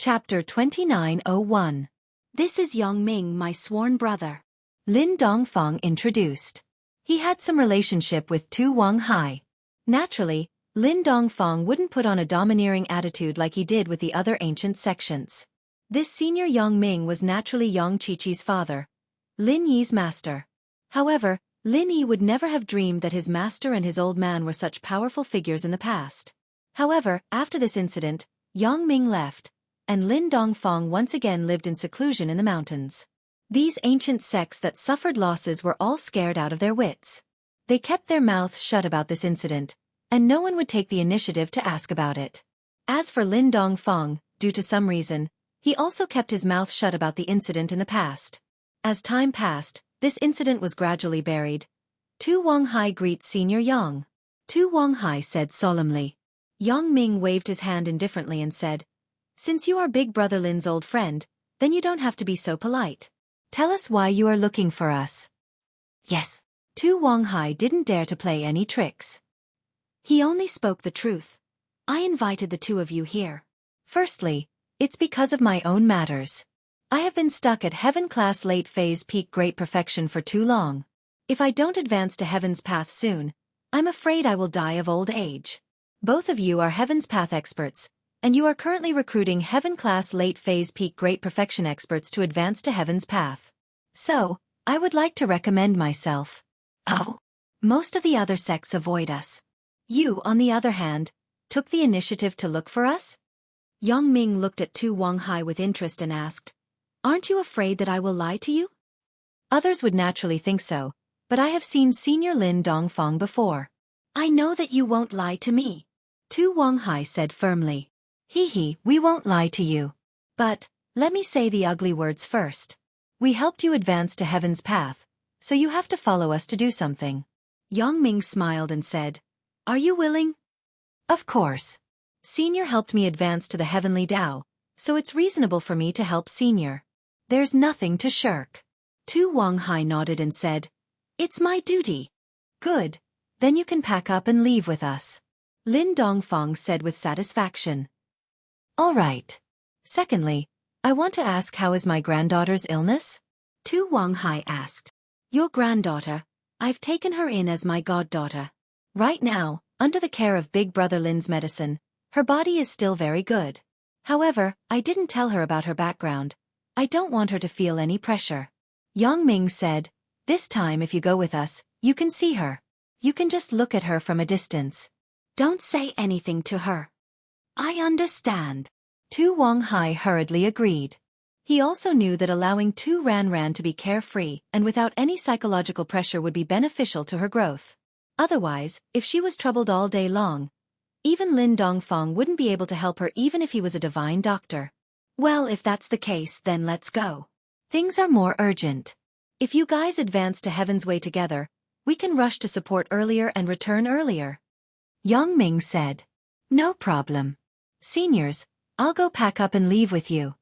Chapter 2901. This is Yongming, my sworn brother. Lin Dongfang introduced. He had some relationship with Tu Wanghai. Naturally, Lin Dongfang wouldn't put on a domineering attitude like he did with the other ancient sections. This senior Yongming was naturally Yang Qiqi's father, Lin Yi's master. However, Lin Yi would never have dreamed that his master and his old man were such powerful figures in the past. However, after this incident, Yongming left, and Lin Dongfang once again lived in seclusion in the mountains. These ancient sects that suffered losses were all scared out of their wits. They kept their mouths shut about this incident, and no one would take the initiative to ask about it. As for Lin Dongfang, due to some reason, he also kept his mouth shut about the incident in the past. As time passed, this incident was gradually buried. Tu Wanghai greets Senior Yang. Tu Wanghai said solemnly. Yang Ming waved his hand indifferently and said, "Since you are Big Brother Lin's old friend, then you don't have to be so polite. Tell us why you are looking for us." Yes. Tu Wanghai didn't dare to play any tricks. He only spoke the truth. I invited the two of you here. Firstly, it's because of my own matters. I have been stuck at Heaven Class Late Phase Peak Great Perfection for too long. If I don't advance to Heaven's Path soon, I'm afraid I will die of old age. Both of you are Heaven's Path experts, and you are currently recruiting Heaven Class Late Phase Peak Great Perfection experts to advance to Heaven's Path. So, I would like to recommend myself. Oh. Most of the other sects avoid us. You, on the other hand, took the initiative to look for us? Yang Ming looked at Tu Wanghai with interest and asked, "Aren't you afraid that I will lie to you?" Others would naturally think so, but I have seen Senior Lin Dongfang before. I know that you won't lie to me. Tu Wanghai said firmly. We won't lie to you. But, let me say the ugly words first. We helped you advance to Heaven's Path, so you have to follow us to do something. Yang Ming smiled and said, "Are you willing?" Of course. Senior helped me advance to the Heavenly Tao, so it's reasonable for me to help Senior. There's nothing to shirk. Tu Wanghai nodded and said, "It's my duty." Good. Then you can pack up and leave with us. Lin Dongfang said with satisfaction. All right. Secondly, I want to ask, how is my granddaughter's illness? Tu Wanghai asked. Your granddaughter, I've taken her in as my goddaughter. Right now, under the care of Big Brother Lin's medicine, her body is still very good. However, I didn't tell her about her background. I don't want her to feel any pressure. Yang Ming said, "This time if you go with us, you can see her. You can just look at her from a distance. Don't say anything to her." I understand. Tu Wanghai hurriedly agreed. He also knew that allowing Tu Ranran to be carefree and without any psychological pressure would be beneficial to her growth. Otherwise, if she was troubled all day long, even Lin Dongfang wouldn't be able to help her even if he was a divine doctor. Well, if that's the case, then let's go. Things are more urgent. If you guys advance to Heaven's Way together, we can rush to support earlier and return earlier. Yang Ming said. No problem. Seniors, I'll go pack up and leave with you.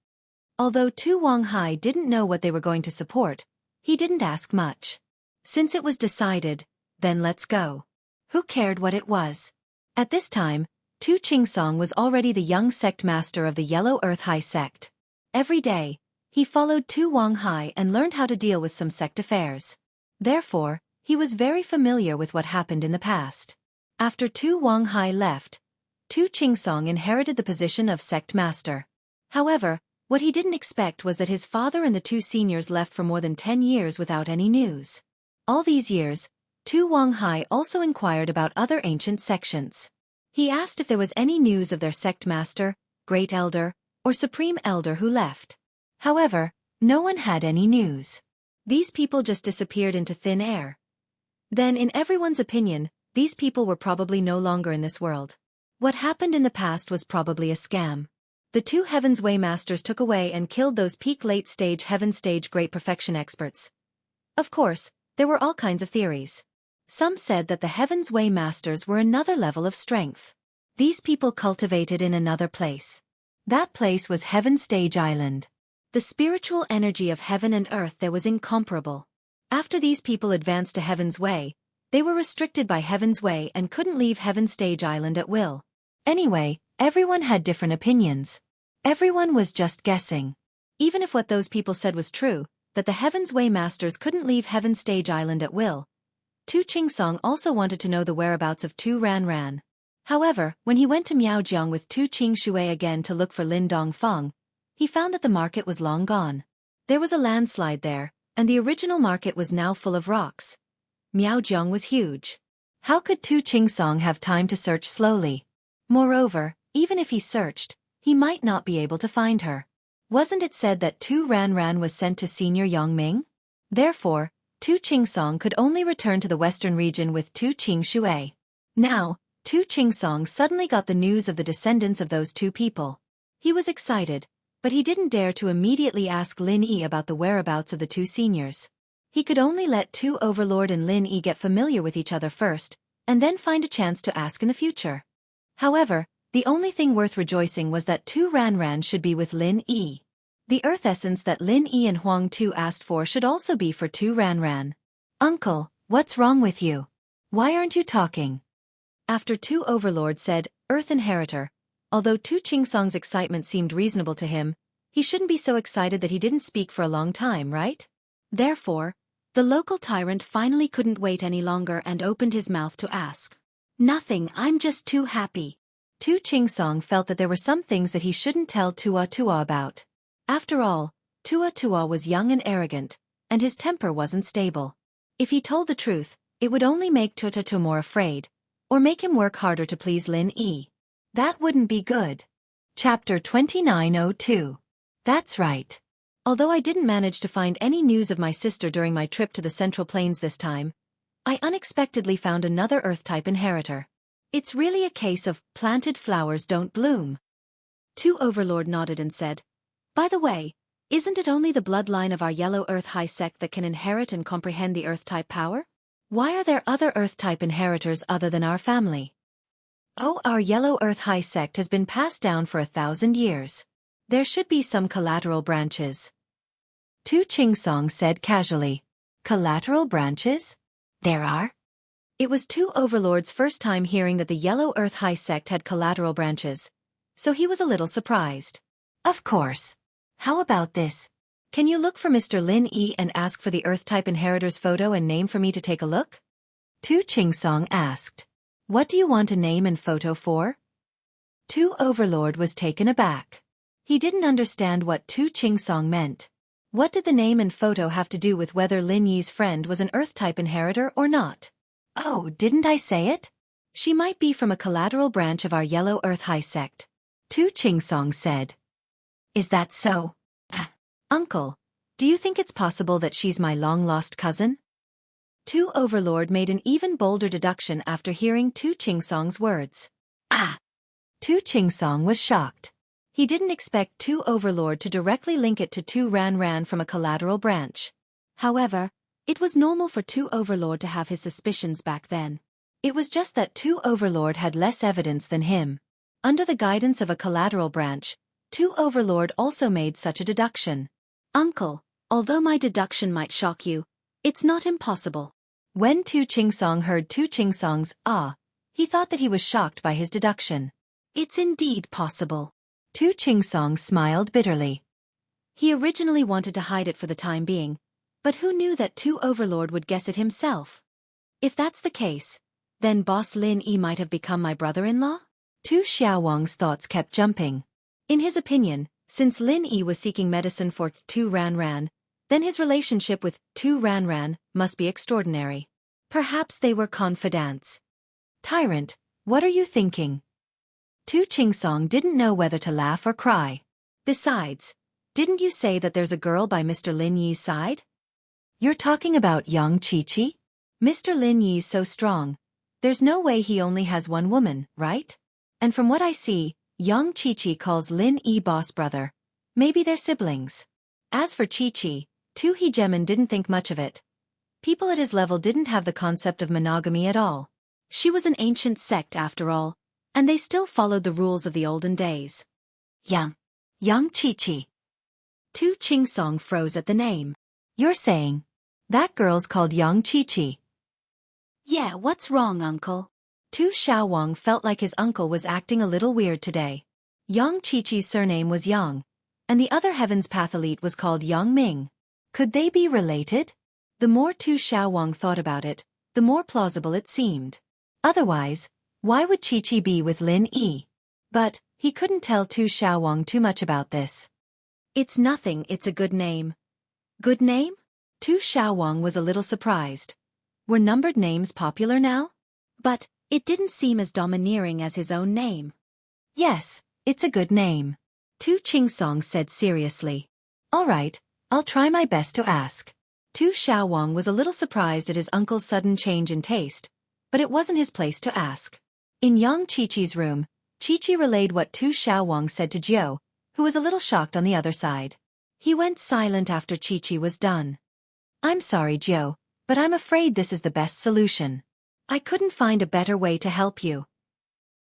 Although Tu Wanghai didn't know what they were going to support, he didn't ask much. Since it was decided, then let's go. Who cared what it was? At this time, Tu Qingsong was already the young sect master of the Yellow Earth High sect. Every day, he followed Tu Wanghai and learned how to deal with some sect affairs. Therefore, he was very familiar with what happened in the past. After Tu Wanghai left, Tu Qingsong inherited the position of sect master. However, what he didn't expect was that his father and the two seniors left for more than 10 years without any news. All these years, Tu Wanghai also inquired about other ancient sections. He asked if there was any news of their sect master, great elder, or supreme elder who left. However, no one had any news. These people just disappeared into thin air. Then, in everyone's opinion, these people were probably no longer in this world. What happened in the past was probably a scam. The two Heaven's Way masters took away and killed those peak late stage Heaven stage Great Perfection experts. Of course, there were all kinds of theories. Some said that the Heaven's Way masters were another level of strength. These people cultivated in another place. That place was Heaven Stage Island. The spiritual energy of heaven and earth there was incomparable. After these people advanced to Heaven's Way, they were restricted by Heaven's Way and couldn't leave Heaven Stage Island at will. Anyway, everyone had different opinions. Everyone was just guessing. Even if what those people said was true, that the Heaven's Way Masters couldn't leave Heaven's Stage Island at will, Tu Qingsong also wanted to know the whereabouts of Tu Ranran. However, when he went to Miaojiang with Tu Qingshui again to look for Lin Dongfang, he found that the market was long gone. There was a landslide there, and the original market was now full of rocks. Miaojiang was huge. How could Tu Qingsong have time to search slowly? Moreover, even if he searched, he might not be able to find her. Wasn't it said that Tu Ranran was sent to Senior Yongming? Therefore, Tu Qingsong could only return to the western region with Tu Qingshui. Now, Tu Qingsong suddenly got the news of the descendants of those two people. He was excited, but he didn't dare to immediately ask Lin Yi about the whereabouts of the two seniors. He could only let Tu Overlord and Lin Yi get familiar with each other first, and then find a chance to ask in the future. However, the only thing worth rejoicing was that Tu Ranran should be with Lin Yi. The earth essence that Lin Yi and Huang Tu asked for should also be for Tu Ranran. Uncle, what's wrong with you? Why aren't you talking? After Tu Overlord said, Earth Inheritor, although Tu Qingsong's excitement seemed reasonable to him, he shouldn't be so excited that he didn't speak for a long time, right? Therefore, the local tyrant finally couldn't wait any longer and opened his mouth to ask. Nothing, I'm just too happy. Tu Qingsong felt that there were some things that he shouldn't tell Tua Tua about. After all, Tua Tua was young and arrogant, and his temper wasn't stable. If he told the truth, it would only make Tua Tua more afraid, or make him work harder to please Lin Yi. That wouldn't be good. Chapter 2902. That's right. Although I didn't manage to find any news of my sister during my trip to the Central Plains this time, I unexpectedly found another Earth-type inheritor. It's really a case of planted flowers don't bloom. Tu Overlord nodded and said, By the way, isn't it only the bloodline of our Yellow Earth High Sect that can inherit and comprehend the Earth-type power? Why are there other Earth-type inheritors other than our family? Oh, our Yellow Earth High Sect has been passed down for 1,000 years. There should be some collateral branches. Tu Qingsong said casually. Collateral branches? There are? It was Tu Overlord's first time hearing that the Yellow Earth High Sect had collateral branches, so he was a little surprised. Of course. How about this? Can you look for Mr. Lin Yi and ask for the Earth-type inheritor's photo and name for me to take a look? Tu Qingsong asked. What do you want a name and photo for? Tu Overlord was taken aback. He didn't understand what Tu Qingsong meant. What did the name and photo have to do with whether Lin Yi's friend was an Earth-type inheritor or not? Oh, didn't I say it? She might be from a collateral branch of our Yellow Earth High Sect. Tu Qingsong said. Is that so? Uncle, do you think it's possible that she's my long-lost cousin? Tu Overlord made an even bolder deduction after hearing Tu Qingsong's words. Tu Qingsong was shocked. He didn't expect Tu Overlord to directly link it to Tu Ranran from a collateral branch. However, it was normal for Tu Overlord to have his suspicions back then. It was just that Tu Overlord had less evidence than him. Under the guidance of a collateral branch, Tu Overlord also made such a deduction. Uncle, although my deduction might shock you, it's not impossible. When Tu Qingsong heard Tu Qingsong's he thought that he was shocked by his deduction. It's indeed possible. Tu Qingsong smiled bitterly. He originally wanted to hide it for the time being, but who knew that Tu Overlord would guess it himself? If that's the case, then Boss Lin Yi might have become my brother-in-law? Tu Xiaowang's thoughts kept jumping. In his opinion, since Lin Yi was seeking medicine for Tu Ranran, then his relationship with Tu Ranran must be extraordinary. Perhaps they were confidants. Tyrant, what are you thinking? Tu Qingsong didn't know whether to laugh or cry. Besides, didn't you say that there's a girl by Mr. Lin Yi's side? You're talking about Yang Qiqi? Mr. Lin Yi's so strong. There's no way he only has one woman, right? And from what I see, Yang Qiqi calls Lin Yi boss brother. Maybe they're siblings. As for Qiqi, Tu Hegemon didn't think much of it. People at his level didn't have the concept of monogamy at all. She was an ancient sect after all, and they still followed the rules of the olden days. Yang Qiqi. Tu Qingsong froze at the name. You're saying, that girl's called Yang Qiqi? Yeah, what's wrong, uncle? Tu Xiaowang felt like his uncle was acting a little weird today. Yang Qiqi's surname was Yang, and the other Heaven's Path elite was called Yang Ming. Could they be related? The more Tu Xiaowang thought about it, the more plausible it seemed. Otherwise, why would Qiqi be with Lin Yi? But he couldn't tell Tu Xiaowang too much about this. It's nothing, it's a good name. Good name? Tu Xiaowang was a little surprised. Were numbered names popular now? But it didn't seem as domineering as his own name. Yes, it's a good name. Tu Qingsong said seriously. All right, I'll try my best to ask. Tu Xiaowang was a little surprised at his uncle's sudden change in taste, but it wasn't his place to ask. In Yang Qiqi's room, Qiqi relayed what Tu Xiaowang said to Jiao, who was a little shocked on the other side. He went silent after Qiqi was done. I'm sorry, Jiao, but I'm afraid this is the best solution. I couldn't find a better way to help you.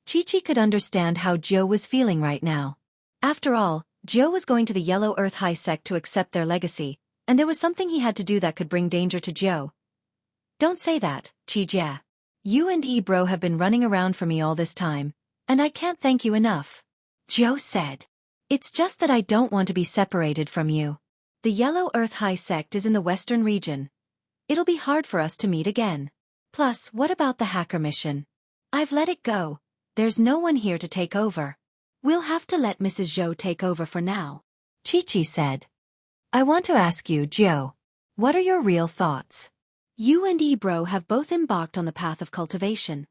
Qiqi could understand how Jiao was feeling right now. After all, Jiao was going to the Yellow Earth High sect to accept their legacy, and there was something he had to do that could bring danger to Jiao. Don't say that, Qijia. You and Bro have been running around for me all this time, and I can't thank you enough. Jiao said. It's just that I don't want to be separated from you. The Yellow Earth High sect is in the western region. It'll be hard for us to meet again. Plus, what about the hacker mission? I've let it go. There's no one here to take over. We'll have to let Mrs. Zhou take over for now. Qiqi said. I want to ask you, Jiao. What are your real thoughts? You and Bro have both embarked on the path of cultivation.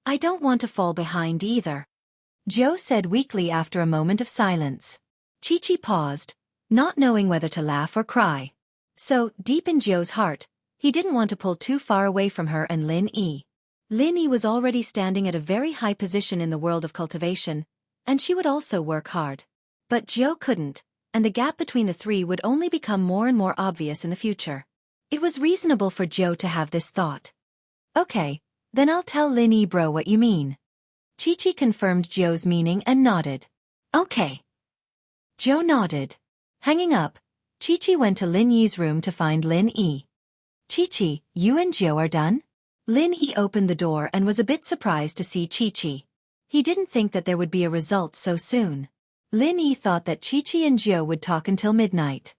I don't want to fall behind either. Jiao said weakly after a moment of silence. Qiqi paused, not knowing whether to laugh or cry. So, deep in Jiao's heart, he didn't want to pull too far away from her and Lin Yi. Lin Yi was already standing at a very high position in the world of cultivation, and she would also work hard. But Jiao couldn't, and the gap between the three would only become more and more obvious in the future. It was reasonable for Jiao to have this thought. Okay, then I'll tell Lin Yi Bro what you mean. Qiqi confirmed Jiao's meaning and nodded. Okay. Jiao nodded. Hanging up, Qiqi went to Lin Yi's room to find Lin Yi. Qiqi, you and Jiao are done? Lin Yi opened the door and was a bit surprised to see Qiqi. He didn't think that there would be a result so soon. Lin Yi thought that Qiqi and Jiao would talk until midnight.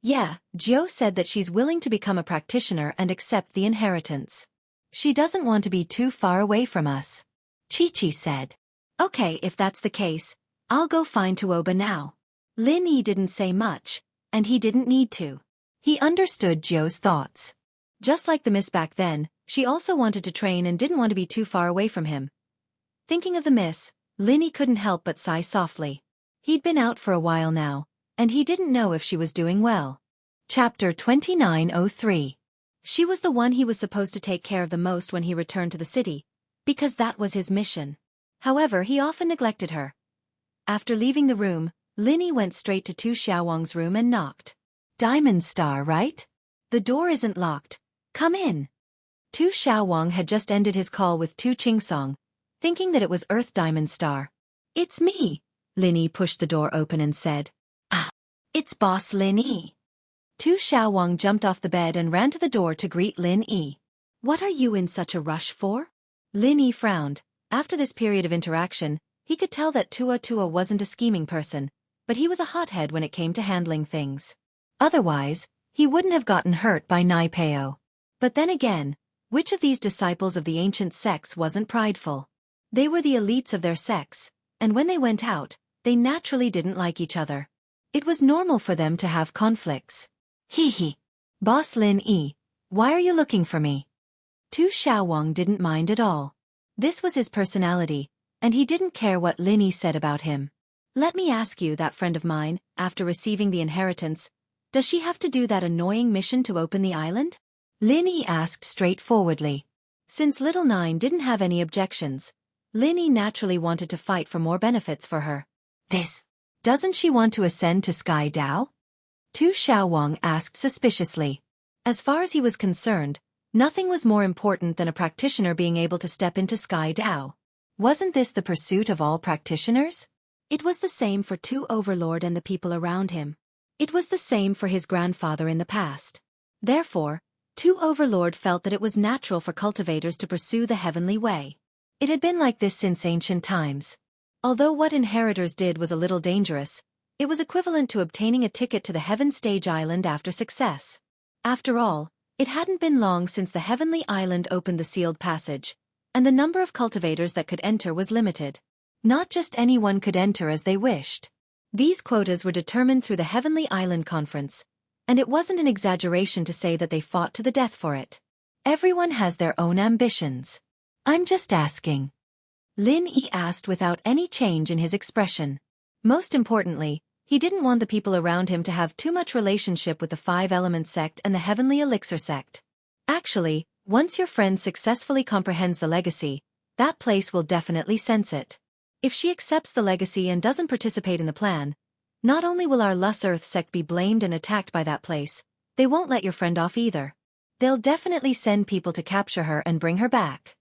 Yeah, Jiao said that she's willing to become a practitioner and accept the inheritance. She doesn't want to be too far away from us. Qiqi said. Okay, if that's the case, I'll go find Tuoba now. Lin Yi didn't say much, and he didn't need to. He understood Jiao's thoughts. Just like the miss back then, she also wanted to train and didn't want to be too far away from him. Thinking of the miss, Lin Yi couldn't help but sigh softly. He'd been out for a while now, and he didn't know if she was doing well. Chapter 2903. She was the one he was supposed to take care of the most when he returned to the city, because that was his mission. However, he often neglected her. After leaving the room, Lin Yi went straight to Tu Xiaowang's room and knocked. Diamond Star, right? The door isn't locked. Come in. Tu Xiaowang had just ended his call with Tu Qingsong, thinking that it was Earth Diamond Star. It's me. Lin Yi pushed the door open and said. Ah, it's Boss Lin Yi. Tu Xiaowang jumped off the bed and ran to the door to greet Lin Yi. What are you in such a rush for? Lin Yi frowned. After this period of interaction, he could tell that Tua wasn't a scheming person, but he was a hothead when it came to handling things. Otherwise, he wouldn't have gotten hurt by Nai Peo. But then again, which of these disciples of the ancient sects wasn't prideful? They were the elites of their sects, and when they went out, they naturally didn't like each other. It was normal for them to have conflicts. Hee. Boss Lin Yi, why are you looking for me? Tu Xiaowang didn't mind at all. This was his personality, and he didn't care what Lin Yi said about him. Let me ask you, that friend of mine, after receiving the inheritance, does she have to do that annoying mission to open the island? Lin Yi asked straightforwardly. Since Little Nine didn't have any objections, Lin Yi naturally wanted to fight for more benefits for her. Doesn't she want to ascend to Sky Dao? Tu Xiaowang asked suspiciously. As far as he was concerned, nothing was more important than a practitioner being able to step into Sky Dao. Wasn't this the pursuit of all practitioners? It was the same for Tu Overlord and the people around him. It was the same for his grandfather in the past. Therefore, Tu Overlord felt that it was natural for cultivators to pursue the heavenly way. It had been like this since ancient times. Although what inheritors did was a little dangerous, it was equivalent to obtaining a ticket to the Heaven Stage Island after success. After all, it hadn't been long since the Heavenly Island opened the sealed passage, and the number of cultivators that could enter was limited. Not just anyone could enter as they wished. These quotas were determined through the Heavenly Island Conference, and it wasn't an exaggeration to say that they fought to the death for it. Everyone has their own ambitions. I'm just asking. Lin Yi asked without any change in his expression. Most importantly, he didn't want the people around him to have too much relationship with the Five Elements sect and the Heavenly Elixir sect. Actually, once your friend successfully comprehends the legacy, that place will definitely sense it. If she accepts the legacy and doesn't participate in the plan, not only will our Lus Earth sect be blamed and attacked by that place, they won't let your friend off either. They'll definitely send people to capture her and bring her back.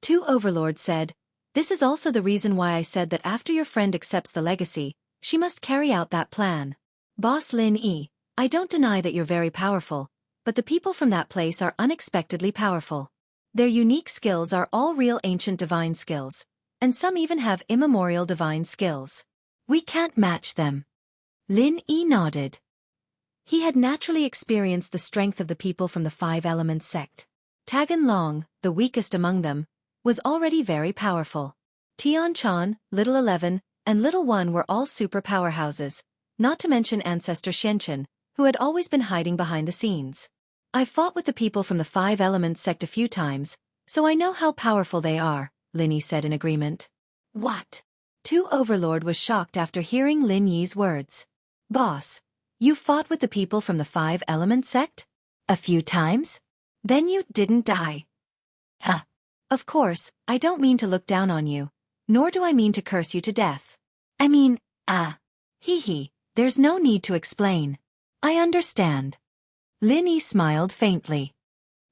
Two overlords said, "This is also the reason why I said that after your friend accepts the legacy, she must carry out that plan. Boss Lin Yi, I don't deny that you're very powerful, but the people from that place are unexpectedly powerful. Their unique skills are all real ancient divine skills, and some even have immemorial divine skills. We can't match them." Lin Yi nodded. He had naturally experienced the strength of the people from the Five Elements sect. Tagan Long, the weakest among them, was already very powerful. Tian Chan, Little 11, and Little 1 were all super powerhouses, not to mention ancestor Xianxia, who had always been hiding behind the scenes. I've fought with the people from the Five Elements sect a few times, so I know how powerful they are, Lin Yi said in agreement. What? Two Overlord was shocked after hearing Lin Yi's words. Boss, you fought with the people from the Five Elements sect? A few times? Then you didn't die. Huh. Of course, I don't mean to look down on you, nor do I mean to curse you to death. I mean, hee, there's no need to explain. I understand. Lin Yi smiled faintly.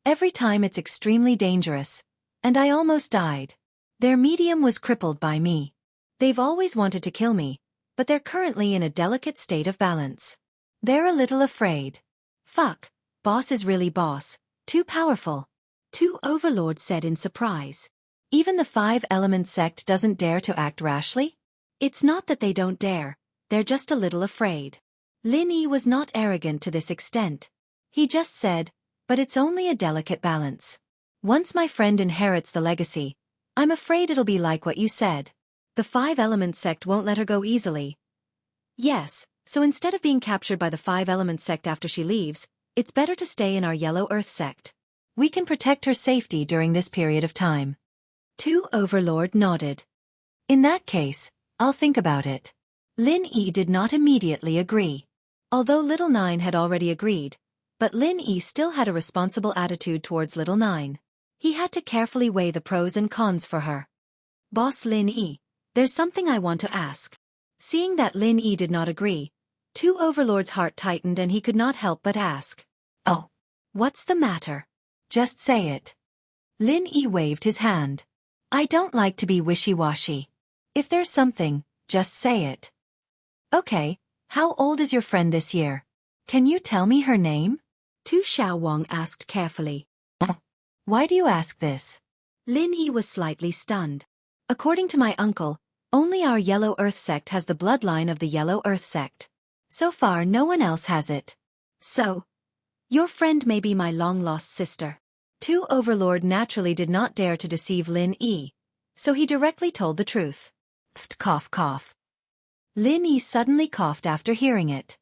Every time it's extremely dangerous, and I almost died. Their medium was crippled by me. They've always wanted to kill me, but they're currently in a delicate state of balance. They're a little afraid. Fuck, boss is really boss, too powerful. Two overlords said in surprise. Even the Five Elements sect doesn't dare to act rashly? It's not that they don't dare, they're just a little afraid. Lin Yi was not arrogant to this extent. He just said, but it's only a delicate balance. Once my friend inherits the legacy, I'm afraid it'll be like what you said. The Five Elements sect won't let her go easily. Yes, so instead of being captured by the Five Elements sect after she leaves, it's better to stay in our Yellow Earth sect. We can protect her safety during this period of time. Two Overlord nodded. In that case, I'll think about it. Lin Yi did not immediately agree. Although Little 9 had already agreed, but Lin Yi still had a responsible attitude towards Little 9. He had to carefully weigh the pros and cons for her. Boss Lin Yi, there's something I want to ask. Seeing that Lin Yi did not agree, Two Overlord's heart tightened and he could not help but ask. Oh, what's the matter? Just say it. Lin Yi waved his hand. I don't like to be wishy-washy. If there's something, just say it. Okay, how old is your friend this year? Can you tell me her name? Tu Xiaowang asked carefully. Why do you ask this? Lin Yi was slightly stunned. According to my uncle, only our Yellow Earth sect has the bloodline of the Yellow Earth sect. So far no one else has it. So, your friend may be my long-lost sister. Two Overlord naturally did not dare to deceive Lin Yi, so he directly told the truth. Cough cough. Lin Yi suddenly coughed after hearing it.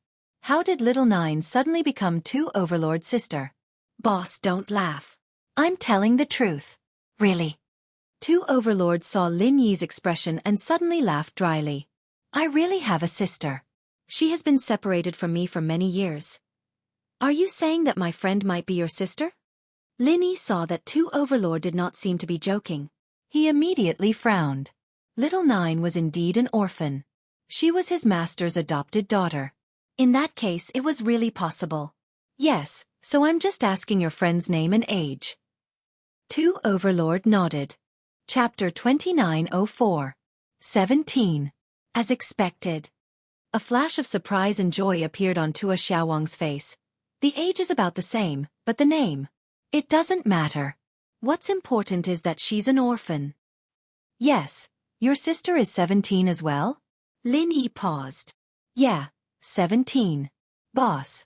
How did Little 9 suddenly become Two Overlord's sister? Boss, don't laugh. I'm telling the truth. Really? Two Overlords saw Lin Yi's expression and suddenly laughed dryly. I really have a sister. She has been separated from me for many years. Are you saying that my friend might be your sister? Lin Yi saw that Two Overlord did not seem to be joking. He immediately frowned. Little 9 was indeed an orphan. She was his master's adopted daughter. In that case it was really possible. Yes, so I'm just asking your friend's name and age. Two Overlord nodded. Chapter 2904. 17. As expected. A flash of surprise and joy appeared on Tua Xiaowang's face. The age is about the same, but the name. It doesn't matter. What's important is that she's an orphan. Yes, Your sister is 17 as well? Lin Yi paused. Yeah, 17. Boss,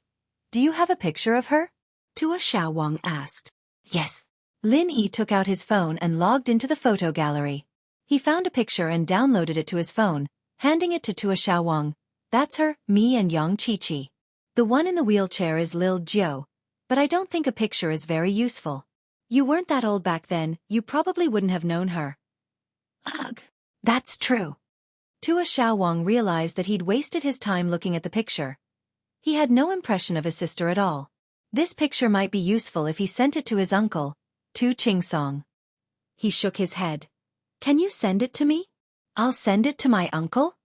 do you have a picture of her? Tua Xiaowang asked. Yes. Lin Yi took out his phone and logged into the photo gallery. He found a picture and downloaded it to his phone, handing it to Tua Xiaowang. That's her, me and Yang Qiqi. The one in the wheelchair is Lil Jiu, but I don't think a picture is very useful. You weren't that old back then, you probably wouldn't have known her. Ugh. That's true. Tua Xiaowang realized that he'd wasted his time looking at the picture. He had no impression of his sister at all. This picture might be useful if he sent it to his uncle, Tu Qingsong. He shook his head. Can you send it to me? I'll send it to my uncle?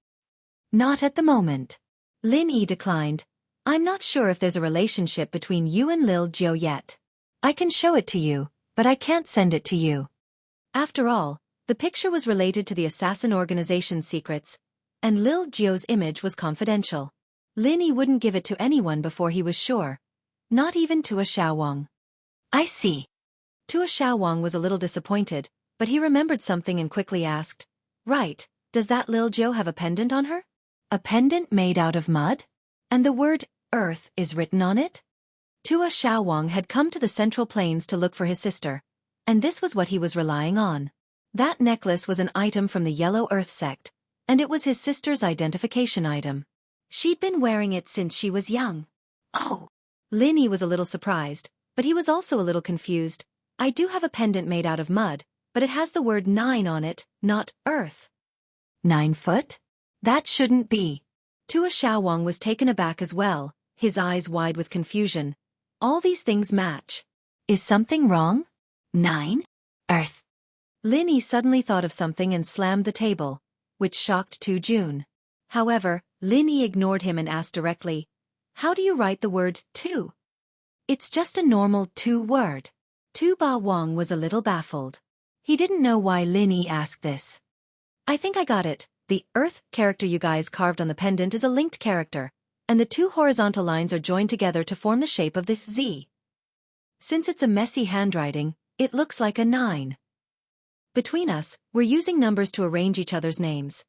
Not at the moment. Lin Yi declined. I'm not sure if there's a relationship between you and Lil Jiu yet. I can show it to you, but I can't send it to you. After all, the picture was related to the assassin organization's secrets, and Lil Jiu's image was confidential. Lin Yi wouldn't give it to anyone before he was sure. Not even Tua Xiaowang. I see. Tua Xiaowang was a little disappointed, but he remembered something and quickly asked, Right, does that Lil Jiu have a pendant on her? A pendant made out of mud? And the word, Earth, is written on it? Tua Xiaowang had come to the Central Plains to look for his sister, and this was what he was relying on. That necklace was an item from the Yellow Earth sect, and it was his sister's identification item. She'd been wearing it since she was young. Oh. Lin Yi was a little surprised, but he was also a little confused. I do have a pendant made out of mud, but it has the word 9 on it, not Earth. 9 foot? That shouldn't be. Tua Xiaowang was taken aback as well, his eyes wide with confusion. All these things match. Is something wrong? 9? Earth. Lin Yi suddenly thought of something and slammed the table, which shocked Tu Jun. However, Lin Yi ignored him and asked directly, How do you write the word 2? It's just a normal 2 word. Tu Ba Wang was a little baffled. He didn't know why Lin Yi asked this. I think I got it. The Earth character you guys carved on the pendant is a linked character, and the 2 horizontal lines are joined together to form the shape of this Z. Since it's a messy handwriting, it looks like a 9. Between us, we're using numbers to arrange each other's names.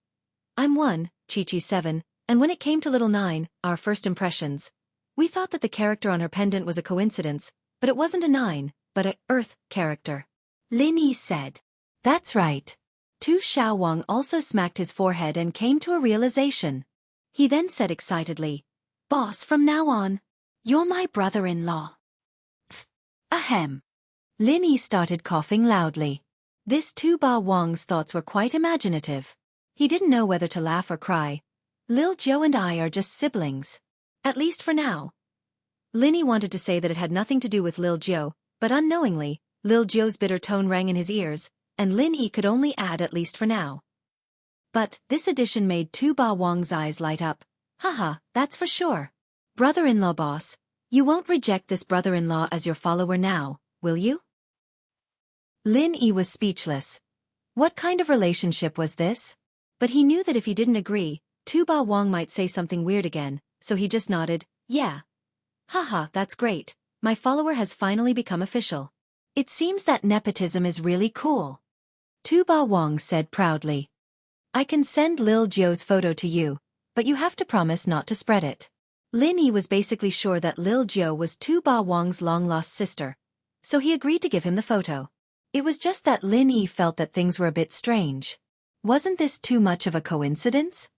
I'm 1, Qiqi 7, and when it came to little 9, our first impressions, we thought that the character on her pendant was a coincidence, but it wasn't a 9, but a Earth character. Lin Yi said. That's right. Tu Xiaowang also smacked his forehead and came to a realization. He then said excitedly, Boss, from now on, you're my brother-in-law. Ahem. Lin Yi started coughing loudly. This Tu Ba Wang's thoughts were quite imaginative. He didn't know whether to laugh or cry. Lil Jiu and I are just siblings. At least for now. Lin Yi wanted to say that it had nothing to do with Lil Jiu, but unknowingly, Lil Jiu's bitter tone rang in his ears, and Lin Yi could only add at least for now. But this addition made Tu Ba Wang's eyes light up. Haha, that's for sure. Brother-in-law boss, you won't reject this brother-in-law as your follower now, will you? Lin Yi was speechless. What kind of relationship was this? But he knew that if he didn't agree, Tu Ba Wang might say something weird again, so he just nodded, yeah. Haha, that's great. My follower has finally become official. It seems that nepotism is really cool. Tu Ba Wang said proudly. I can send Lil Jiu's photo to you, but you have to promise not to spread it. Lin Yi was basically sure that Lil Jiu was Tu Ba Wang's long-lost sister, so he agreed to give him the photo. It was just that Lin Yi felt that things were a bit strange. Wasn't this too much of a coincidence?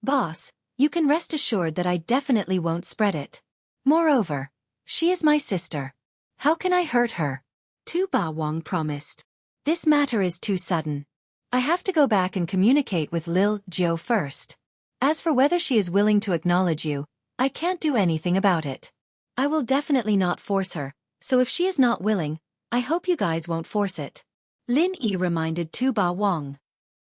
Boss, you can rest assured that I definitely won't spread it. Moreover, she is my sister. How can I hurt her? Tu Ba Wang promised. This matter is too sudden. I have to go back and communicate with Lil Jiu first. As for whether she is willing to acknowledge you, I can't do anything about it. I will definitely not force her, so if she is not willing, I hope you guys won't force it. Lin Yi reminded Tu Ba Wang.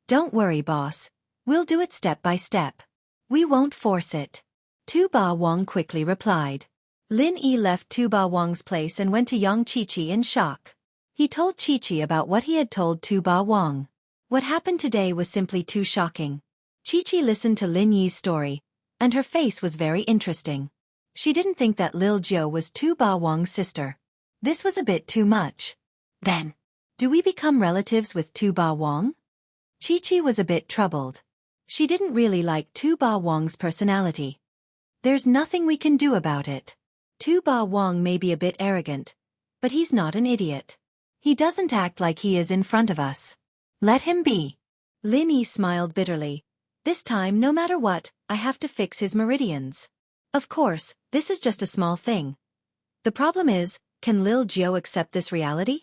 Don't worry, boss. We'll do it step by step. We won't force it. Tu Ba Wang quickly replied. Lin Yi left Tu Ba Wang's place and went to Yang Qiqi in shock. He told Qiqi about what he had told Tu Ba Wang. What happened today was simply too shocking. Qiqi listened to Lin Yi's story, and her face was very interesting. She didn't think that Lil Jiu was Tu Ba Wang's sister. This was a bit too much. Then, do we become relatives with Tu Ba Wang? Chi-Chi was a bit troubled. She didn't really like Tu Ba Wang's personality. There's nothing we can do about it. Tu Ba Wang may be a bit arrogant, but he's not an idiot. He doesn't act like he is in front of us. Let him be. Lin Yi smiled bitterly. This time, no matter what, I have to fix his meridians. Of course, this is just a small thing. The problem is, can Lil Jiu accept this reality?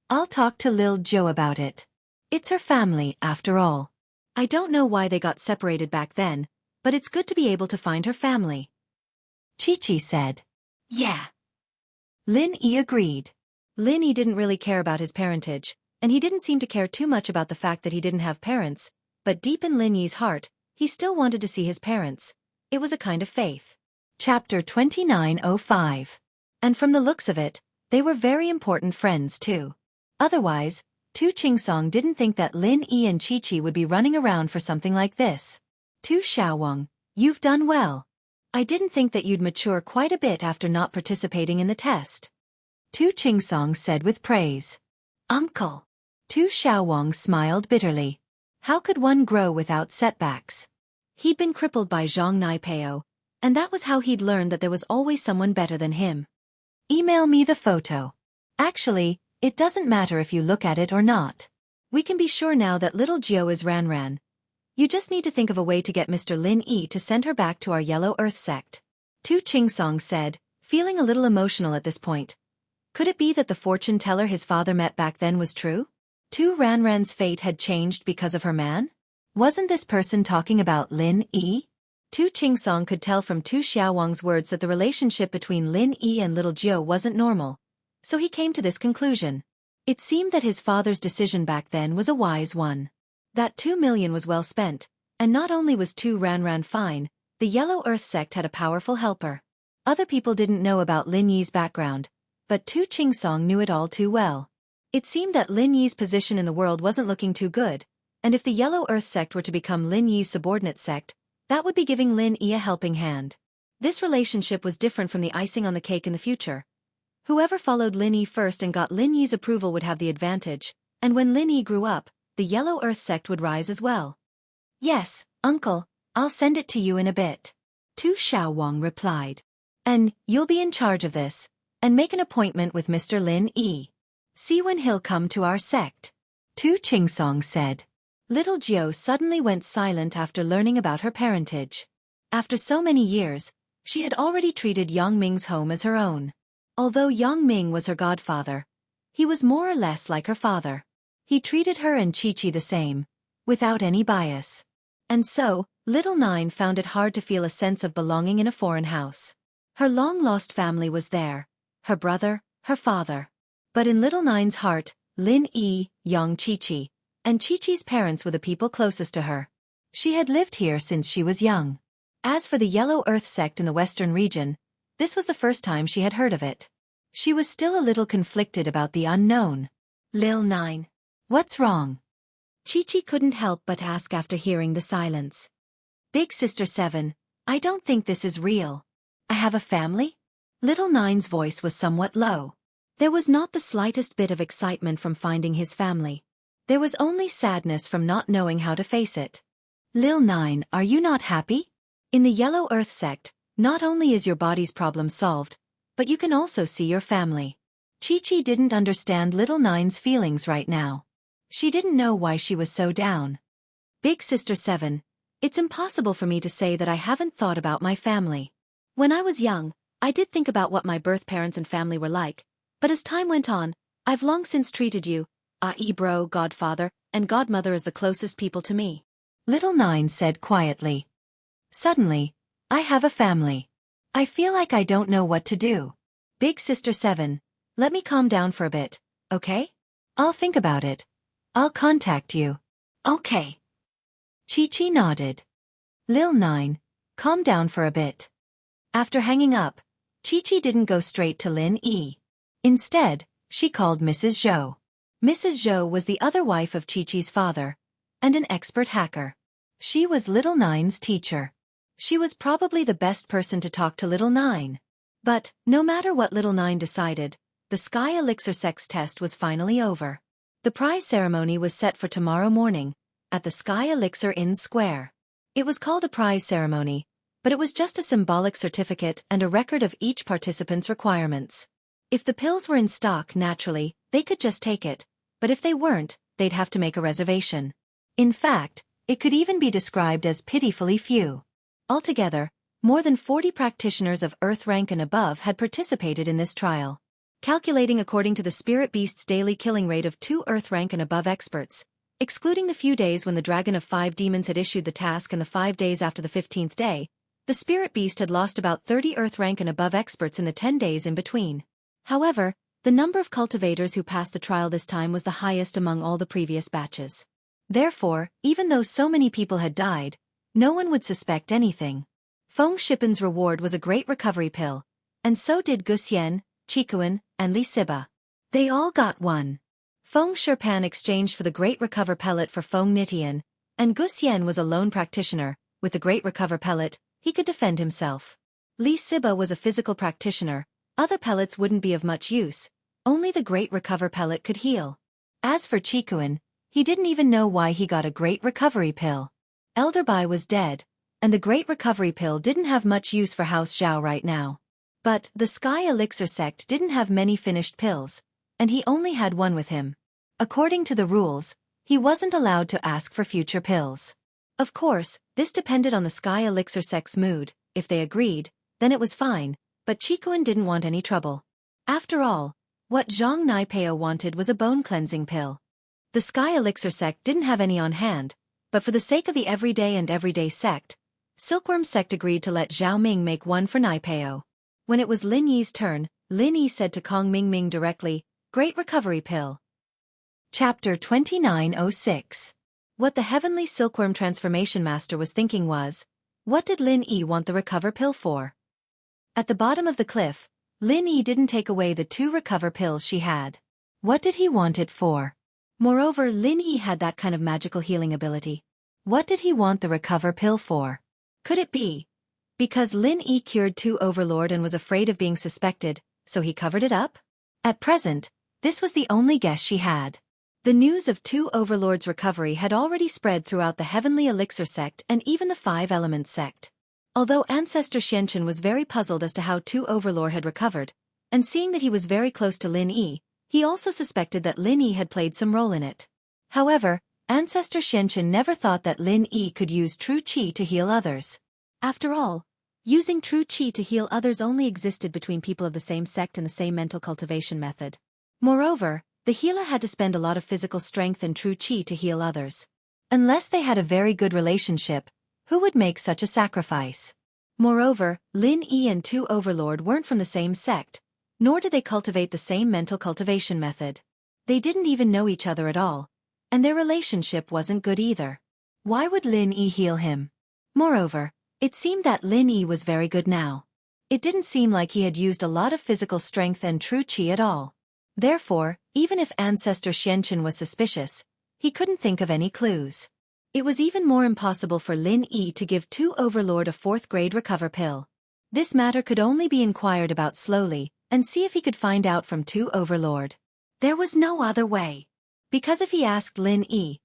I'll talk to Lil Jiu about it. It's her family, after all. I don't know why they got separated back then, but it's good to be able to find her family. Chi-Chi said. Yeah. Lin Yi agreed. Lin Yi didn't really care about his parentage, and he didn't seem to care too much about the fact that he didn't have parents, but deep in Lin Yi's heart, he still wanted to see his parents. It was a kind of faith. Chapter 2905. And from the looks of it, they were very important friends too. Otherwise, Tu Qingsong didn't think that Lin Yi and Chi-Chi would be running around for something like this. Tu Xiaowang, you've done well. I didn't think that you'd mature quite a bit after not participating in the test. Tu Qingsong said with praise. Uncle. Tu Xiaowang smiled bitterly. How could one grow without setbacks? He'd been crippled by Zhang Naipeo, and that was how he'd learned that there was always someone better than him. Email me the photo. Actually, it doesn't matter if you look at it or not. We can be sure now that little Jiu is Ranran. You just need to think of a way to get Mr. Lin Yi to send her back to our Yellow Earth sect. Tu Qingsong said, feeling a little emotional at this point. Could it be that the fortune teller his father met back then was true? Tu Ranran's fate had changed because of her man? Wasn't this person talking about Lin Yi? Tu Qingsong could tell from Tu Xiaowang's words that the relationship between Lin Yi and little Jiu wasn't normal, so he came to this conclusion. It seemed that his father's decision back then was a wise one. That 2 million was well spent, and not only was Tu Ranran fine, the Yellow Earth sect had a powerful helper. Other people didn't know about Lin Yi's background, but Tu Qingsong knew it all too well. It seemed that Lin Yi's position in the world wasn't looking too good, and if the Yellow Earth sect were to become Lin Yi's subordinate sect, that would be giving Lin Yi a helping hand. This relationship was different from the icing on the cake in the future. Whoever followed Lin Yi first and got Lin Yi's approval would have the advantage, and when Lin Yi grew up, the Yellow Earth sect would rise as well. Yes, uncle, I'll send it to you in a bit. Tu Xiaowang replied. And you'll be in charge of this, and make an appointment with Mr. Lin Yi. See when he'll come to our sect. Tu Qingsong said. Little Jiu suddenly went silent after learning about her parentage. After so many years, she had already treated Yang Ming's home as her own. Although Yang Ming was her godfather, he was more or less like her father. He treated her and Chi-Chi the same, without any bias. And so, little Nine found it hard to feel a sense of belonging in a foreign house. Her long-lost family was there, her brother, her father. But in little Nine's heart, Lin Yi, Yang Chi-Chi, and Chi-Chi's parents were the people closest to her. She had lived here since she was young. As for the Yellow Earth sect in the western region, this was the first time she had heard of it. She was still a little conflicted about the unknown. Lil Nine. What's wrong? Chi-Chi couldn't help but ask after hearing the silence. Big Sister 7, I don't think this is real. I have a family? Little Nine's voice was somewhat low. There was not the slightest bit of excitement from finding his family. There was only sadness from not knowing how to face it. Lil Nine, are you not happy? In the Yellow Earth sect, not only is your body's problem solved, but you can also see your family. Chi-Chi didn't understand Little Nine's feelings right now. She didn't know why she was so down. Big Sister 7, it's impossible for me to say that I haven't thought about my family. When I was young, I did think about what my birth parents and family were like, but as time went on, I've long since treated you, bro, godfather, and godmother as the closest people to me. Little Nine said quietly. Suddenly, I have a family. I feel like I don't know what to do. Big Sister 7, let me calm down for a bit, okay? I'll think about it. I'll contact you. Okay. Chi-Chi nodded. Lil Nine, calm down for a bit. After hanging up, Chi-Chi didn't go straight to Lin Yi. Instead, she called Mrs. Zhou. Mrs. Zhou was the other wife of Chi-Chi's father, and an expert hacker. She was Little Nine's teacher. She was probably the best person to talk to Little Nine. But, no matter what Little Nine decided, the Sky Elixir Sex test was finally over. The prize ceremony was set for tomorrow morning, at the Sky Elixir Inn Square. It was called a prize ceremony, but it was just a symbolic certificate and a record of each participant's requirements. If the pills were in stock naturally, they could just take it, but if they weren't, they'd have to make a reservation. In fact, it could even be described as pitifully few. Altogether, more than 40 practitioners of Earth rank and above had participated in this trial. Calculating according to the Spirit Beast's daily killing rate of 2 Earth rank and above experts, excluding the few days when the Dragon of 5 Demons had issued the task and the 5 days after the 15th day, the Spirit Beast had lost about 30 Earth rank and above experts in the 10 days in between. However, the number of cultivators who passed the trial this time was the highest among all the previous batches. Therefore, even though so many people had died, no one would suspect anything. Feng Shippen's reward was a great recovery pill, and so did Guxian, Qikuan, and Li Siba. They all got one. Feng Sherpan exchanged for the Great Recover Pellet for Feng Nitian, and Guxian was a lone practitioner. With the Great Recover Pellet, he could defend himself. Li Siba was a physical practitioner. Other pellets wouldn't be of much use, only the Great Recover Pellet could heal. As for Qikuan, he didn't even know why he got a Great Recovery Pill. Elder Bai was dead, and the Great Recovery Pill didn't have much use for House Zhao right now. But the Sky Elixir sect didn't have many finished pills, and he only had one with him. According to the rules, he wasn't allowed to ask for future pills. Of course, this depended on the Sky Elixir sect's mood. If they agreed, then it was fine, but Qikuan didn't want any trouble. After all, what Zhang Naipeo wanted was a bone-cleansing pill. The Sky Elixir sect didn't have any on hand, but for the sake of the everyday sect, Silkworm sect agreed to let Zhao Ming make one for Naipeo. When it was Lin Yi's turn, Lin Yi said to Kong Mingming directly, "Great Recovery Pill." Chapter 2906. What the Heavenly Silkworm Transformation Master was thinking was, what did Lin Yi want the Recover Pill for? At the bottom of the cliff, Lin Yi didn't take away the 2 Recover Pills she had. What did he want it for? Moreover, Lin Yi had that kind of magical healing ability. What did he want the Recover Pill for? Could it be because Lin Yi cured 2 Overlord and was afraid of being suspected, so he covered it up? At present, this was the only guess she had. The news of 2 Overlords' recovery had already spread throughout the Heavenly Elixir sect and even the 5 Elements sect. Although Ancestor Xianxia was very puzzled as to how 2 Overlord had recovered, and seeing that he was very close to Lin Yi, he also suspected that Lin Yi had played some role in it. However, Ancestor Xianxia never thought that Lin Yi could use true qi to heal others. After all, using true qi to heal others only existed between people of the same sect and the same mental cultivation method. Moreover, the healer had to spend a lot of physical strength and true qi to heal others. Unless they had a very good relationship, who would make such a sacrifice? Moreover, Lin Yi and 2 Overlord weren't from the same sect, nor did they cultivate the same mental cultivation method. They didn't even know each other at all, and their relationship wasn't good either. Why would Lin Yi heal him? Moreover, it seemed that Lin Yi was very good now. It didn't seem like he had used a lot of physical strength and true qi at all. Therefore, even if Ancestor Xianxia was suspicious, he couldn't think of any clues. It was even more impossible for Lin Yi to give 2 Overlord a 4th grade Recover Pill. This matter could only be inquired about slowly, and see if he could find out from 2 Overlord. There was no other way. Because if he asked Lin Yi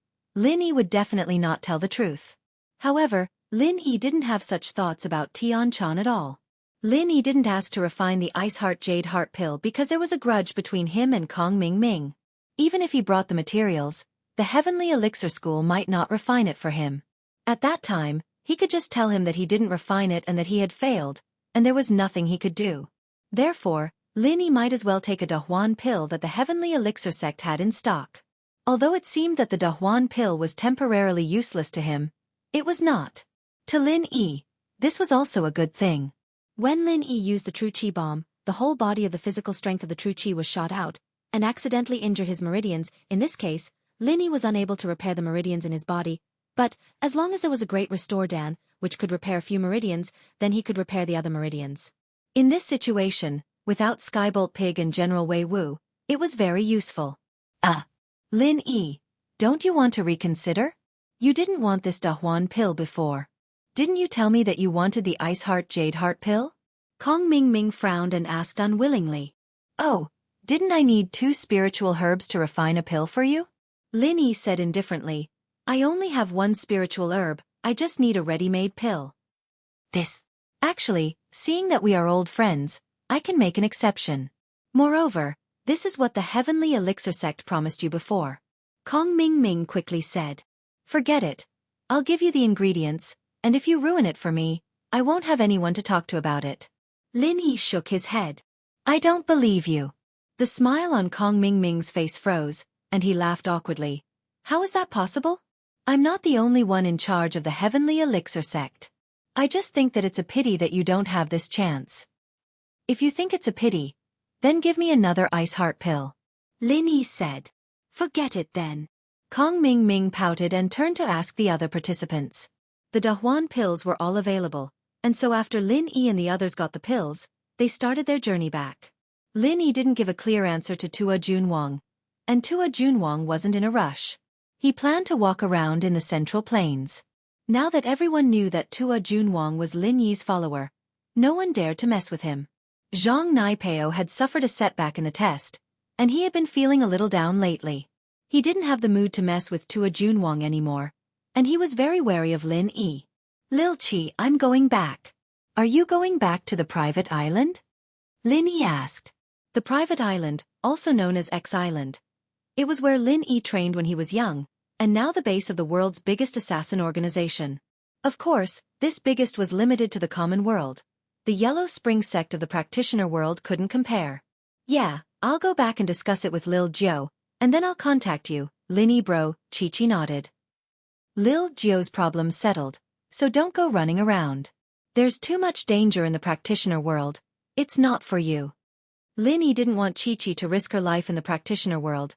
would definitely not tell the truth. However, Lin Yi didn't have such thoughts about Tian Chan at all. Lin Yi didn't ask to refine the Ice Heart Jade Heart Pill because there was a grudge between him and Kong Mingming. Even if he brought the materials, the Heavenly Elixir School might not refine it for him. At that time, he could just tell him that he didn't refine it and that he had failed, and there was nothing he could do. Therefore, Lin Yi might as well take a Dahuan pill that the Heavenly Elixir sect had in stock. Although it seemed that the Dahuan pill was temporarily useless to him, it was not. To Lin Yi, this was also a good thing. When Lin Yi used the True Qi Bomb, the whole body of the physical strength of the True Qi was shot out, and accidentally injured his meridians. In this case, Lin Yi was unable to repair the meridians in his body, but as long as there was a Great Restore Dan, which could repair a few meridians, then he could repair the other meridians. In this situation, without Skybolt Pig and General Wei Wu, it was very useful. Lin Yi, don't you want to reconsider? You didn't want this Dahuan pill before. Didn't you tell me that you wanted the Ice Heart Jade Heart pill? Kong Mingming frowned and asked unwillingly. Oh, didn't I need 2 spiritual herbs to refine a pill for you? Lin Yi said indifferently, I only have one spiritual herb, I just need a ready-made pill. Actually, seeing that we are old friends, I can make an exception. Moreover, this is what the Heavenly Elixir sect promised you before. Kong Ming quickly said. Forget it. I'll give you the ingredients, and if you ruin it for me, I won't have anyone to talk to about it. Lin Yi shook his head. I don't believe you. The smile on Kong Ming's face froze, and he laughed awkwardly. How is that possible? I'm not the only one in charge of the Heavenly Elixir sect. I just think that it's a pity that you don't have this chance. If you think it's a pity, then give me another ice heart pill. Lin Yi said. Forget it then. Kong Ming pouted and turned to ask the other participants. The Dahuan pills were all available, and so after Lin Yi and the others got the pills, they started their journey back. Lin Yi didn't give a clear answer to Tua Junwang, and Tua Junwang wasn't in a rush. He planned to walk around in the Central Plains. Now that everyone knew that Tua Junwang was Lin Yi's follower, no one dared to mess with him. Zhang Naipeo had suffered a setback in the test, and he had been feeling a little down lately. He didn't have the mood to mess with Tua Junwang anymore, and he was very wary of Lin Yi. Lil Qi, I'm going back. Are you going back to the private island? Lin Yi asked. The private island, also known as X Island. It was where Lin Yi trained when he was young, and now the base of the world's biggest assassin organization. Of course, this biggest was limited to the common world. The Yellow Spring sect of the practitioner world couldn't compare. Yeah, I'll go back and discuss it with Lil Jiao, and then I'll contact you, Lin Yi bro, Chi nodded. Lil Jiao's problem settled, so don't go running around. There's too much danger in the practitioner world, it's not for you. Lin Yi didn't want Chi to risk her life in the practitioner world.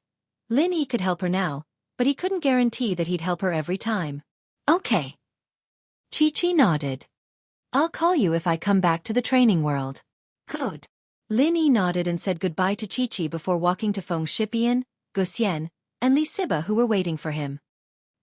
Lin Yi could help her now, but he couldn't guarantee that he'd help her every time. Okay. Chi nodded. I'll call you if I come back to the training world. Good. Lin Yi nodded and said goodbye to Chi before walking to Feng Shipian, Gu Xian, and Li Siba who were waiting for him.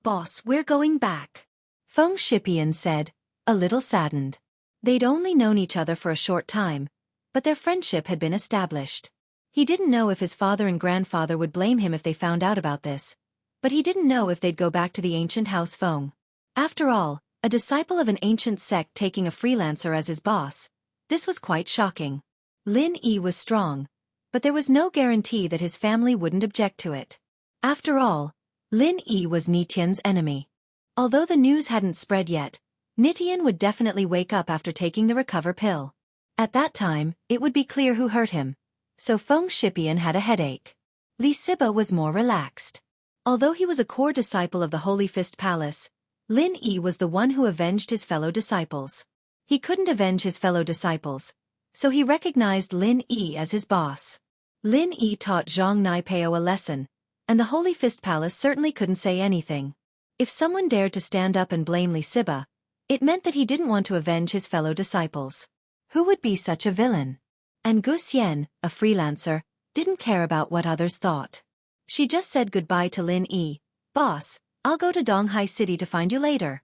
Boss, we're going back. Feng Shipian said, a little saddened. They'd only known each other for a short time, but their friendship had been established. He didn't know if his father and grandfather would blame him if they found out about this, but he didn't know if they'd go back to the ancient House Feng. After all, a disciple of an ancient sect taking a freelancer as his boss, this was quite shocking. Lin Yi was strong, but there was no guarantee that his family wouldn't object to it. After all, Lin Yi was Nitian's enemy. Although the news hadn't spread yet, Nitian would definitely wake up after taking the recover pill. At that time, it would be clear who hurt him, so Feng Shipian had a headache. Li Siba was more relaxed. Although he was a core disciple of the Holy Fist Palace, Lin Yi was the one who avenged his fellow disciples. He couldn't avenge his fellow disciples, so he recognized Lin Yi as his boss. Lin Yi taught Zhang Naipeo a lesson, and the Holy Fist Palace certainly couldn't say anything. If someone dared to stand up and blame Li Siba, it meant that he didn't want to avenge his fellow disciples. Who would be such a villain? And Gu Xian, a freelancer, didn't care about what others thought. She just said goodbye to Lin Yi. Boss, I'll go to Donghai City to find you later.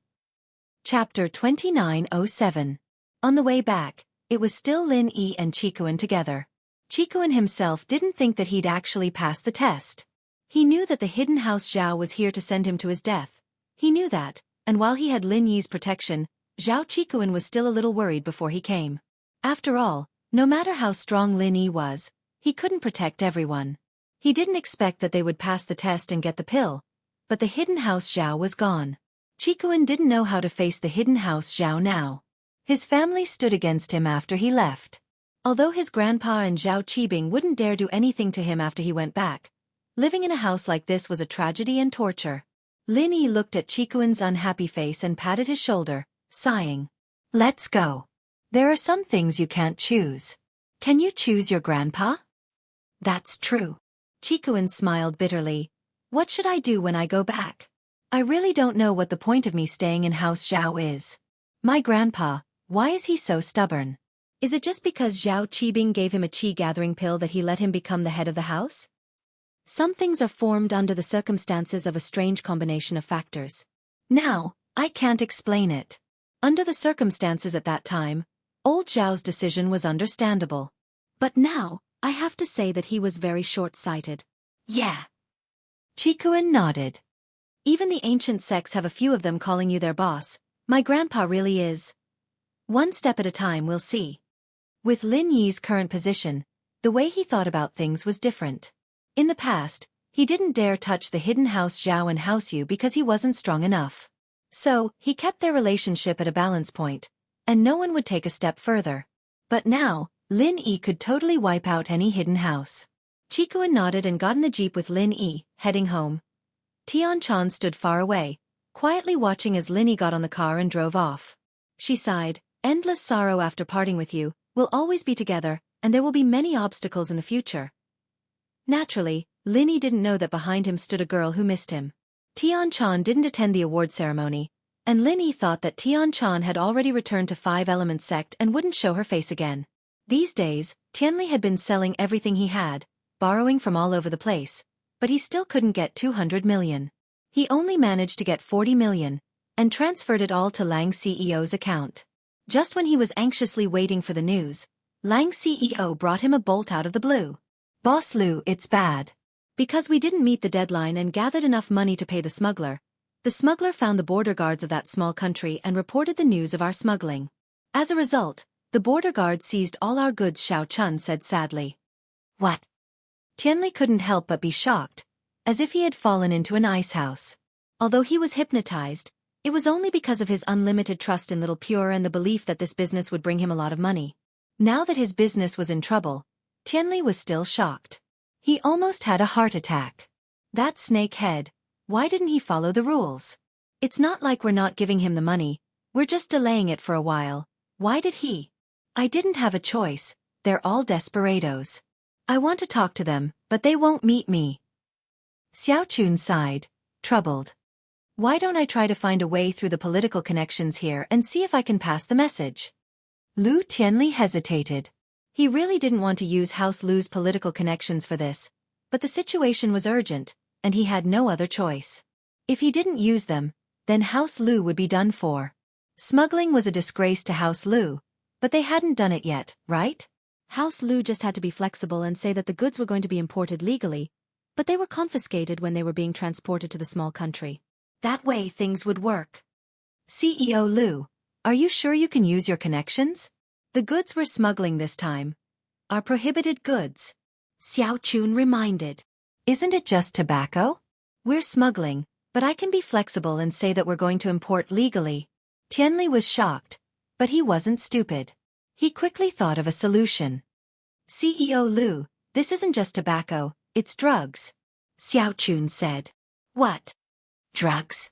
Chapter 2907. On the way back, it was still Lin Yi and Qikuan together. Qikuan himself didn't think that he'd actually pass the test. He knew that the hidden house Zhao was here to send him to his death. He knew that, and while he had Lin Yi's protection, Zhao Qikuan was still a little worried before he came. After all, no matter how strong Lin Yi was, he couldn't protect everyone. He didn't expect that they would pass the test and get the pill, but the hidden house Zhao was gone. Qikuan didn't know how to face the hidden house Zhao now. His family stood against him after he left. Although his grandpa and Zhao Qibing wouldn't dare do anything to him after he went back, living in a house like this was a tragedy and torture. Lin Yi looked at Qikuan's unhappy face and patted his shoulder, sighing. Let's go. There are some things you can't choose. Can you choose your grandpa? That's true. Qikuan smiled bitterly. What should I do when I go back? I really don't know what the point of me staying in House Zhao is. My grandpa, why is he so stubborn? Is it just because Zhao Qibing gave him a qi gathering pill that he let him become the head of the house? Some things are formed under the circumstances of a strange combination of factors. Now, I can't explain it. Under the circumstances at that time, old Zhao's decision was understandable. But now, I have to say that he was very short-sighted. Yeah. Qikuan nodded. Even the ancient sects have a few of them calling you their boss. My grandpa really is. One step at a time, we'll see. With Lin Yi's current position, the way he thought about things was different. In the past, he didn't dare touch the hidden House Zhao and House Yu because he wasn't strong enough. So, he kept their relationship at a balance point, and no one would take a step further. But now, Lin Yi could totally wipe out any hidden house. Chikuan nodded and got in the jeep with Lin Yi, heading home. Tian Chan stood far away, quietly watching as Lin Yi got on the car and drove off. She sighed, endless sorrow after parting with you, we'll always be together, and there will be many obstacles in the future. Naturally, Lin Yi didn't know that behind him stood a girl who missed him. Tian Chan didn't attend the award ceremony, and Lin Yi thought that Tian Chan had already returned to Five Elements sect and wouldn't show her face again. These days, Tianli had been selling everything he had, borrowing from all over the place, but he still couldn't get 200 million. He only managed to get 40 million, and transferred it all to Lang's CEO's account. Just when he was anxiously waiting for the news, Lang's CEO brought him a bolt out of the blue. Boss Lu, it's bad. Because we didn't meet the deadline and gathered enough money to pay the smuggler found the border guards of that small country and reported the news of our smuggling. As a result, the border guards seized all our goods, Xiao Chun said sadly. What? Tianli couldn't help but be shocked, as if he had fallen into an ice house. Although he was hypnotized, it was only because of his unlimited trust in Little Pure and the belief that this business would bring him a lot of money. Now that his business was in trouble, Tianli was still shocked. He almost had a heart attack. That snake head, why didn't he follow the rules? It's not like we're not giving him the money, we're just delaying it for a while. Why did he? I didn't have a choice, they're all desperados. I want to talk to them, but they won't meet me. Xiao Chun sighed, troubled. Why don't I try to find a way through the political connections here and see if I can pass the message? Lu Tianli hesitated. He really didn't want to use House Lu's political connections for this, but the situation was urgent, and he had no other choice. If he didn't use them, then House Lu would be done for. Smuggling was a disgrace to House Lu, but they hadn't done it yet, right? House Lu just had to be flexible and say that the goods were going to be imported legally, but they were confiscated when they were being transported to the small country. That way things would work. CEO Lu, are you sure you can use your connections? The goods we're smuggling this time are prohibited goods. Xiao Chun reminded. Isn't it just tobacco? We're smuggling, but I can be flexible and say that we're going to import legally. Tianli was shocked, but he wasn't stupid. He quickly thought of a solution. CEO Lu, this isn't just tobacco, it's drugs. Xiao Chun said. What? Drugs?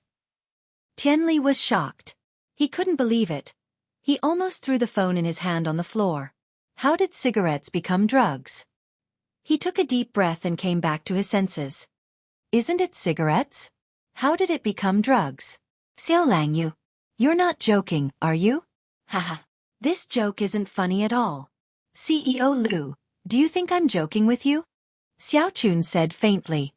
Tianli was shocked. He couldn't believe it. He almost threw the phone in his hand on the floor. How did cigarettes become drugs? He took a deep breath and came back to his senses. Isn't it cigarettes? How did it become drugs? Xiao Langyu, you're not joking, are you? Haha. This joke isn't funny at all. CEO Lu, do you think I'm joking with you? Xiao Chun said faintly.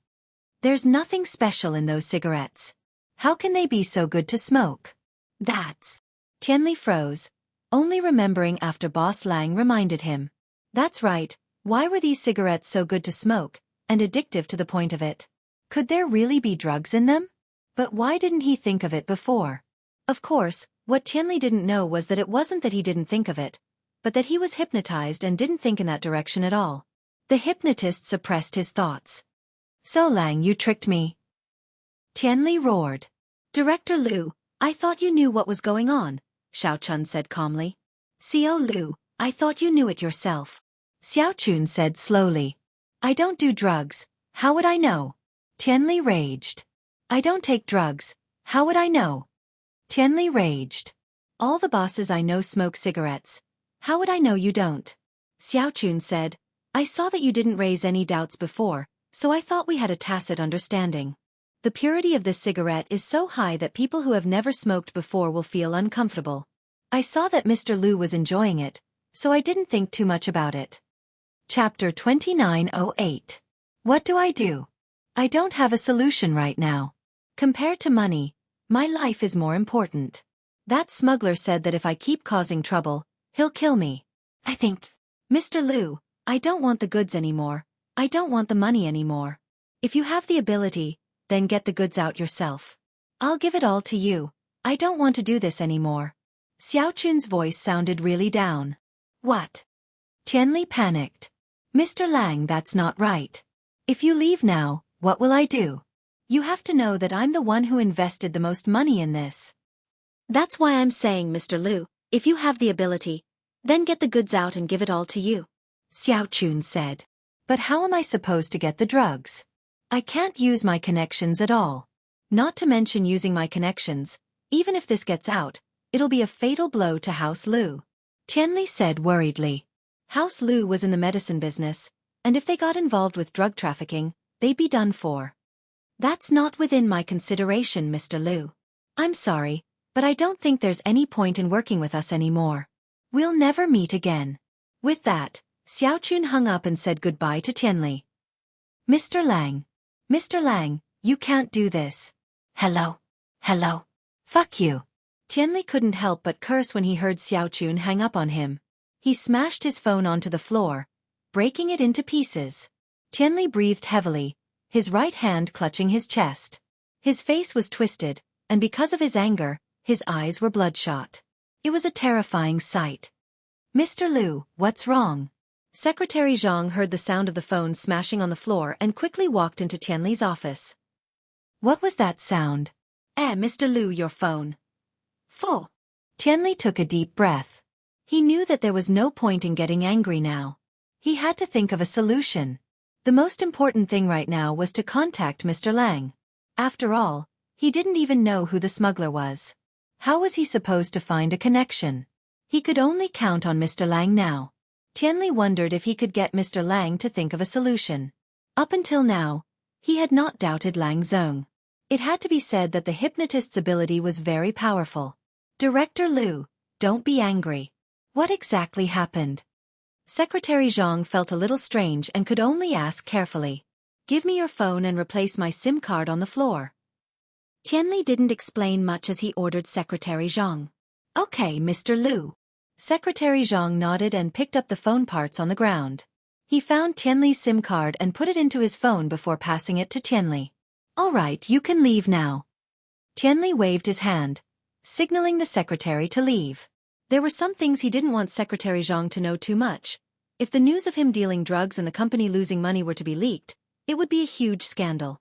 There's nothing special in those cigarettes. How can they be so good to smoke? That's... Tianli froze, only remembering after Boss Lang reminded him. That's right, why were these cigarettes so good to smoke, and addictive to the point of it? Could there really be drugs in them? But why didn't he think of it before? Of course, what Tianli didn't know was that it wasn't that he didn't think of it, but that he was hypnotized and didn't think in that direction at all. The hypnotist suppressed his thoughts. So Lang, you tricked me. Tianli roared. Director Lu, I thought you knew what was going on, Xiao Chun said calmly. CEO Lu, I thought you knew it yourself. Xiao Chun said slowly. I don't do drugs, how would I know? Tianli raged. I don't take drugs, how would I know? Tianli raged. All the bosses I know smoke cigarettes. How would I know you don't? Xiao Chun said, I saw that you didn't raise any doubts before, so I thought we had a tacit understanding. The purity of this cigarette is so high that people who have never smoked before will feel uncomfortable. I saw that Mr. Lu was enjoying it, so I didn't think too much about it. Chapter 2908. What do? I don't have a solution right now. Compared to money, my life is more important. That smuggler said that if I keep causing trouble, he'll kill me. I think. Mr. Lu, I don't want the goods anymore. I don't want the money anymore. If you have the ability, then get the goods out yourself. I'll give it all to you. I don't want to do this anymore. Xiaochun's voice sounded really down. What? Tianli panicked. Mr. Lang, that's not right. If you leave now, what will I do? You have to know that I'm the one who invested the most money in this. That's why I'm saying, Mr. Liu, if you have the ability, then get the goods out and give it all to you. Xiaochun said. But how am I supposed to get the drugs? I can't use my connections at all. Not to mention using my connections, even if this gets out, it'll be a fatal blow to House Liu. Tianli said worriedly. House Liu was in the medicine business, and if they got involved with drug trafficking, they'd be done for. That's not within my consideration, Mr. Liu. I'm sorry, but I don't think there's any point in working with us anymore. We'll never meet again. With that, Xiaochun hung up and said goodbye to Tianli. Mr. Lang, you can't do this. Hello. Fuck you. Tianli couldn't help but curse when he heard Xiaochun hang up on him. He smashed his phone onto the floor, breaking it into pieces. Tianli breathed heavily, his right hand clutching his chest. His face was twisted, and because of his anger, his eyes were bloodshot. It was a terrifying sight. Mr. Liu, what's wrong? Secretary Zhang heard the sound of the phone smashing on the floor and quickly walked into Tianli's office. What was that sound? Mr. Liu, your phone. Full. Tianli took a deep breath. He knew that there was no point in getting angry now. He had to think of a solution. The most important thing right now was to contact Mr. Lang. After all, he didn't even know who the smuggler was. How was he supposed to find a connection? He could only count on Mr. Lang now. Tianli wondered if he could get Mr. Lang to think of a solution. Up until now, he had not doubted Lang Zong. It had to be said that the hypnotist's ability was very powerful. Director Liu, don't be angry. What exactly happened? Secretary Zhang felt a little strange and could only ask carefully. Give me your phone and replace my SIM card on the floor. Tianli didn't explain much as he ordered Secretary Zhang. Okay, Mr. Liu. Secretary Zhang nodded and picked up the phone parts on the ground. He found Tianli's SIM card and put it into his phone before passing it to Tianli. All right, you can leave now. Tianli waved his hand, signaling the secretary to leave. There were some things he didn't want Secretary Zhang to know too much. If the news of him dealing drugs and the company losing money were to be leaked, it would be a huge scandal.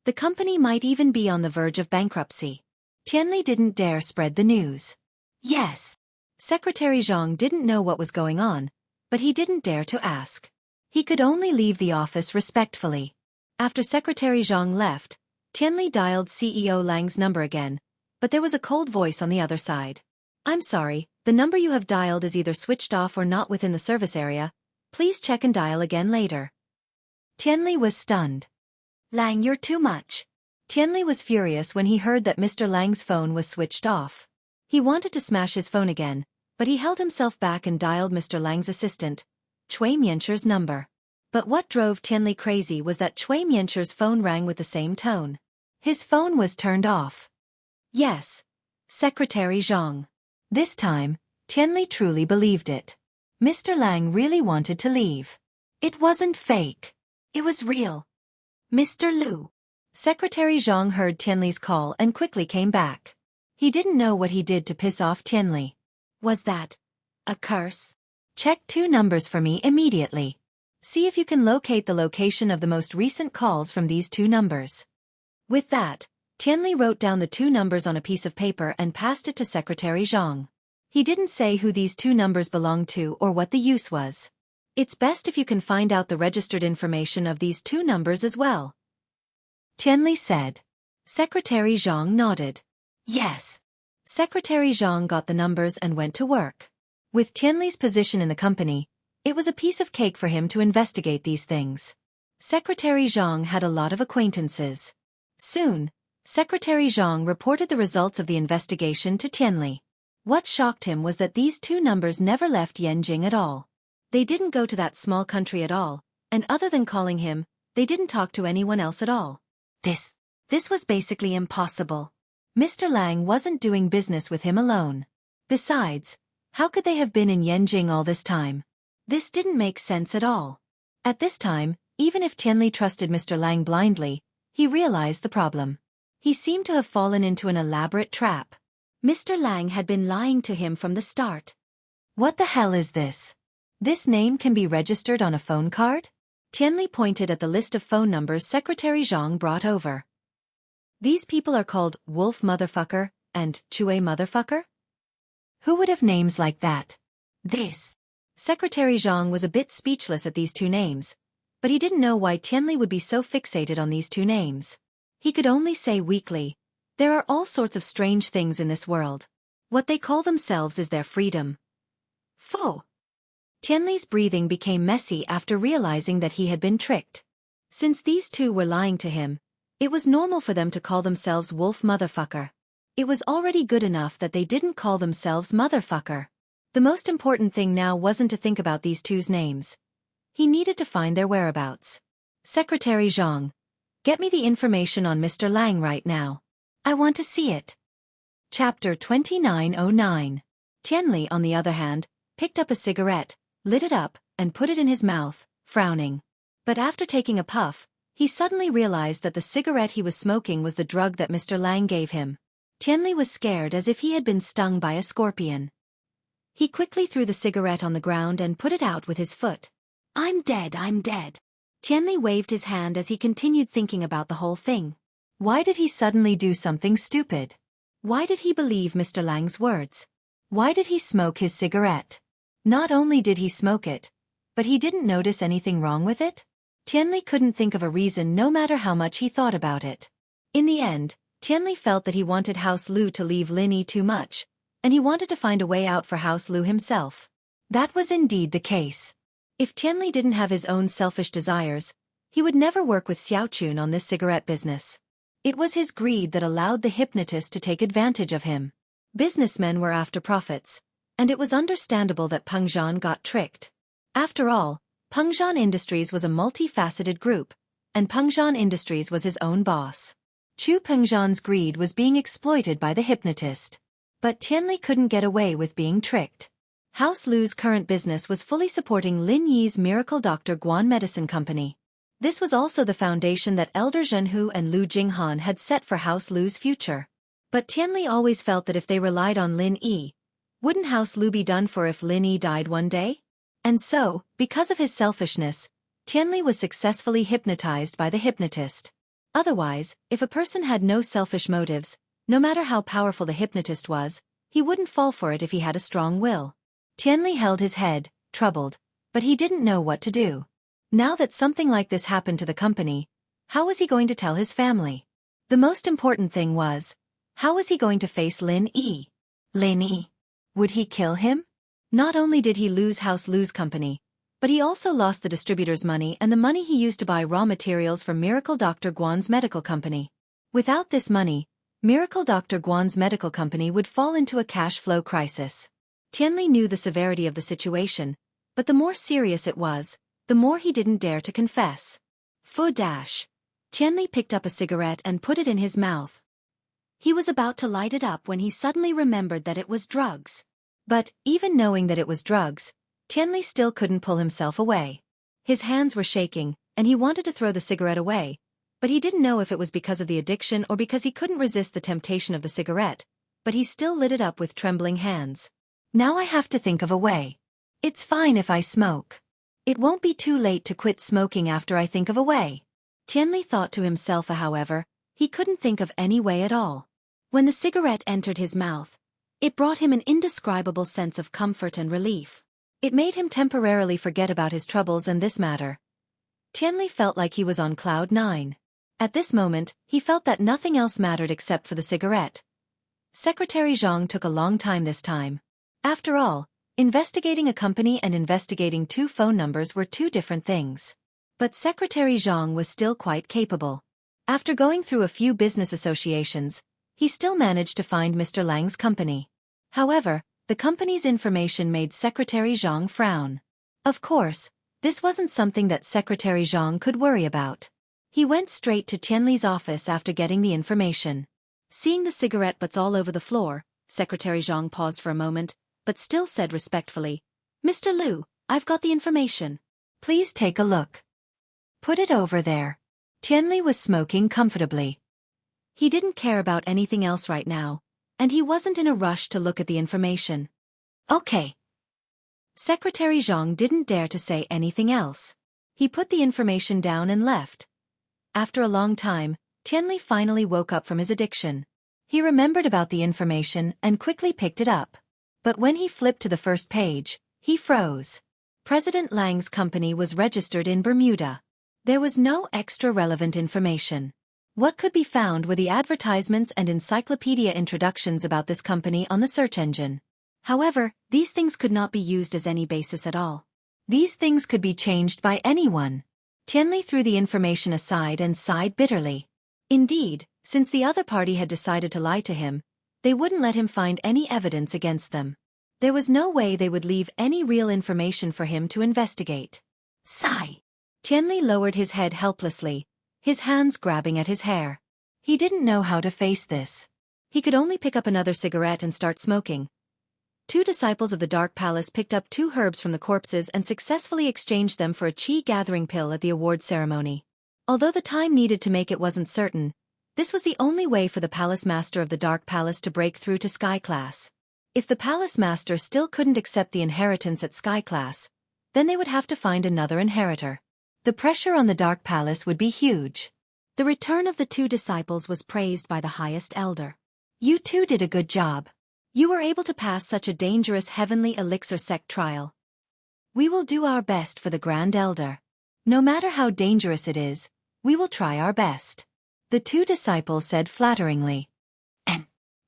The company might even be on the verge of bankruptcy. Tianli didn't dare spread the news. Yes. Secretary Zhang didn't know what was going on, but he didn't dare to ask. He could only leave the office respectfully. After Secretary Zhang left, Tianli dialed CEO Lang's number again, but there was a cold voice on the other side. I'm sorry, the number you have dialed is either switched off or not within the service area. Please check and dial again later. Tianli was stunned. Lang, you're too much. Tianli was furious when he heard that Mr. Lang's phone was switched off. He wanted to smash his phone again, but he held himself back and dialed Mr. Lang's assistant, Cui Miancher's number. But what drove Tianli crazy was that Cui Miancher's phone rang with the same tone. His phone was turned off. Yes. Secretary Zhang. This time, Tianli truly believed it. Mr. Lang really wanted to leave. It wasn't fake. It was real. Mr. Liu. Secretary Zhang heard Tianli's call and quickly came back. He didn't know what he did to piss off Tianli. Was that a curse? Check 2 numbers for me immediately. See if you can locate the location of the most recent calls from these 2 numbers. With that, Tianli wrote down the 2 numbers on a piece of paper and passed it to Secretary Zhang. He didn't say who these 2 numbers belonged to or what the use was. It's best if you can find out the registered information of these 2 numbers as well. Tianli said. Secretary Zhang nodded. Yes. Secretary Zhang got the numbers and went to work. With Tianli's position in the company, it was a piece of cake for him to investigate these things. Secretary Zhang had a lot of acquaintances. Soon, Secretary Zhang reported the results of the investigation to Tianli. What shocked him was that these 2 numbers never left Yanjing at all. They didn't go to that small country at all, and other than calling him, they didn't talk to anyone else at all. This was basically impossible. Mr. Lang wasn't doing business with him alone. Besides, how could they have been in Yanjing all this time? This didn't make sense at all. At this time, even if Tianli trusted Mr. Lang blindly, he realized the problem. He seemed to have fallen into an elaborate trap. Mr. Lang had been lying to him from the start. What the hell is this? This name can be registered on a phone card? Tianli pointed at the list of phone numbers Secretary Zhang brought over. These people are called Wolf Motherfucker and Chue Motherfucker? Who would have names like that? This. Secretary Zhang was a bit speechless at these two names, but he didn't know why Tianli would be so fixated on these two names. He could only say weakly, there are all sorts of strange things in this world. What they call themselves is their freedom. Pho! Tianli's breathing became messy after realizing that he had been tricked. Since these two were lying to him, it was normal for them to call themselves Wolf Motherfucker. It was already good enough that they didn't call themselves Motherfucker. The most important thing now wasn't to think about these two's names. He needed to find their whereabouts. Secretary Zhang, get me the information on Mr. Lang right now. I want to see it. Chapter 2909. Tianli, on the other hand, picked up a cigarette, lit it up, and put it in his mouth, frowning. But after taking a puff, he suddenly realized that the cigarette he was smoking was the drug that Mr. Lang gave him. Tianli was scared as if he had been stung by a scorpion. He quickly threw the cigarette on the ground and put it out with his foot. I'm dead, I'm dead. Tianli waved his hand as he continued thinking about the whole thing. Why did he suddenly do something stupid? Why did he believe Mr. Lang's words? Why did he smoke his cigarette? Not only did he smoke it, but he didn't notice anything wrong with it? Tianli couldn't think of a reason no matter how much he thought about it. In the end, Tianli felt that he wanted House Lu to leave Lin Yi too much, and he wanted to find a way out for House Lu himself. That was indeed the case. If Tianli didn't have his own selfish desires, he would never work with Xiaochun on this cigarette business. It was his greed that allowed the hypnotist to take advantage of him. Businessmen were after profits, and it was understandable that Pengzhan got tricked. After all, Pengzhan Industries was a multifaceted group, and Pengzhan Industries was his own boss. Chu Pengzhan's greed was being exploited by the hypnotist. But Tianli couldn't get away with being tricked. House Lu's current business was fully supporting Lin Yi's Miracle Dr. Guan Medicine Company. This was also the foundation that Elder Jianghu and Lu Jinghan had set for House Lu's future. But Tianli always felt that if they relied on Lin Yi, wouldn't House Lu be done for if Lin Yi died one day? And so, because of his selfishness, Tianli was successfully hypnotized by the hypnotist. Otherwise, if a person had no selfish motives, no matter how powerful the hypnotist was, he wouldn't fall for it if he had a strong will. Tianli held his head, troubled, but he didn't know what to do. Now that something like this happened to the company, how was he going to tell his family? The most important thing was, how was he going to face Lin Yi? Lin Yi? Would he kill him? Not only did he lose House Lu's company, but he also lost the distributor's money and the money he used to buy raw materials for Miracle Dr. Guan's medical company. Without this money, Miracle Dr. Guan's medical company would fall into a cash flow crisis. Tianli knew the severity of the situation, but the more serious it was, the more he didn't dare to confess. Fu dash. Tianli picked up a cigarette and put it in his mouth. He was about to light it up when he suddenly remembered that it was drugs. But, even knowing that it was drugs, Tianli still couldn't pull himself away. His hands were shaking, and he wanted to throw the cigarette away, but he didn't know if it was because of the addiction or because he couldn't resist the temptation of the cigarette, but he still lit it up with trembling hands. Now I have to think of a way. It's fine if I smoke. It won't be too late to quit smoking after I think of a way. Tianli thought to himself, however, he couldn't think of any way at all. When the cigarette entered his mouth, it brought him an indescribable sense of comfort and relief. It made him temporarily forget about his troubles and this matter. Tianli felt like he was on cloud 9. At this moment, he felt that nothing else mattered except for the cigarette. Secretary Zhang took a long time this time. After all, investigating a company and investigating two phone numbers were two different things. But Secretary Zhang was still quite capable. After going through a few business associations, he still managed to find Mr. Lang's company. However, the company's information made Secretary Zhang frown. Of course, this wasn't something that Secretary Zhang could worry about. He went straight to Tianli's office after getting the information. Seeing the cigarette butts all over the floor, Secretary Zhang paused for a moment, but still said respectfully, "Mr. Lu, I've got the information. Please take a look. Put it over there." Tianli was smoking comfortably. He didn't care about anything else right now, and he wasn't in a rush to look at the information. Okay. Secretary Zhang didn't dare to say anything else. He put the information down and left. After a long time, Tianli finally woke up from his addiction. He remembered about the information and quickly picked it up. But when he flipped to the first page, he froze. President Lang's company was registered in Bermuda. There was no extra relevant information. What could be found were the advertisements and encyclopedia introductions about this company on the search engine. However, these things could not be used as any basis at all. These things could be changed by anyone. Tianli threw the information aside and sighed bitterly. Indeed, since the other party had decided to lie to him, they wouldn't let him find any evidence against them. There was no way they would leave any real information for him to investigate. Sigh. Tianli lowered his head helplessly, his hands grabbing at his hair. He didn't know how to face this. He could only pick up another cigarette and start smoking. 2 disciples of the Dark Palace picked up 2 herbs from the corpses and successfully exchanged them for a qi gathering pill at the award ceremony. Although the time needed to make it wasn't certain, this was the only way for the Palace Master of the Dark Palace to break through to Sky Class. If the Palace Master still couldn't accept the inheritance at Sky Class, then they would have to find another inheritor. The pressure on the Dark Palace would be huge. The return of the 2 disciples was praised by the highest elder. You 2 did a good job. You were able to pass such a dangerous heavenly elixir sect trial. We will do our best for the Grand Elder. No matter how dangerous it is, we will try our best. The 2 disciples said flatteringly.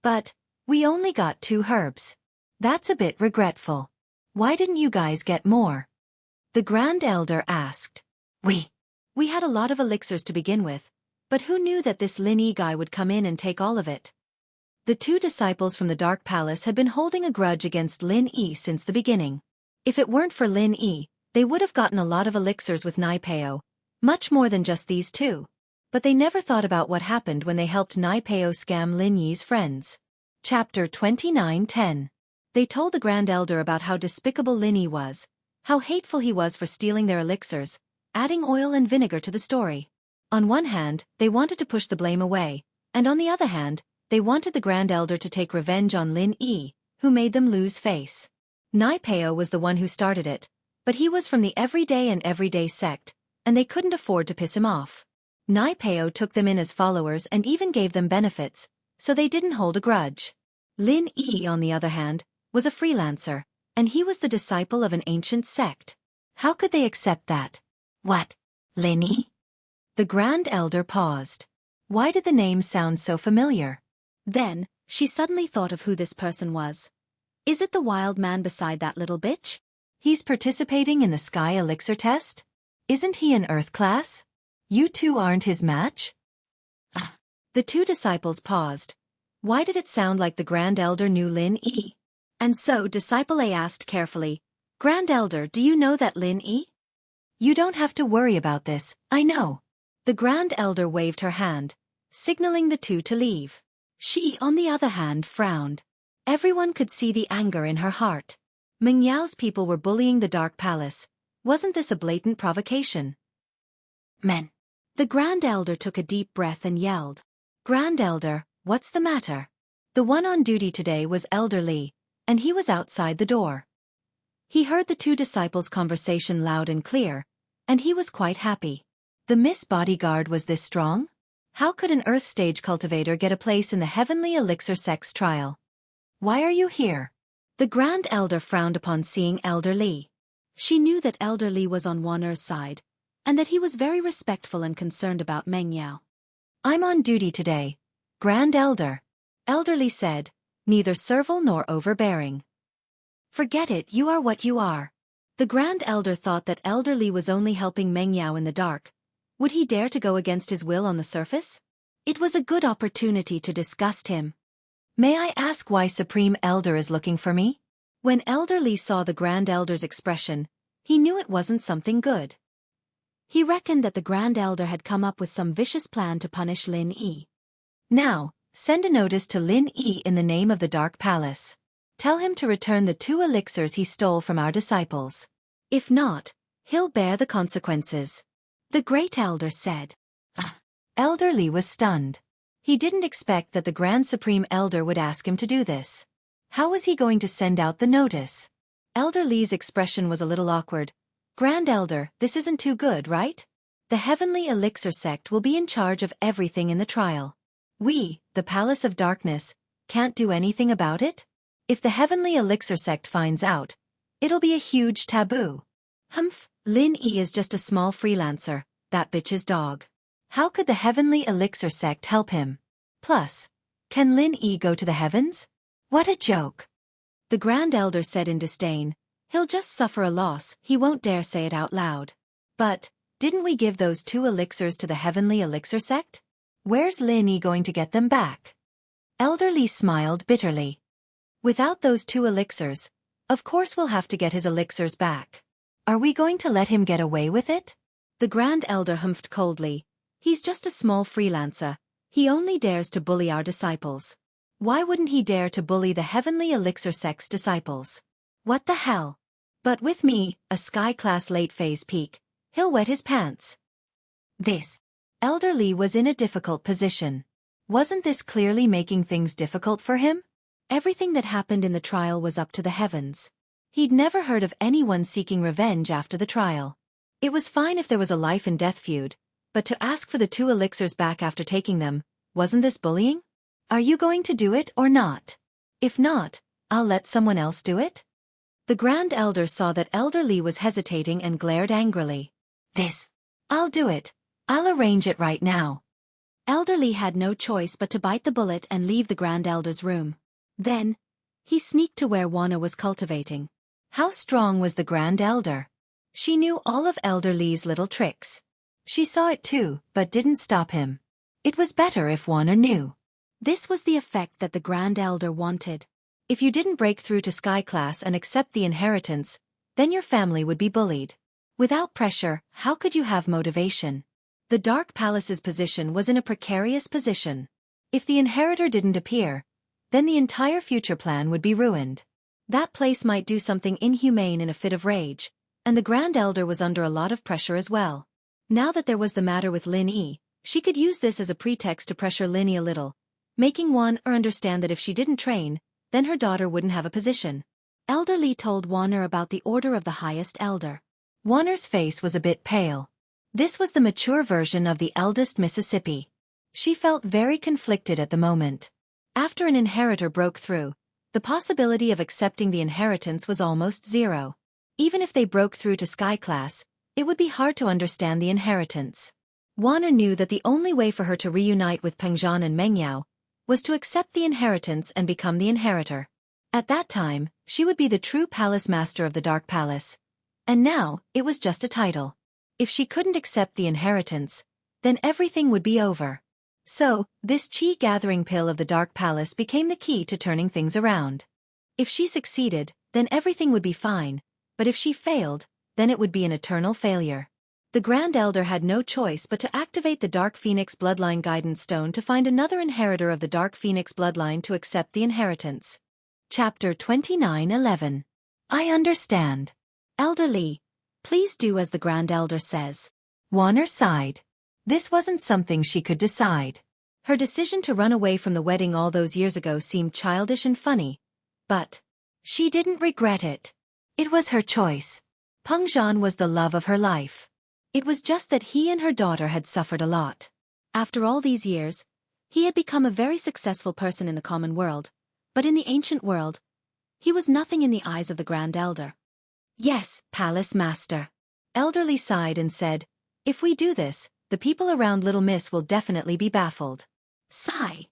But, we only got 2 herbs. That's a bit regretful. Why didn't you guys get more? The Grand Elder asked. We had a lot of elixirs to begin with, but who knew that this Lin Yi guy would come in and take all of it? The 2 disciples from the Dark Palace had been holding a grudge against Lin Yi since the beginning. If it weren't for Lin Yi, they would have gotten a lot of elixirs with Nai Peo, much more than just these 2. But they never thought about what happened when they helped Nai Peo scam Lin Yi's friends. Chapter 29:10. They told the Grand Elder about how despicable Lin Yi was, how hateful he was for stealing their elixirs, adding oil and vinegar to the story. On one hand, they wanted to push the blame away, and on the other hand, they wanted the Grand Elder to take revenge on Lin Yi, who made them lose face. Nai Peo was the one who started it, but he was from the everyday sect, and they couldn't afford to piss him off. Nai Peo took them in as followers and even gave them benefits, so they didn't hold a grudge. Lin Yi, on the other hand, was a freelancer, and he was the disciple of an ancient sect. How could they accept that? What? Lin Yi? The Grand Elder paused. Why did the name sound so familiar? Then, she suddenly thought of who this person was. Is it the wild man beside that little bitch? He's participating in the Sky Elixir test? Isn't he an Earth class? You 2 aren't his match? The 2 disciples paused. Why did it sound like the Grand Elder knew Lin Yi? And so Disciple A asked carefully, Grand Elder, do you know that Lin Yi? You don't have to worry about this, I know. The Grand Elder waved her hand, signaling the 2 to leave. She, on the other hand, frowned. Everyone could see the anger in her heart. Meng Yao's people were bullying the Dark Palace. Wasn't this a blatant provocation? Men. The Grand Elder took a deep breath and yelled. Grand Elder, what's the matter? The one on duty today was Elder Li, and he was outside the door. He heard the 2 disciples' conversation loud and clear, and he was quite happy. The Miss Bodyguard was this strong? How could an Earth stage cultivator get a place in the Heavenly Elixir Sex trial? Why are you here? The Grand Elder frowned upon seeing Elder Li. She knew that Elder Li was on Wan'er's side, and that he was very respectful and concerned about Meng Yao. I'm on duty today, Grand Elder. Elder Li said, neither servile nor overbearing. Forget it, you are what you are. The Grand Elder thought that Elder Li was only helping Meng Yao in the dark. Would he dare to go against his will on the surface? It was a good opportunity to disgust him. May I ask why Supreme Elder is looking for me? When Elder Li saw the Grand Elder's expression, he knew it wasn't something good. He reckoned that the Grand Elder had come up with some vicious plan to punish Lin Yi. Now, send a notice to Lin Yi in the name of the Dark Palace. Tell him to return the 2 elixirs he stole from our disciples. If not, he'll bear the consequences. The Great Elder said. Elder Li was stunned. He didn't expect that the Grand Supreme Elder would ask him to do this. How was he going to send out the notice? Elder Li's expression was a little awkward. Grand Elder, this isn't too good, right? The Heavenly Elixir Sect will be in charge of everything in the trial. We, the Palace of Darkness, can't do anything about it? If the Heavenly Elixir Sect finds out, it'll be a huge taboo. Humph, Lin Yi is just a small freelancer, that bitch's dog. How could the Heavenly Elixir Sect help him? Plus, can Lin Yi go to the heavens? What a joke. The Grand Elder said in disdain, he'll just suffer a loss, he won't dare say it out loud. But, didn't we give those 2 elixirs to the Heavenly Elixir Sect? Where's Lin Yi going to get them back? Elder Li smiled bitterly. Without those 2 elixirs, of course we'll have to get his elixirs back. Are we going to let him get away with it? The Grand Elder humphed coldly. He's just a small freelancer. He only dares to bully our disciples. Why wouldn't he dare to bully the Heavenly Elixir Sect's disciples? What the hell? But with me, a sky-class late-phase peak, he'll wet his pants. This. Elder Li was in a difficult position. Wasn't this clearly making things difficult for him? Everything that happened in the trial was up to the heavens. He'd never heard of anyone seeking revenge after the trial. It was fine if there was a life-and-death feud, but to ask for the 2 elixirs back after taking them, wasn't this bullying? Are you going to do it or not? If not, I'll let someone else do it? The Grand Elder saw that Elder Li was hesitating and glared angrily. This. I'll do it. I'll arrange it right now. Elder Li had no choice but to bite the bullet and leave the Grand Elder's room. Then, he sneaked to where Wana was cultivating. How strong was the Grand Elder? She knew all of Elder Li's little tricks. She saw it too, but didn't stop him. It was better if Wana knew. This was the effect that the Grand Elder wanted. If you didn't break through to Sky Class and accept the inheritance, then your family would be bullied. Without pressure, how could you have motivation? The Dark Palace's position was in a precarious position. If the inheritor didn't appear, then the entire future plan would be ruined. That place might do something inhumane in a fit of rage, and the Grand Elder was under a lot of pressure as well. Now that there was the matter with Lin Yi, she could use this as a pretext to pressure Lin Yi a little, making Wan understand that if she didn't train, then her daughter wouldn't have a position. Elder Li told Wanner about the order of the highest elder. Wanner's face was a bit pale. This was the mature version of the eldest Mississippi. She felt very conflicted at the moment. After an inheritor broke through, the possibility of accepting the inheritance was almost zero. Even if they broke through to Sky Class, it would be hard to understand the inheritance. Wanner knew that the only way for her to reunite with Pengzhan and Mengyao was to accept the inheritance and become the inheritor. At that time, she would be the true palace master of the Dark Palace. And now, it was just a title. If she couldn't accept the inheritance, then everything would be over. So, this chi-gathering pill of the Dark Palace became the key to turning things around. If she succeeded, then everything would be fine, but if she failed, then it would be an eternal failure. The Grand Elder had no choice but to activate the Dark Phoenix Bloodline Guidance Stone to find another inheritor of the Dark Phoenix Bloodline to accept the inheritance. Chapter 29:11. I understand. Elder Li, please do as the Grand Elder says. Wanner sighed. This wasn't something she could decide. Her decision to run away from the wedding all those years ago seemed childish and funny. But she didn't regret it. It was her choice. Pengzhan was the love of her life. It was just that he and her daughter had suffered a lot. After all these years, he had become a very successful person in the common world, but in the ancient world, he was nothing in the eyes of the Grand Elder. Yes, Palace Master. Elder Li sighed and said, if we do this, the people around Little Miss will definitely be baffled. Sigh.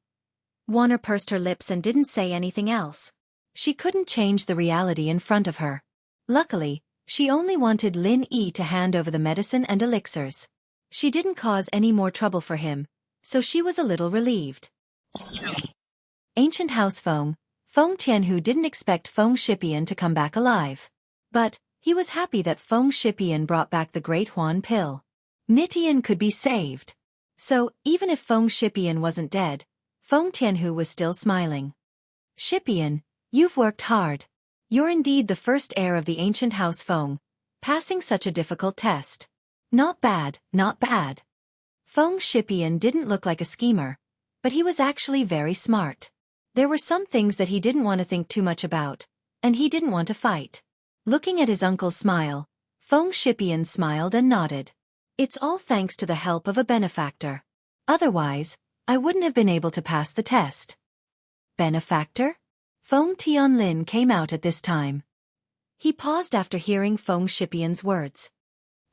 Wanner pursed her lips and didn't say anything else. She couldn't change the reality in front of her. Luckily, she only wanted Lin Yi to hand over the medicine and elixirs. She didn't cause any more trouble for him, so she was a little relieved. Ancient House Feng Tianhu didn't expect Feng Shipian to come back alive. But, he was happy that Feng Shipian brought back the Great Huan Pill. Nitian could be saved. So, even if Feng Shipian wasn't dead, Feng Tianhu was still smiling. Shipian, you've worked hard. You're indeed the first heir of the ancient House Feng, passing such a difficult test. Not bad, not bad. Feng Shipian didn't look like a schemer, but he was actually very smart. There were some things that he didn't want to think too much about, and he didn't want to fight. Looking at his uncle's smile, Feng Shipian smiled and nodded. It's all thanks to the help of a benefactor. Otherwise, I wouldn't have been able to pass the test. Benefactor? Feng Tianlin came out at this time. He paused after hearing Feng Shipian's words.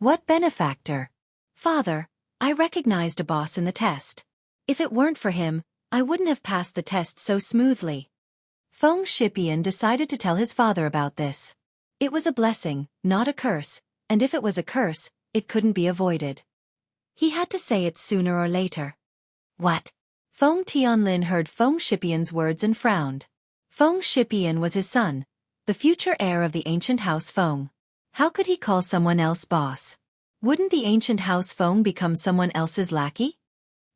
What benefactor? Father, I recognized a boss in the test. If it weren't for him, I wouldn't have passed the test so smoothly. Feng Shipian decided to tell his father about this. It was a blessing, not a curse, and if it was a curse, it couldn't be avoided. He had to say it sooner or later. What? Feng Tianlin heard Feng Shipian's words and frowned. Feng Shipian was his son, the future heir of the ancient house Feng. How could he call someone else boss? Wouldn't the ancient house Feng become someone else's lackey?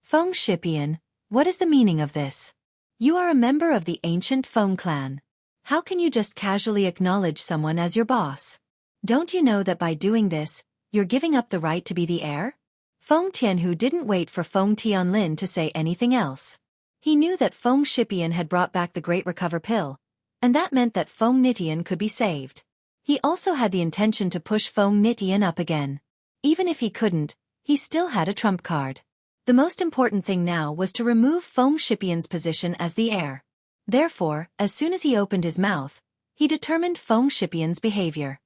Feng Shipian, what is the meaning of this? You are a member of the ancient Feng clan. How can you just casually acknowledge someone as your boss? Don't you know that by doing this, you're giving up the right to be the heir? Feng Tianhu didn't wait for Feng Tianlin to say anything else. He knew that Feng Shipian had brought back the Great Recover Pill, and that meant that Feng Nitian could be saved. He also had the intention to push Feng Nitian up again. Even if he couldn't, he still had a trump card. The most important thing now was to remove Feng Shipian's position as the heir. Therefore, as soon as he opened his mouth, he determined Feng Shipian's behavior.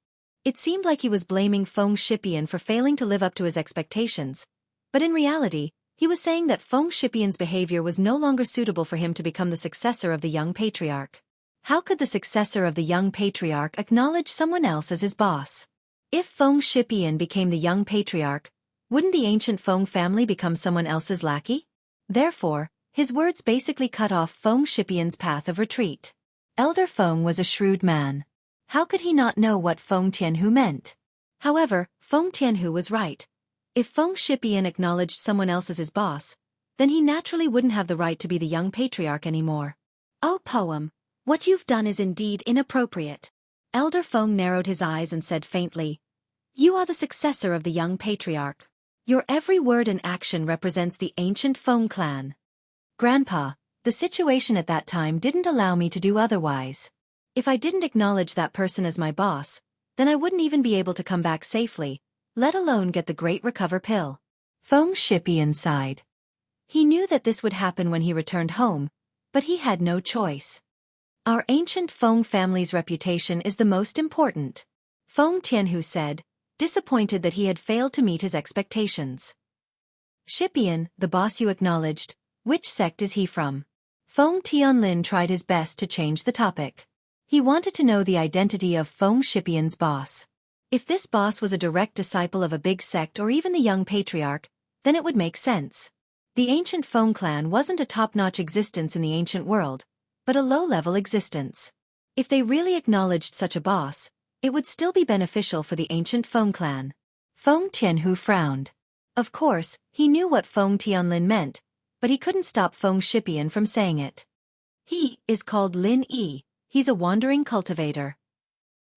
It seemed like he was blaming Feng Shipian for failing to live up to his expectations, but in reality, he was saying that Feng Shipian's behavior was no longer suitable for him to become the successor of the young patriarch. How could the successor of the young patriarch acknowledge someone else as his boss? If Feng Shipian became the young patriarch, wouldn't the ancient Feng family become someone else's lackey? Therefore, his words basically cut off Feng Shipian's path of retreat. Elder Feng was a shrewd man. How could he not know what Feng Tianhu meant? However, Feng Tianhu was right. If Feng Shipian acknowledged someone else as his boss, then he naturally wouldn't have the right to be the young patriarch anymore. Oh poem, what you've done is indeed inappropriate. Elder Feng narrowed his eyes and said faintly, You are the successor of the young patriarch. Your every word and action represents the ancient Feng clan. Grandpa, the situation at that time didn't allow me to do otherwise. If I didn't acknowledge that person as my boss, then I wouldn't even be able to come back safely, let alone get the Great Recover Pill. Feng Shipian sighed. He knew that this would happen when he returned home, but he had no choice. Our ancient Feng family's reputation is the most important, Feng Tianhu said, disappointed that he had failed to meet his expectations. Shipian, the boss you acknowledged, which sect is he from? Feng Tianlin tried his best to change the topic. He wanted to know the identity of Feng Shipian's boss. If this boss was a direct disciple of a big sect or even the young patriarch, then it would make sense. The ancient Feng clan wasn't a top-notch existence in the ancient world, but a low-level existence. If they really acknowledged such a boss, it would still be beneficial for the ancient Feng clan. Feng Tianhu frowned. Of course, he knew what Feng Tianlin meant, but he couldn't stop Feng Shipian from saying it. He is called Lin Yi. He's a wandering cultivator.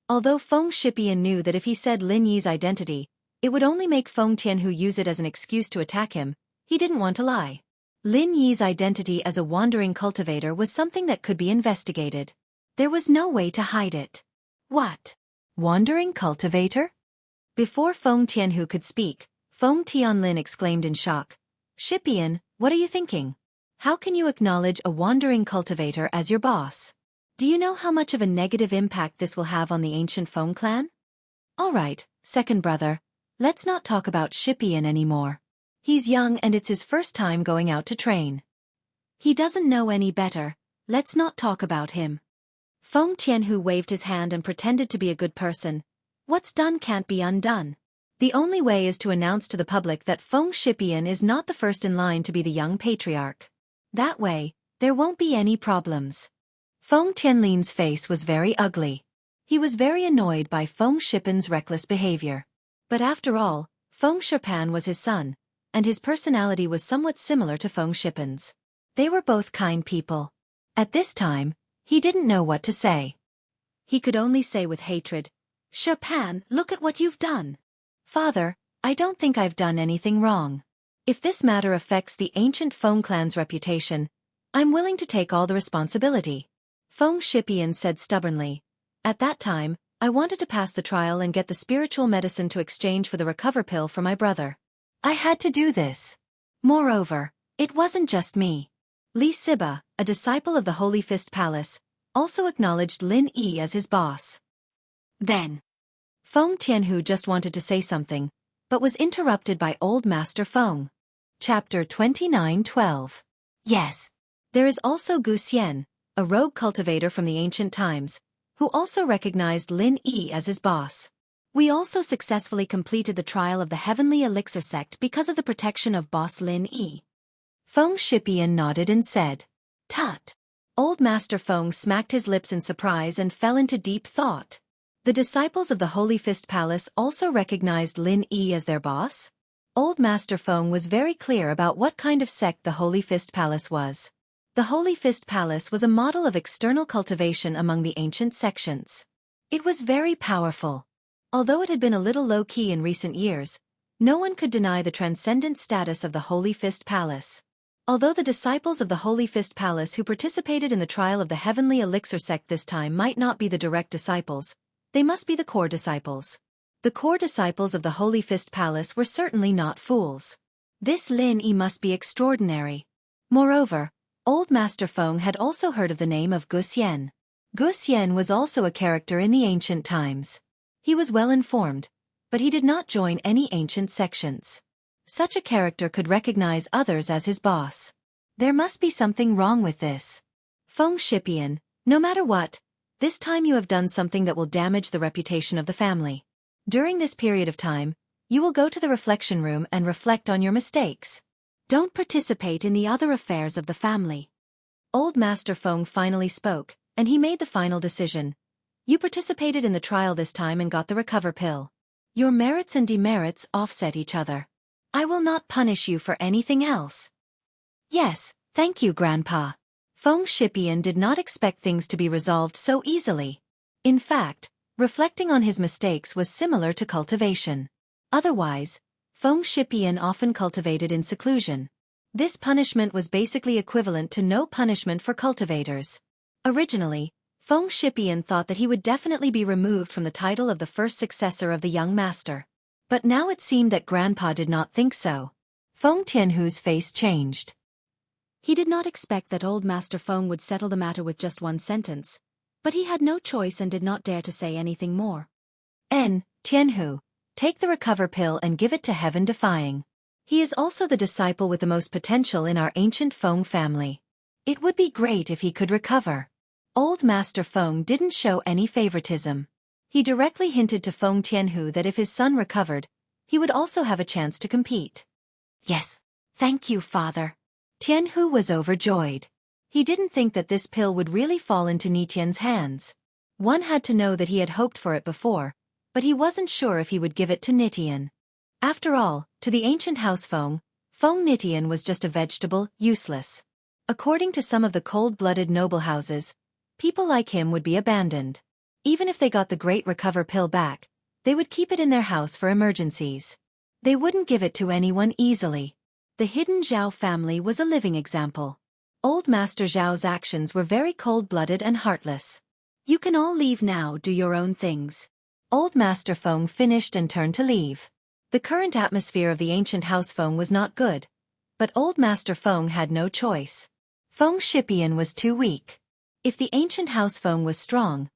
Although Feng Shipian knew that if he said Lin Yi's identity, it would only make Feng Tianhu use it as an excuse to attack him, he didn't want to lie. Lin Yi's identity as a wandering cultivator was something that could be investigated. There was no way to hide it. What? Wandering cultivator? Before Feng Tianhu could speak, Feng Tianlin exclaimed in shock. Shipian, what are you thinking? How can you acknowledge a wandering cultivator as your boss? Do you know how much of a negative impact this will have on the ancient Feng clan? Alright, second brother, let's not talk about Shipian anymore. He's young and it's his first time going out to train. He doesn't know any better, let's not talk about him. Feng Tianhu waved his hand and pretended to be a good person. What's done can't be undone. The only way is to announce to the public that Feng Shipian is not the first in line to be the young patriarch. That way, there won't be any problems. Feng Tianlin's face was very ugly. He was very annoyed by Feng Shipian's reckless behavior. But after all, Feng Shipian was his son, and his personality was somewhat similar to Feng Shipian's. They were both kind people. At this time, he didn't know what to say. He could only say with hatred, Shipian, look at what you've done. Father, I don't think I've done anything wrong. If this matter affects the ancient Feng clan's reputation, I'm willing to take all the responsibility. Feng Shipian said stubbornly. At that time, I wanted to pass the trial and get the spiritual medicine to exchange for the recover pill for my brother. I had to do this. Moreover, it wasn't just me. Li Siba, a disciple of the Holy Fist Palace, also acknowledged Lin Yi as his boss. Then, Feng Tianhu just wanted to say something, but was interrupted by Old Master Feng. Chapter 29:12. Yes. There is also Gu Xian, a rogue cultivator from the ancient times, who also recognized Lin Yi as his boss. We also successfully completed the trial of the Heavenly Elixir sect because of the protection of boss Lin Yi. Feng Shipian nodded and said, "Tut." Old Master Feng smacked his lips in surprise and fell into deep thought. The disciples of the Holy Fist Palace also recognized Lin Yi as their boss? Old Master Feng was very clear about what kind of sect the Holy Fist Palace was. The Holy Fist Palace was a model of external cultivation among the ancient sections. It was very powerful. Although it had been a little low-key in recent years, no one could deny the transcendent status of the Holy Fist Palace. Although the disciples of the Holy Fist Palace who participated in the trial of the Heavenly Elixir sect this time might not be the direct disciples, they must be the core disciples. The core disciples of the Holy Fist Palace were certainly not fools. This Lin Yi must be extraordinary. Moreover, Old Master Feng had also heard of the name of Gu Xian. Gu Xian was also a character in the ancient times. He was well informed, but he did not join any ancient sections. Such a character could recognize others as his boss. There must be something wrong with this. Feng Shipian, no matter what, this time you have done something that will damage the reputation of the family. During this period of time, you will go to the reflection room and reflect on your mistakes. Don't participate in the other affairs of the family. Old Master Feng finally spoke, and he made the final decision. You participated in the trial this time and got the recover pill. Your merits and demerits offset each other. I will not punish you for anything else. Yes, thank you, Grandpa. Feng Shipian did not expect things to be resolved so easily. In fact, reflecting on his mistakes was similar to cultivation. Otherwise, Feng Shipian often cultivated in seclusion. This punishment was basically equivalent to no punishment for cultivators. Originally, Feng Shipian thought that he would definitely be removed from the title of the first successor of the young master. But now it seemed that Grandpa did not think so. Feng Tianhu's face changed. He did not expect that Old Master Feng would settle the matter with just one sentence, but he had no choice and did not dare to say anything more. Tianhu, take the recover pill and give it to Heaven Defying. He is also the disciple with the most potential in our ancient Feng family. It would be great if he could recover. Old Master Feng didn't show any favoritism. He directly hinted to Feng Tianhu that if his son recovered, he would also have a chance to compete. Yes, thank you, father. Tianhu was overjoyed. He didn't think that this pill would really fall into Nitian's hands. One had to know that he had hoped for it before, but he wasn't sure if he would give it to Nitian. After all, to the ancient house Feng Nitian was just a vegetable, useless. According to some of the cold-blooded noble houses, people like him would be abandoned. Even if they got the great recover pill back, they would keep it in their house for emergencies. They wouldn't give it to anyone easily. The hidden Zhao family was a living example. Old Master Zhao's actions were very cold-blooded and heartless. You can all leave now, do your own things. Old Master Feng finished and turned to leave. The current atmosphere of the ancient house Feng was not good, but Old Master Feng had no choice. Feng Shipian was too weak. If the ancient house Feng was strong,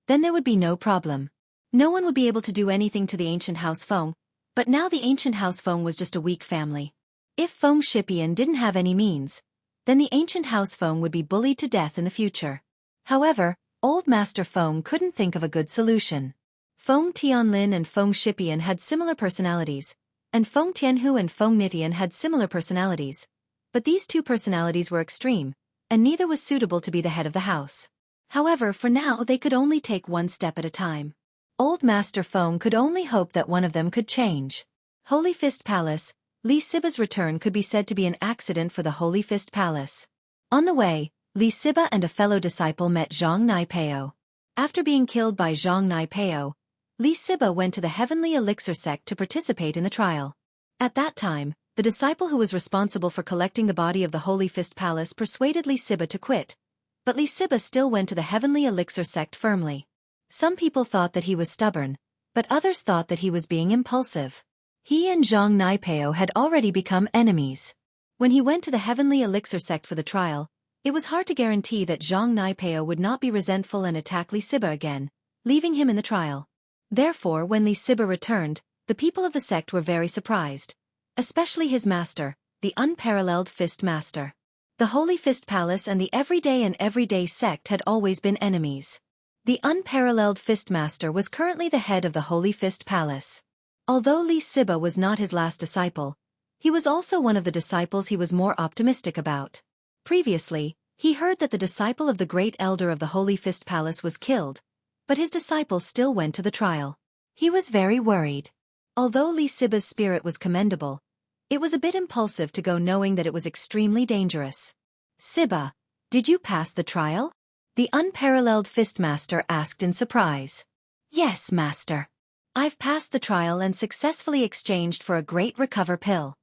then there would be no problem. No one would be able to do anything to the ancient house Feng, but now the ancient house Feng was just a weak family. If Feng Shipian didn't have any means, then the ancient house Feng would be bullied to death in the future. However, Old Master Feng couldn't think of a good solution. Feng Tianlin and Feng Shipian had similar personalities, and Feng Tianhu and Feng Nitian had similar personalities, but these two personalities were extreme, and neither was suitable to be the head of the house. However, for now they could only take one step at a time. Old Master Feng could only hope that one of them could change. Holy Fist Palace, Li Siba's return could be said to be an accident for the Holy Fist Palace. On the way, Li Siba and a fellow disciple met Zhang Naipeo. After being killed by Zhang Naipeo, Li Siba went to the Heavenly Elixir sect to participate in the trial. At that time, the disciple who was responsible for collecting the body of the Holy Fist Palace persuaded Li Siba to quit, but Li Siba still went to the Heavenly Elixir sect firmly. Some people thought that he was stubborn, but others thought that he was being impulsive. He and Zhang Naipeo had already become enemies. When he went to the Heavenly Elixir sect for the trial, it was hard to guarantee that Zhang Naipeo would not be resentful and attack Li Siba again, leaving him in the trial. Therefore, when Li Siba returned, the people of the sect were very surprised, especially his master, the Unparalleled Fist Master. The Holy Fist Palace and the Everyday sect had always been enemies. The Unparalleled Fist Master was currently the head of the Holy Fist Palace. Although Li Siba was not his last disciple, he was also one of the disciples he was more optimistic about. Previously, he heard that the disciple of the Great Elder of the Holy Fist Palace was killed, but his disciple still went to the trial. He was very worried. Although Li Siba's spirit was commendable, it was a bit impulsive to go knowing that it was extremely dangerous. "Siba, did you pass the trial?" the Unparalleled Fist Master asked in surprise. "Yes, Master. I've passed the trial and successfully exchanged for a great recover pill."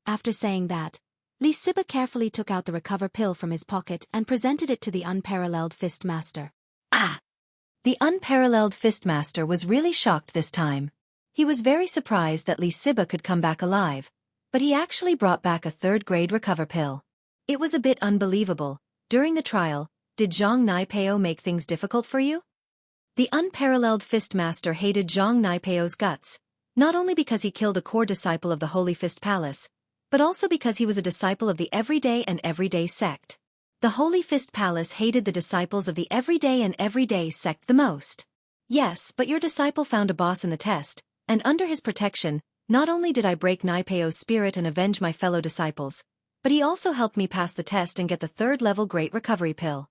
After saying that, Li Siba carefully took out the recover pill from his pocket and presented it to the Unparalleled Fist Master. Ah! The Unparalleled Fist Master was really shocked this time. He was very surprised that Li Siba could come back alive, but he actually brought back a third-grade recover pill. It was a bit unbelievable. During the trial, did Zhang Naipeo make things difficult for you? The Unparalleled Fist Master hated Zhang Naipeo's guts, not only because he killed a core disciple of the Holy Fist Palace, but also because he was a disciple of the Everyday sect. The Holy Fist Palace hated the disciples of the Everyday sect the most. Yes, but your disciple found a boss in the test, and under his protection, not only did I break Naipeo's spirit and avenge my fellow disciples, but he also helped me pass the test and get the third-level Great Recovery Pill.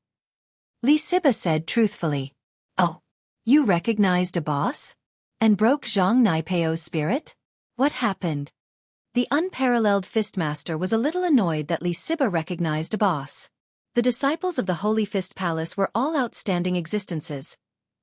Li Siba said truthfully. "Oh, you recognized a boss? And broke Zhang Naipeo's spirit? What happened?" The Unparalleled Fist Master was a little annoyed that Li Siba recognized a boss. The disciples of the Holy Fist Palace were all outstanding existences.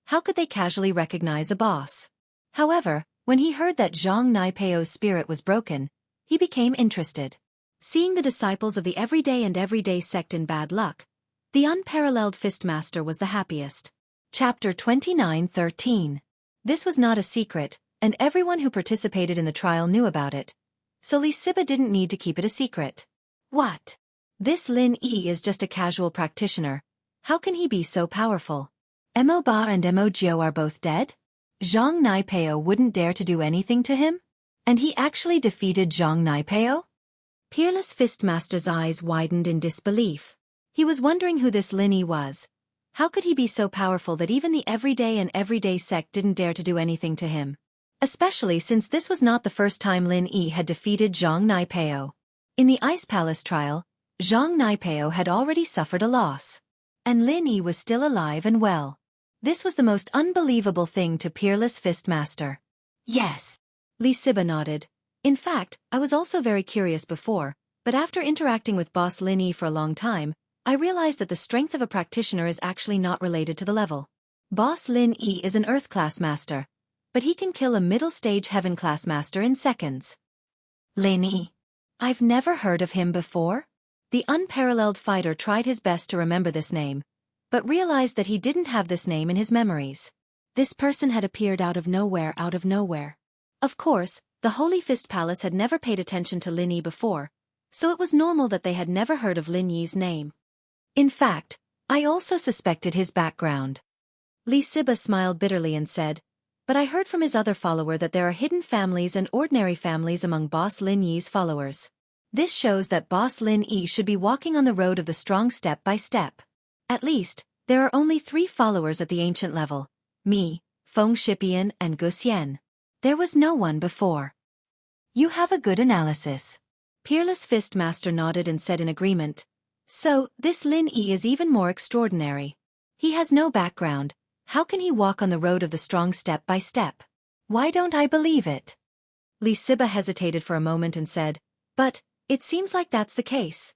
How could they casually recognize a boss? However, when he heard that Zhang Naipeo's spirit was broken, he became interested. Seeing the disciples of the Everyday sect in bad luck, the Unparalleled Fist Master was the happiest. Chapter 29:13. This was not a secret, and everyone who participated in the trial knew about it, so Li Siba didn't need to keep it a secret. What? This Lin Yi is just a casual practitioner. How can he be so powerful? Mo Ba and Mo Jiao are both dead? Zhang Naipeo wouldn't dare to do anything to him? And he actually defeated Zhang Naipeo? Peerless Fist Master's eyes widened in disbelief. He was wondering who this Lin Yi was. How could he be so powerful that even the Everyday sect didn't dare to do anything to him? Especially since this was not the first time Lin Yi had defeated Zhang Naipeo. In the Ice Palace trial, Zhang Naipeo had already suffered a loss. And Lin Yi was still alive and well. This was the most unbelievable thing to Peerless Fist Master. Yes. Li Siba nodded. In fact, I was also very curious before, but after interacting with Boss Lin Yi for a long time, I realized that the strength of a practitioner is actually not related to the level. Boss Lin Yi is an Earth-class master, but he can kill a middle-stage Heaven-class master in seconds. Lin Yi. I've never heard of him before. The Unparalleled Fighter tried his best to remember this name, but realized that he didn't have this name in his memories. This person had appeared out of nowhere. Of course, the Holy Fist Palace had never paid attention to Lin Yi before, so it was normal that they had never heard of Lin Yi's name. In fact, I also suspected his background. Li Siba smiled bitterly and said, but I heard from his other follower that there are hidden families and ordinary families among Boss Lin Yi's followers. This shows that Boss Lin Yi should be walking on the road of the strong step by step. At least, there are only 3 followers at the ancient level. Me, Feng Shipian and Gu Xian. There was no one before. You have a good analysis. Peerless Fist Master nodded and said in agreement. So, this Lin Yi is even more extraordinary. He has no background. How can he walk on the road of the strong step by step? Why don't I believe it? Li Siba hesitated for a moment and said, but, it seems like that's the case.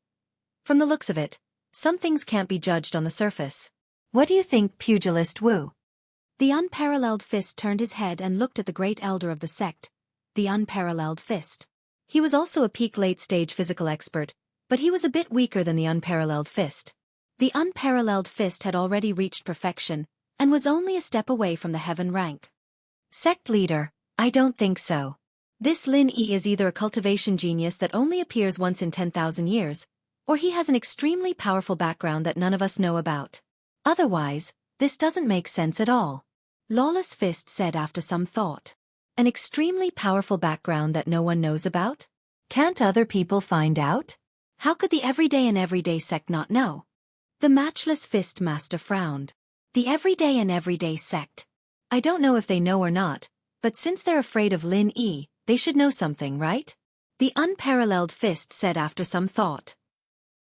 From the looks of it, some things can't be judged on the surface. What do you think, Pugilist Wu? The Unparalleled Fist turned his head and looked at the Great Elder of the sect, the Unparalleled Fist. He was also a peak late-stage physical expert, but he was a bit weaker than the Unparalleled Fist. The Unparalleled Fist had already reached perfection, and was only a step away from the heaven rank. Sect leader, I don't think so. This Lin Yi is either a cultivation genius that only appears once in 10,000 years, or he has an extremely powerful background that none of us know about. Otherwise, this doesn't make sense at all. Lawless Fist said after some thought. An extremely powerful background that no one knows about? Can't other people find out? How could the everyday sect not know? The Matchless Fist Master frowned. The everyday sect. I don't know if they know or not, but since they're afraid of Lin Yi, they should know something, right? The Unparalleled Fist said after some thought.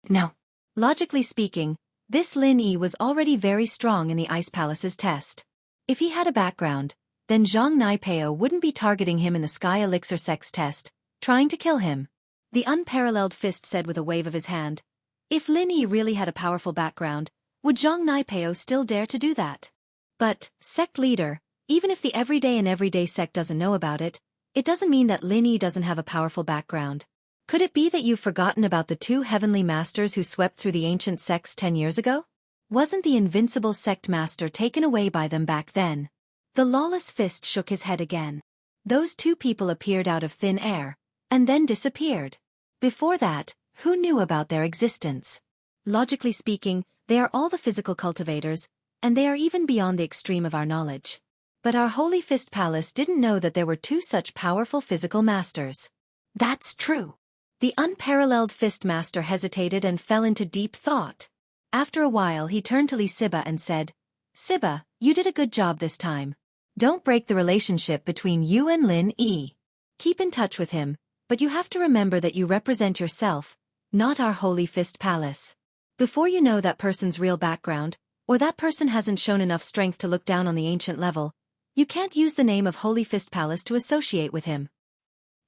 No. Logically speaking, this Lin Yi was already very strong in the Ice Palace's test. If he had a background, then Zhang Naipeo wouldn't be targeting him in the Sky Elixir Sex test, trying to kill him. The Unparalleled Fist said with a wave of his hand. If Lin Yi really had a powerful background, would Zhang Naipeo still dare to do that? But, sect leader, even if the everyday sect doesn't know about it, it doesn't mean that Lin Yi doesn't have a powerful background. Could it be that you've forgotten about the 2 heavenly masters who swept through the ancient sects 10 years ago? Wasn't the invincible sect master taken away by them back then? The Lawless Fist shook his head again. Those 2 people appeared out of thin air, and then disappeared. Before that, who knew about their existence? Logically speaking, they are all the physical cultivators, and they are even beyond the extreme of our knowledge. But our Holy Fist Palace didn't know that there were 2 such powerful physical masters. That's true. The Unparalleled Fist Master hesitated and fell into deep thought. After a while he turned to Li Siba and said, Siba, you did a good job this time. Don't break the relationship between you and Lin Yi. Keep in touch with him, but you have to remember that you represent yourself, not our Holy Fist Palace. Before you know that person's real background, or that person hasn't shown enough strength to look down on the ancient level, you can't use the name of Holy Fist Palace to associate with him.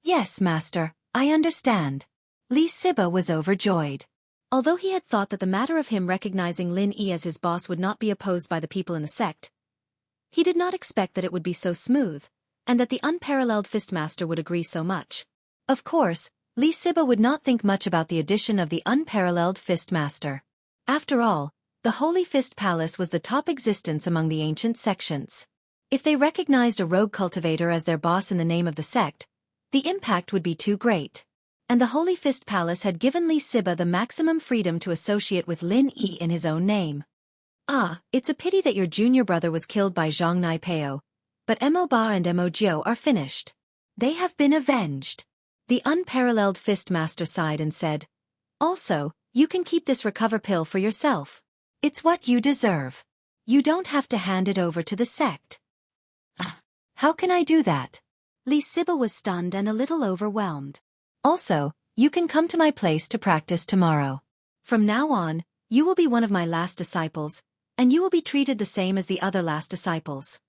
Yes, Master, I understand. Li Siba was overjoyed. Although he had thought that the matter of him recognizing Lin Yi as his boss would not be opposed by the people in the sect, he did not expect that it would be so smooth, and that the Unparalleled Fist Master would agree so much. Of course, Li Siba would not think much about the addition of the Unparalleled Fist Master. After all, the Holy Fist Palace was the top existence among the ancient sections. If they recognized a rogue cultivator as their boss in the name of the sect, the impact would be too great. And the Holy Fist Palace had given Li Siba the maximum freedom to associate with Lin Yi in his own name. Ah, it's a pity that your junior brother was killed by Zhang Naipeo, but Mo Ba and Mo Jiao are finished. They have been avenged. The Unparalleled Fist Master sighed and said, Also, you can keep this recover pill for yourself. It's what you deserve. You don't have to hand it over to the sect. How can I do that? Li Siba was stunned and a little overwhelmed. Also, you can come to my place to practice tomorrow. From now on, you will be one of my last disciples, and you will be treated the same as the other last disciples.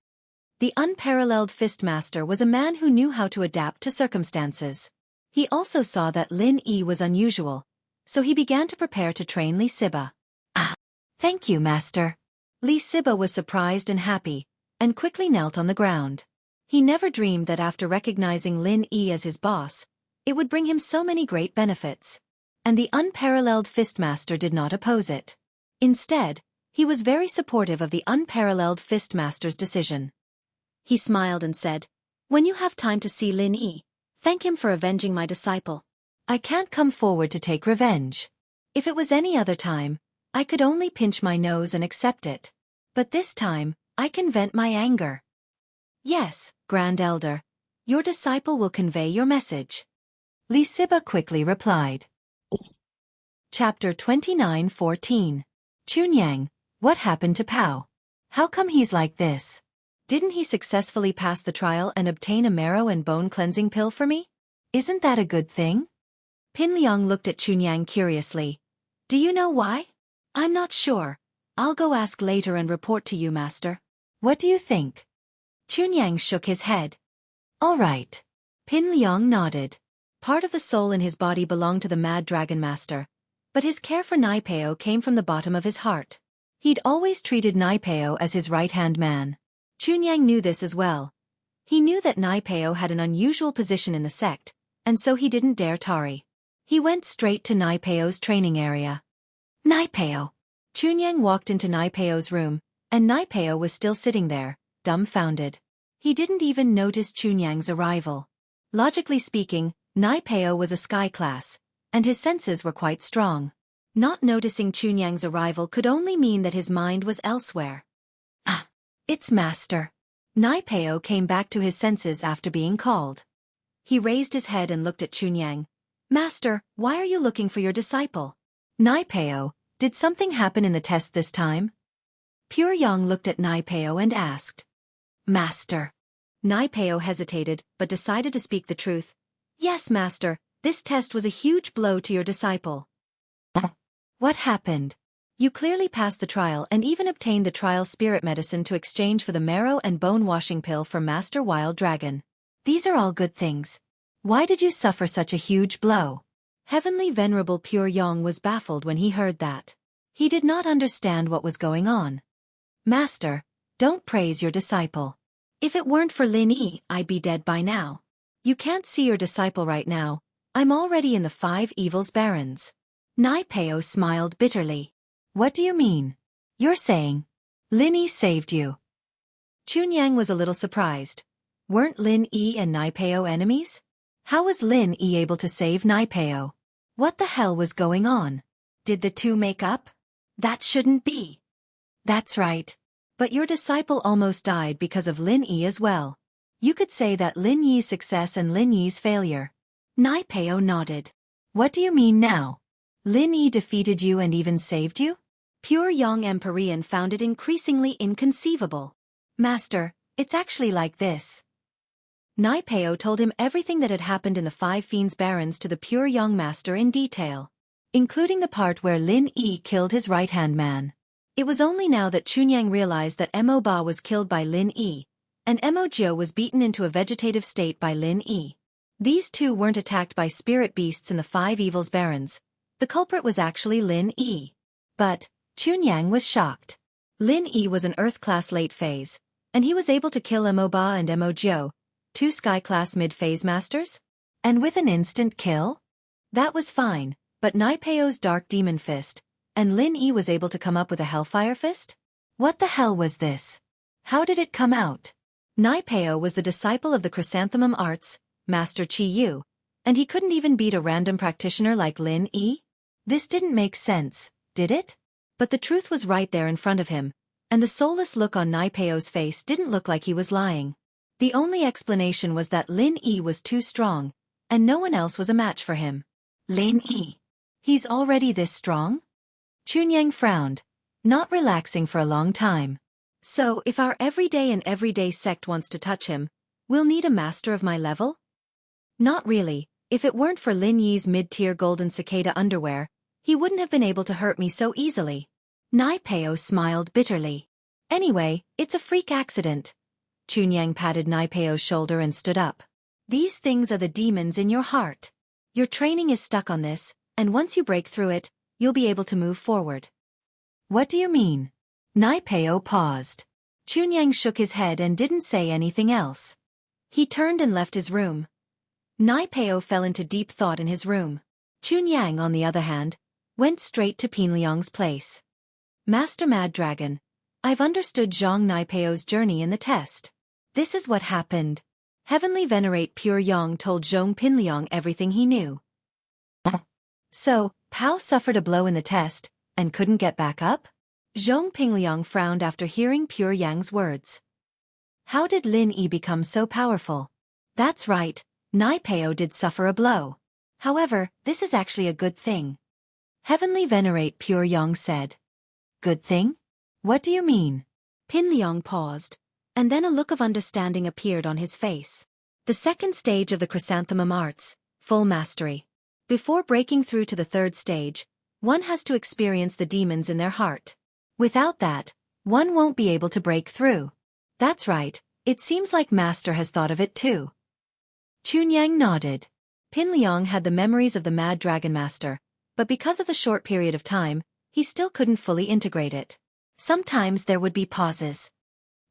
The Unparalleled Fist Master was a man who knew how to adapt to circumstances. He also saw that Lin Yi was unusual, so he began to prepare to train Li Siba. Thank you, Master. Li Siba was surprised and happy, and quickly knelt on the ground. He never dreamed that after recognizing Lin Yi as his boss, it would bring him so many great benefits. And the Unparalleled Fist Master did not oppose it. Instead, he was very supportive of the Unparalleled Fist Master's decision. He smiled and said, When you have time to see Lin Yi, thank him for avenging my disciple. I can't come forward to take revenge. If it was any other time, I could only pinch my nose and accept it. But this time, I can vent my anger. Yes, Grand Elder. Your disciple will convey your message. Li Siba quickly replied. Chapter 29:14. Chunyang, what happened to Pao? How come he's like this? Didn't he successfully pass the trial and obtain a marrow and bone cleansing pill for me? Isn't that a good thing? Pin Liang looked at Chunyang curiously. Do you know why? I'm not sure. I'll go ask later and report to you, Master. What do you think? Chunyang shook his head. All right. Pin Liang nodded. Part of the soul in his body belonged to the Mad Dragon Master, but his care for Naipeo came from the bottom of his heart. He'd always treated Naipeo as his right-hand man. Chunyang knew this as well. He knew that Naipeo had an unusual position in the sect, and so he didn't dare tarry. He went straight to Naipeo's training area. Naipeo. Chunyang walked into Naipeo's room, and Naipeo was still sitting there, dumbfounded. He didn't even notice Chunyang's arrival. Logically speaking, Naipeo was a sky class, and his senses were quite strong. Not noticing Chunyang's arrival could only mean that his mind was elsewhere. Ah, it's Master. Naipeo came back to his senses after being called. He raised his head and looked at Chunyang. Master, why are you looking for your disciple? Naipeo, did something happen in the test this time? Pure Yang looked at Naipeo and asked. Master. Naipeo hesitated, but decided to speak the truth. Yes, Master, this test was a huge blow to your disciple. What happened? You clearly passed the trial and even obtained the trial spirit medicine to exchange for the marrow and bone washing pill for Master Wild Dragon. These are all good things. Why did you suffer such a huge blow? Heavenly Venerable Pure Yang was baffled when he heard that. He did not understand what was going on. Master, don't praise your disciple. If it weren't for Lin Yi, I'd be dead by now. You can't see your disciple right now. I'm already in the 5 Evils Barrens. Naipeo smiled bitterly. What do you mean? You're saying Lin Yi saved you. Chunyang was a little surprised. Weren't Lin Yi and Naipeo enemies? How was Lin Yi able to save Naipeo? What the hell was going on? Did the two make up? That shouldn't be. That's right. But your disciple almost died because of Lin Yi as well. You could say that Lin Yi's success and Lin Yi's failure. Naipeo nodded. What do you mean now? Lin Yi defeated you and even saved you? Pure Yang Empyrean found it increasingly inconceivable. Master, it's actually like this. Naipeo told him everything that had happened in the 5 Fiends Barrens to the Pure Yang Master in detail, including the part where Lin Yi killed his right-hand man. It was only now that Chunyang realized that Mo Ba was killed by Lin Yi, and Mo Jiu was beaten into a vegetative state by Lin Yi. These two weren't attacked by spirit beasts in the 5 Evils Barrens. The culprit was actually Lin Yi. But Chunyang was shocked. Lin Yi was an Earth-class late phase, and he was able to kill Mo Ba and Mo Jiu, 2 Sky-class mid-phase masters? And with an instant kill? That was fine, but Naipeo's Dark Demon Fist, and Lin Yi was able to come up with a Hellfire Fist? What the hell was this? How did it come out? Naipeo was the disciple of the Chrysanthemum Arts, Master Chi Yu, and he couldn't even beat a random practitioner like Lin Yi? This didn't make sense, did it? But the truth was right there in front of him, and the soulless look on Naipeo's face didn't look like he was lying. The only explanation was that Lin Yi was too strong, and no one else was a match for him. Lin Yi? He's already this strong? Chunyang frowned, not relaxing for a long time. So, if our everyday sect wants to touch him, we'll need a master of my level? Not really. If it weren't for Lin Yi's mid-tier golden cicada underwear, he wouldn't have been able to hurt me so easily. Naipeo smiled bitterly. Anyway, it's a freak accident. Chunyang patted Naipeo's shoulder and stood up. These things are the demons in your heart. Your training is stuck on this, and once you break through it, you'll be able to move forward. What do you mean? Naipeo paused. Chunyang shook his head and didn't say anything else. He turned and left his room. Naipeo fell into deep thought in his room. Chunyang, on the other hand, went straight to Pinliang's place. Master Mad Dragon, I've understood Zhang Naipeo's journey in the test. This is what happened. Heavenly Venerate Pure Yang told Zhong Pinliang everything he knew. So, Pao suffered a blow in the test, and couldn't get back up? Zhong Pinliang frowned after hearing Pure Yang's words. How did Lin Yi become so powerful? That's right, Naipeo did suffer a blow. However, this is actually a good thing. Heavenly Venerate Pure Yang said. Good thing? What do you mean? Pinliang paused, and then a look of understanding appeared on his face. The second stage of the Chrysanthemum Arts, full mastery. Before breaking through to the third stage, one has to experience the demons in their heart. Without that, one won't be able to break through. That's right, it seems like Master has thought of it too. Chunyang nodded. Pinliang had the memories of the Mad Dragon Master, but because of the short period of time, he still couldn't fully integrate it. Sometimes there would be pauses.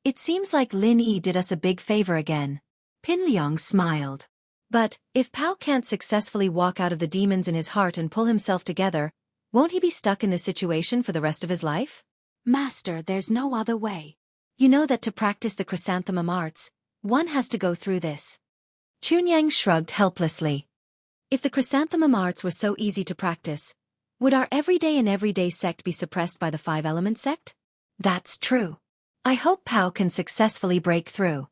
It seems like Lin Yi did us a big favor again. Pinliang smiled. But, if Pao can't successfully walk out of the demons in his heart and pull himself together, won't he be stuck in this situation for the rest of his life? Master, there's no other way. You know that to practice the chrysanthemum arts, one has to go through this. Chunyang shrugged helplessly. If the chrysanthemum arts were so easy to practice, would our everyday sect be suppressed by the five-element sect? That's true. I hope Pao can successfully break through.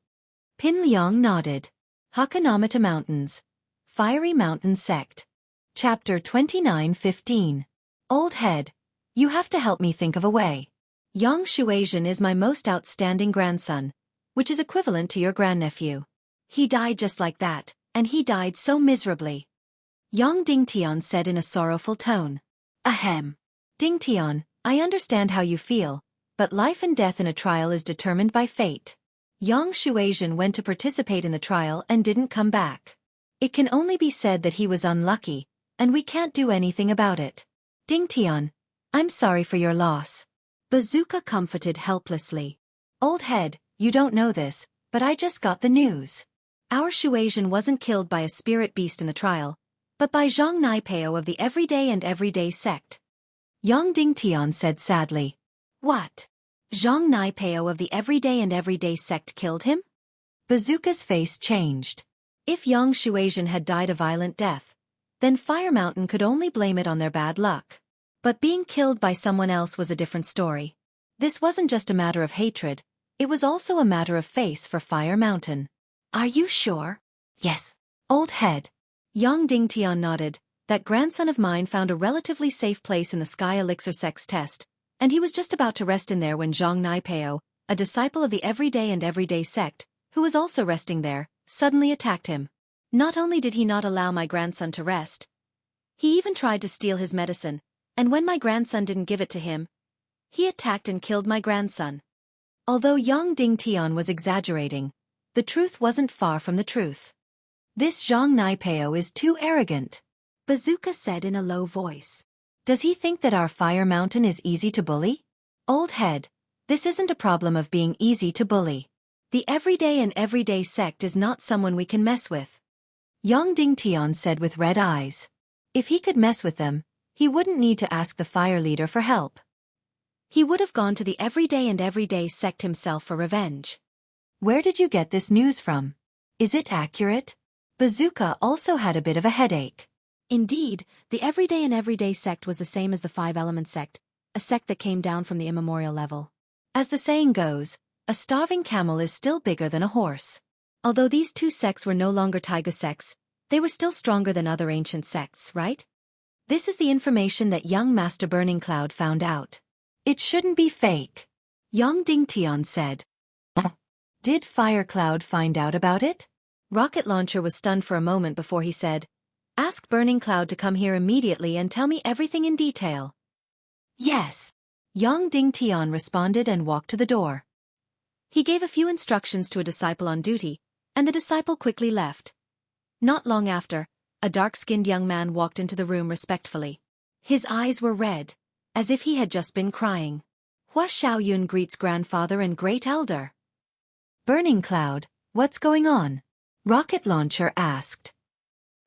Pin Liang nodded. Hakanamata Mountains. Fiery Mountain Sect. Chapter 29:15. Old Head, you have to help me think of a way. Yang Shuaizhen is my most outstanding grandson, which is equivalent to your grandnephew. He died just like that, and he died so miserably. Yang Dingtian said in a sorrowful tone. Ahem. Dingtian, I understand how you feel, but life and death in a trial is determined by fate. Yang Shuaizhen went to participate in the trial and didn't come back. It can only be said that he was unlucky, and we can't do anything about it. Dingtian, I'm sorry for your loss. Bazooka comforted helplessly. Old Head, you don't know this, but I just got the news. Our Shuaizhen wasn't killed by a spirit beast in the trial, but by Zhang Naipao of the everyday sect. Yang Dingtian said sadly. What? Zhang Naipao of the everyday sect killed him? Bazooka's face changed. If Yang Shuaizhen had died a violent death, then Fire Mountain could only blame it on their bad luck. But being killed by someone else was a different story. This wasn't just a matter of hatred, it was also a matter of face for Fire Mountain. Are you sure? Yes. Old Head. Yang Dingtian nodded. That grandson of mine found a relatively safe place in the Sky Elixir Sex test, and he was just about to rest in there when Zhang Naipao, a disciple of the everyday sect, who was also resting there, suddenly attacked him. Not only did he not allow my grandson to rest, he even tried to steal his medicine, and when my grandson didn't give it to him, he attacked and killed my grandson. Although Yang Dingtian was exaggerating, the truth wasn't far from the truth. This Zhang Naipao is too arrogant, Bazooka said in a low voice. Does he think that our Fire Mountain is easy to bully? Old Head, this isn't a problem of being easy to bully. The everyday sect is not someone we can mess with. Yang Dingtian said with red eyes. If he could mess with them, he wouldn't need to ask the fire leader for help. He would have gone to the everyday sect himself for revenge. Where did you get this news from? Is it accurate? Bazooka also had a bit of a headache. Indeed, the everyday sect was the same as the five-element sect, a sect that came down from the immemorial level. As the saying goes, a starving camel is still bigger than a horse. Although these two sects were no longer taiga sects, they were still stronger than other ancient sects, right? This is the information that young Master Burning Cloud found out. It shouldn't be fake. Yang Dingtian said. Did Fire Cloud find out about it? Rocket Launcher was stunned for a moment before he said, Ask Burning Cloud to come here immediately and tell me everything in detail. Yes. Yang Dingtian responded and walked to the door. He gave a few instructions to a disciple on duty, and the disciple quickly left. Not long after, a dark-skinned young man walked into the room respectfully. His eyes were red, as if he had just been crying. Hua Xiaoyun greets grandfather and great elder. Burning Cloud, what's going on? Rocket Launcher asked.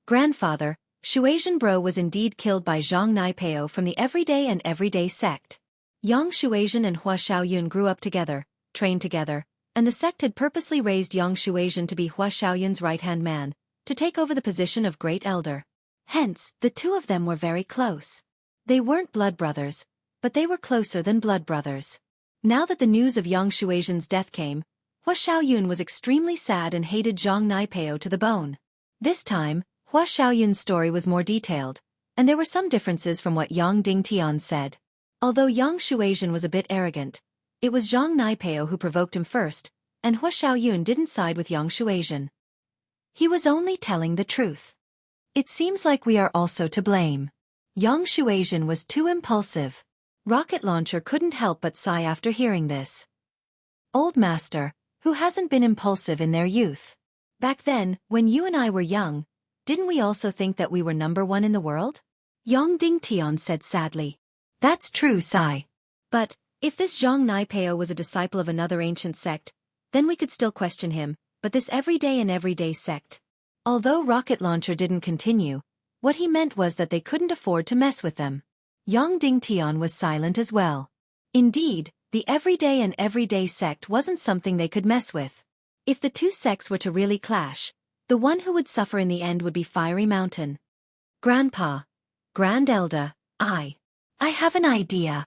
Grandfather, Shuaizhen Bro was indeed killed by Zhang Naipao from the everyday sect. Yang Shuaizhen and Hua Xiaoyun grew up together, trained together, and the sect had purposely raised Yang Shuaizhen to be Hua Xiaoyun's right-hand man, to take over the position of Great Elder. Hence, the two of them were very close. They weren't blood brothers, but they were closer than blood brothers. Now that the news of Yang Shuaizhen's death came, Hua Xiaoyun was extremely sad and hated Zhang Naipao to the bone. This time, Hua Xiaoyun's story was more detailed, and there were some differences from what Yang Dingtian said. Although Yang Shuaizhen was a bit arrogant, it was Zhang Naipao who provoked him first, and Hua Xiaoyun didn't side with Yang Shuaizhen. He was only telling the truth. It seems like we are also to blame. Yang Shuaizhen was too impulsive. Rocket Launcher couldn't help but sigh after hearing this. Old Master, who hasn't been impulsive in their youth? Back then, when you and I were young, didn't we also think that we were number one in the world? Yang Dingtian said sadly. That's true, Sai. But, if this Zhang Naipao was a disciple of another ancient sect, then we could still question him, but this everyday sect. Although Rocket Launcher didn't continue, what he meant was that they couldn't afford to mess with them. Yang Dingtian was silent as well. Indeed, the everyday sect wasn't something they could mess with. If the two sects were to really clash, the one who would suffer in the end would be Fiery Mountain. Grandpa. Grand Elder, I have an idea.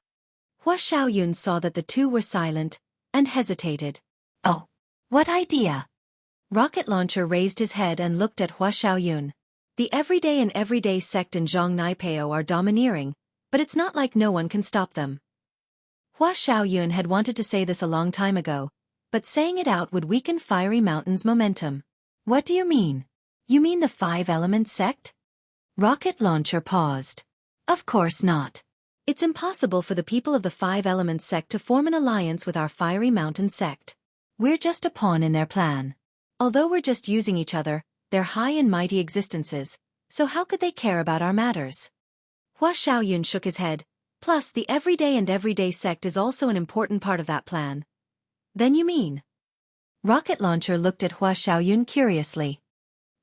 Hua Xiaoyun saw that the two were silent, and hesitated. Oh, what idea? Rocket Launcher raised his head and looked at Hua Xiaoyun. The everyday sect in Zhongnipeo are domineering, but it's not like no one can stop them. Hua Xiaoyun had wanted to say this a long time ago, but saying it out would weaken Fiery Mountain's momentum. What do you mean? You mean the Five-Element sect? Rocket Launcher paused. Of course not. It's impossible for the people of the Five-Element sect to form an alliance with our Fiery Mountain sect. We're just a pawn in their plan. Although we're just using each other, they're high and mighty existences, so how could they care about our matters? Hua Xiaoyun shook his head. Plus, the everyday sect is also an important part of that plan. Then you mean? Rocket Launcher looked at Hua Xiaoyun curiously.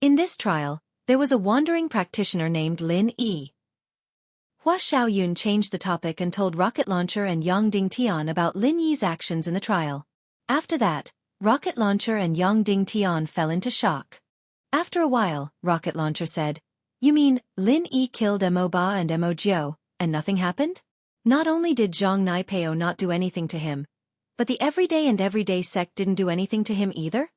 In this trial, there was a wandering practitioner named Lin Yi. Hua Xiaoyun changed the topic and told Rocket Launcher and Yang Dingtian about Lin Yi's actions in the trial. After that, Rocket Launcher and Yang Dingtian fell into shock. After a while, Rocket Launcher said, You mean, Lin Yi killed Mo Ba and Mo Jiao, and nothing happened? Not only did Zhongnipeo not do anything to him, but the everyday sect didn't do anything to him either?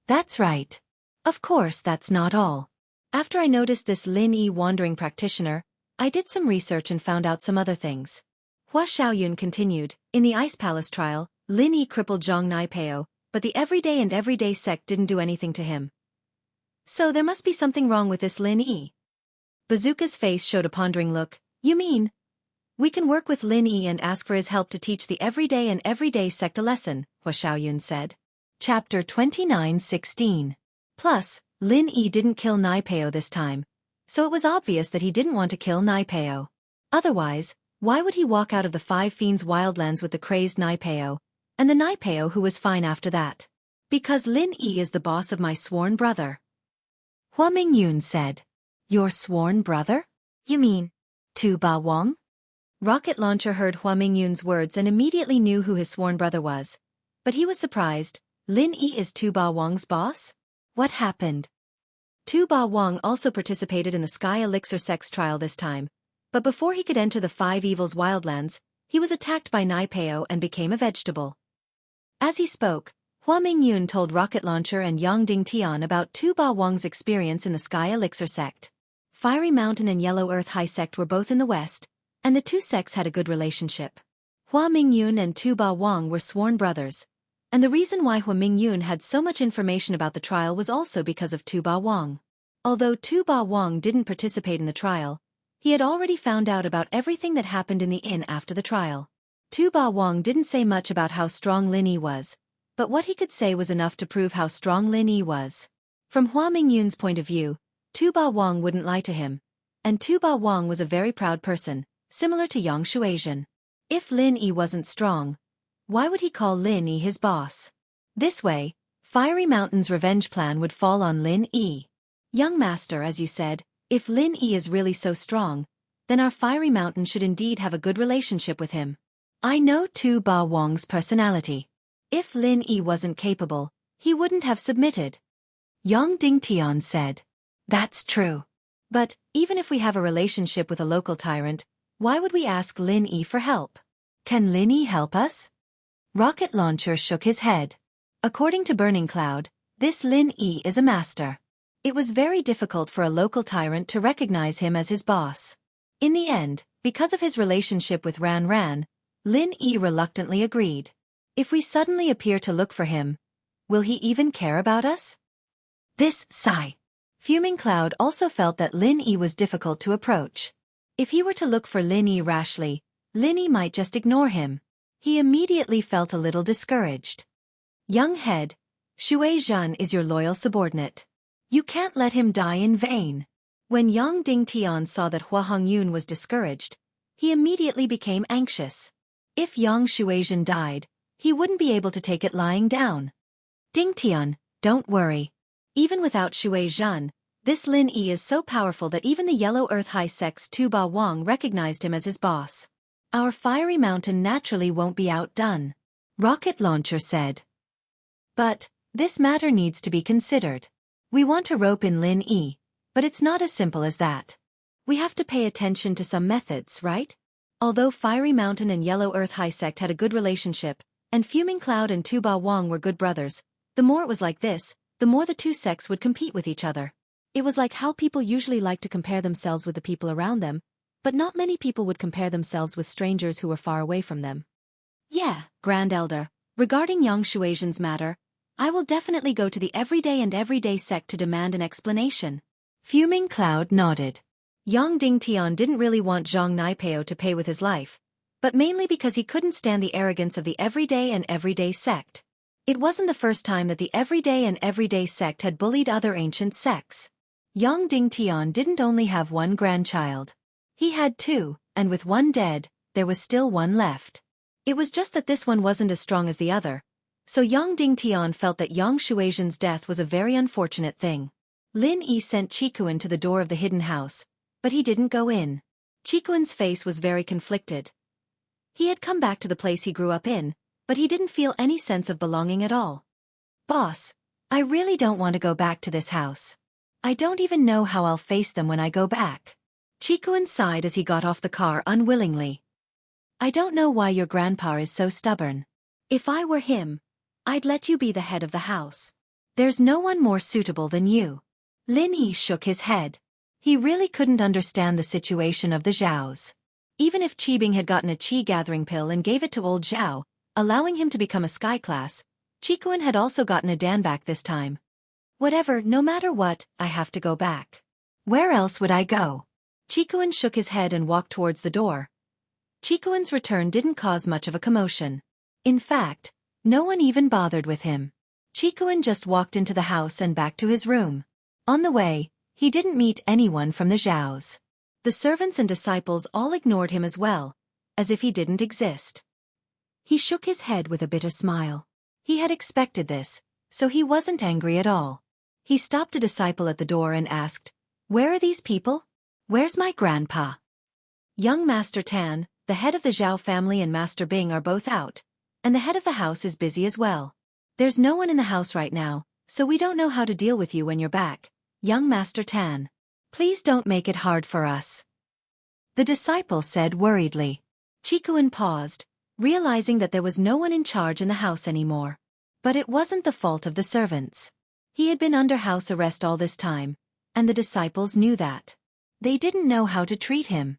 That's right. Of course that's not all. After I noticed this Lin Yi wandering practitioner, I did some research and found out some other things. Hua Xiaoyun continued, in the Ice Palace trial, Lin Yi crippled Zhongnipeo, but the everyday sect didn't do anything to him. So there must be something wrong with this Lin Yi. Bazooka's face showed a pondering look. You mean? We can work with Lin Yi and ask for his help to teach the everyday sect a lesson, Hua Xiaoyun said. Chapter 29:16. Plus, Lin Yi didn't kill Nipeo this time, so it was obvious that he didn't want to kill Nipeo. Otherwise, why would he walk out of the Five Fiends wildlands with the crazed Nipeo, and the Nipeo who was fine after that? Because Lin Yi is the boss of my sworn brother. Hua Mingyun said. Your sworn brother? You mean Tu Ba Wang? Rocket Launcher heard Hua Mingyun's words and immediately knew who his sworn brother was. But he was surprised. Lin Yi is Tu Ba Wang's boss? What happened? Tu Ba Wang also participated in the Sky Elixir sex trial this time, but before he could enter the Five Evils wildlands, he was attacked by Nipeo and became a vegetable. As he spoke, Hua Mingyun told Rocket Launcher and Yang Dingtian about Tu Ba Wang's experience in the Sky Elixir sect. Fiery Mountain and Yellow Earth High sect were both in the west, and the two sects had a good relationship. Hua Mingyun and Tu Ba Wang were sworn brothers, and the reason why Hua Mingyun had so much information about the trial was also because of Tu Ba Wang. Although Tu Ba Wang didn't participate in the trial, he had already found out about everything that happened in the inn after the trial. Tu Ba Wang didn't say much about how strong Lin Yi was, but what he could say was enough to prove how strong Lin Yi was. From Hua Mingyun's point of view, Tu Ba Wang wouldn't lie to him, and Tu Ba Wang was a very proud person, similar to Yang Shuaizhen. If Lin Yi wasn't strong, why would he call Lin Yi his boss? This way, Fiery Mountain's revenge plan would fall on Lin Yi. Young master, as you said, if Lin Yi is really so strong, then our Fiery Mountain should indeed have a good relationship with him. I know Tu Ba Wang's personality. If Lin Yi wasn't capable, he wouldn't have submitted. Yang Dingtian said. That's true. But, even if we have a relationship with a local tyrant, why would we ask Lin Yi for help? Can Lin Yi help us? Rocket Launcher shook his head. According to Burning Cloud, this Lin Yi is a master. It was very difficult for a local tyrant to recognize him as his boss. In the end, because of his relationship with Ran Ran, Lin Yi reluctantly agreed. If we suddenly appear to look for him, will he even care about us? This sigh. Fuming Cloud also felt that Lin Yi was difficult to approach. If he were to look for Lin Yi rashly, Lin Yi might just ignore him. He immediately felt a little discouraged. Young head, Shuaizhen is your loyal subordinate. You can't let him die in vain. When Yang Dingtian saw that Hua Hongyun was discouraged, he immediately became anxious. If Yang Shuaizhen died, he wouldn't be able to take it lying down. Dingtian, don't worry. Even without Shui Zhan, this Lin Yi is so powerful that even the Yellow Earth High Sect's Tu Ba Wang recognized him as his boss. Our fiery mountain naturally won't be outdone, Rocket Launcher said. But this matter needs to be considered. We want to rope in Lin Yi, but it's not as simple as that. We have to pay attention to some methods, right? Although Fiery Mountain and Yellow Earth High Sect had a good relationship, and Fuming Cloud and Tu Ba Wang were good brothers, the more it was like this, the more the two sects would compete with each other. It was like how people usually like to compare themselves with the people around them, but not many people would compare themselves with strangers who were far away from them. Yeah, Grand Elder, regarding Yang Shuijian's matter, I will definitely go to the Everyday sect to demand an explanation. Fuming Cloud nodded. Yang Dingtian didn't really want Zhang Naipeo to pay with his life, but mainly because he couldn't stand the arrogance of the Everyday sect. It wasn't the first time that the Everyday sect had bullied other ancient sects. Yang Dingtian didn't only have one grandchild. He had two, and with one dead, there was still one left. It was just that this one wasn't as strong as the other, so Yang Dingtian felt that Yang Shuijian's death was a very unfortunate thing. Lin Yi sent Qikuan to the door of the hidden house, but he didn't go in. Qikuan's face was very conflicted. He had come back to the place he grew up in, but he didn't feel any sense of belonging at all. Boss, I really don't want to go back to this house. I don't even know how I'll face them when I go back. Qikuan sighed as he got off the car unwillingly. I don't know why your grandpa is so stubborn. If I were him, I'd let you be the head of the house. There's no one more suitable than you. Lin Yi shook his head. He really couldn't understand the situation of the Zhaos. Even if Qibing had gotten a qi gathering pill and gave it to old Zhao, allowing him to become a sky class, Qikuan had also gotten a Danback this time. Whatever, no matter what, I have to go back. Where else would I go? Qikuan shook his head and walked towards the door. Qikuan's return didn't cause much of a commotion. In fact, no one even bothered with him. Qikuan just walked into the house and back to his room. On the way, he didn't meet anyone from the Zhaos. The servants and disciples all ignored him as well, as if he didn't exist. He shook his head with a bitter smile. He had expected this, so he wasn't angry at all. He stopped a disciple at the door and asked, "Where are these people? Where's my grandpa?" Young Master Tan, the head of the Zhao family, and Master Bing are both out, and the head of the house is busy as well. There's no one in the house right now, so we don't know how to deal with you when you're back. Young Master Tan, please don't make it hard for us. The disciple said worriedly. Qikuan paused, realizing that there was no one in charge in the house anymore. But it wasn't the fault of the servants. He had been under house arrest all this time, and the disciples knew that. They didn't know how to treat him.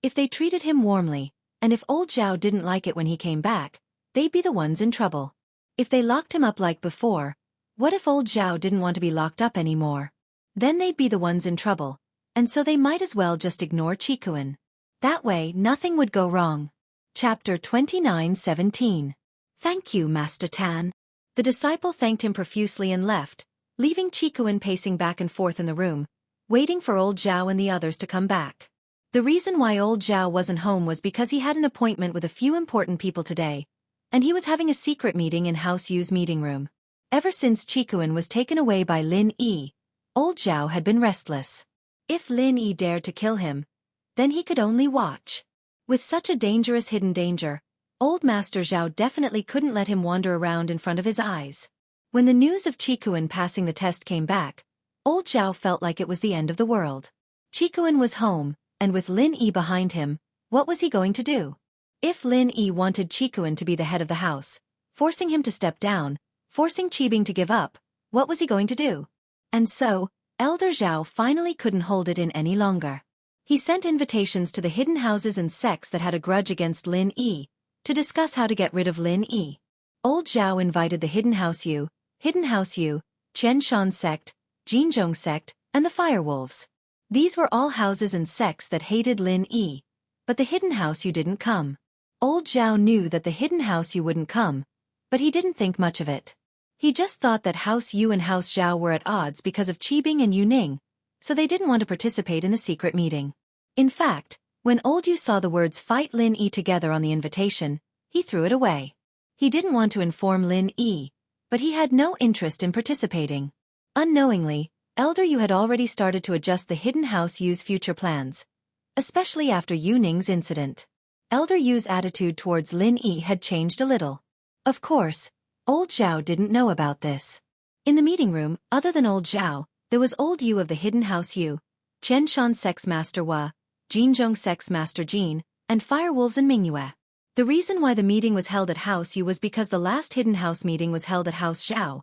If they treated him warmly, and if old Zhao didn't like it when he came back, they'd be the ones in trouble. If they locked him up like before, what if old Zhao didn't want to be locked up anymore? Then they'd be the ones in trouble, and so they might as well just ignore Qikuan. That way nothing would go wrong. Chapter 29:17. Thank you, Master Tan. The disciple thanked him profusely and left, leaving Qikuan pacing back and forth in the room, waiting for old Zhao and the others to come back. The reason why old Zhao wasn't home was because he had an appointment with a few important people today, and he was having a secret meeting in House Yu's meeting room. Ever since Qikuan was taken away by Lin Yi, old Zhao had been restless. If Lin Yi dared to kill him, then he could only watch. With such a dangerous hidden danger, old Master Zhao definitely couldn't let him wander around in front of his eyes. When the news of Qikuan passing the test came back, old Zhao felt like it was the end of the world. Qikuan was home, and with Lin Yi behind him, what was he going to do? If Lin Yi wanted Qikuan to be the head of the house, forcing him to step down, forcing Qibing to give up, what was he going to do? And so, Elder Zhao finally couldn't hold it in any longer. He sent invitations to the hidden houses and sects that had a grudge against Lin Yi, to discuss how to get rid of Lin Yi. Old Zhao invited the Hidden House Yu, Qian Shan sect, Jinzhong sect, and the Firewolves. These were all houses and sects that hated Lin Yi, but the Hidden House Yu didn't come. Old Zhao knew that the Hidden House Yu wouldn't come, but he didn't think much of it. He just thought that House Yu and House Zhao were at odds because of Qibing and Yu Ning, so they didn't want to participate in the secret meeting. In fact, when old Yu saw the words "Fight Lin Yi" together on the invitation, he threw it away. He didn't want to inform Lin Yi, but he had no interest in participating. Unknowingly, Elder Yu had already started to adjust the hidden house Yu's future plans, especially after Yu Ning's incident. Elder Yu's attitude towards Lin Yi had changed a little. Of course, old Zhao didn't know about this. In the meeting room, other than old Zhao, there was old Yu of the hidden house Yu, Chen Shan Sex Master Hua, Jinzhong Sex Master Jin, and Firewolves and Mingyue. The reason why the meeting was held at House Yu was because the last hidden house meeting was held at House Zhao,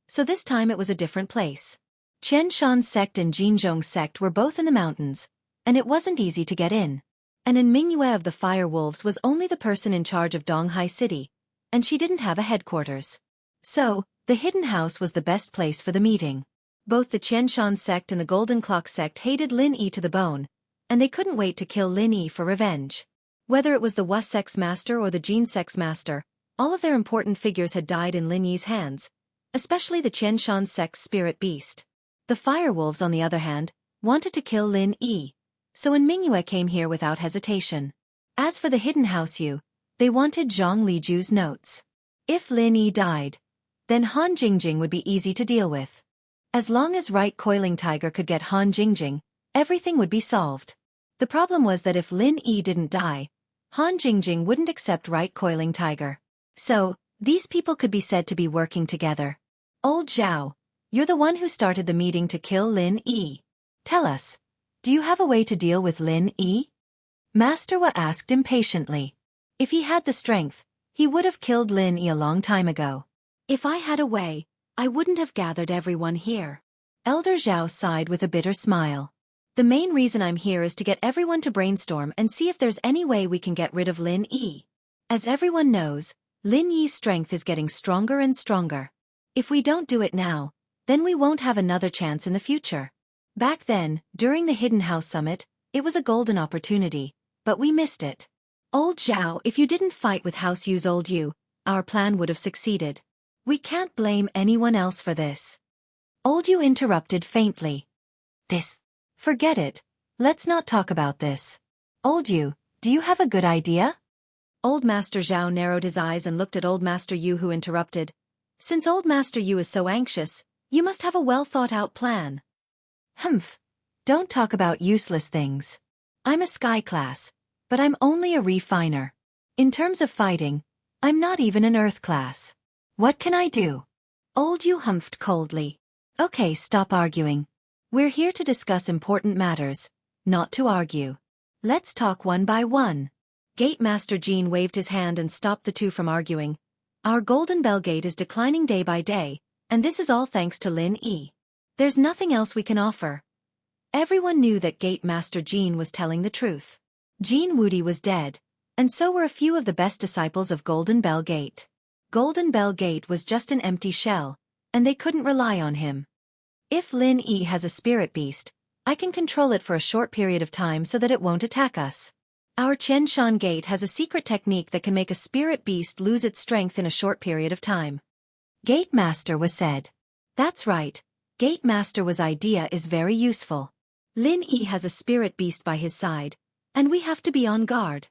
so this time it was a different place. Chen Shan's sect and Jinzhong's sect were both in the mountains, and it wasn't easy to get in. And in Mingyue of the Firewolves was only the person in charge of Donghai City, and she didn't have a headquarters. So, the hidden house was the best place for the meeting. Both the Chen Shan sect and the Golden Clock sect hated Lin Yi to the bone, and they couldn't wait to kill Lin Yi for revenge. Whether it was the Wu Sex Master or the Jin Sex Master, all of their important figures had died in Lin Yi's hands, especially the Chen Shan Sex Spirit Beast. The Firewolves, on the other hand, wanted to kill Lin Yi, so when Mingyue came here without hesitation. As for the hidden house Yu, they wanted Zhang Liju's notes. If Lin Yi died, then Han Jingjing would be easy to deal with. As long as Right Coiling Tiger could get Han Jingjing, everything would be solved. The problem was that if Lin Yi didn't die, Han Jingjing wouldn't accept Right Coiling Tiger. So, these people could be said to be working together. Old Zhao, you're the one who started the meeting to kill Lin Yi. Tell us, do you have a way to deal with Lin Yi? Master Wu asked impatiently. If he had the strength, he would have killed Lin Yi a long time ago. If I had a way, I wouldn't have gathered everyone here. Elder Zhao sighed with a bitter smile. The main reason I'm here is to get everyone to brainstorm and see if there's any way we can get rid of Lin Yi. As everyone knows, Lin Yi's strength is getting stronger and stronger. If we don't do it now, then we won't have another chance in the future. Back then, during the Hidden House Summit, it was a golden opportunity, but we missed it. Old Zhao, if you didn't fight with House Yu's old Yu, our plan would have succeeded. We can't blame anyone else for this. Old Yu interrupted faintly. Forget it. Let's not talk about this. Old Yu, do you have a good idea? Old Master Zhao narrowed his eyes and looked at Old Master Yu, who interrupted. Since Old Master Yu is so anxious, you must have a well-thought-out plan. Humph. Don't talk about useless things. I'm a Sky class, but I'm only a refiner. In terms of fighting, I'm not even an Earth class. What can I do? Old Yu humphed coldly. Okay, stop arguing. We're here to discuss important matters, not to argue. Let's talk one by one. Gate Master Jin waved his hand and stopped the two from arguing. Our Golden Bell Gate is declining day by day, and this is all thanks to Lin Yi. There's nothing else we can offer. Everyone knew that Gate Master Jin was telling the truth. Jin Wudi was dead, and so were a few of the best disciples of Golden Bell Gate. Golden Bell Gate was just an empty shell, and they couldn't rely on him. If Lin Yi has a spirit beast, I can control it for a short period of time so that it won't attack us. Our Chen Shan Gate has a secret technique that can make a spirit beast lose its strength in a short period of time. Gate Master was said. That's right, Gate Master was idea is very useful. Lin Yi has a spirit beast by his side, and we have to be on guard.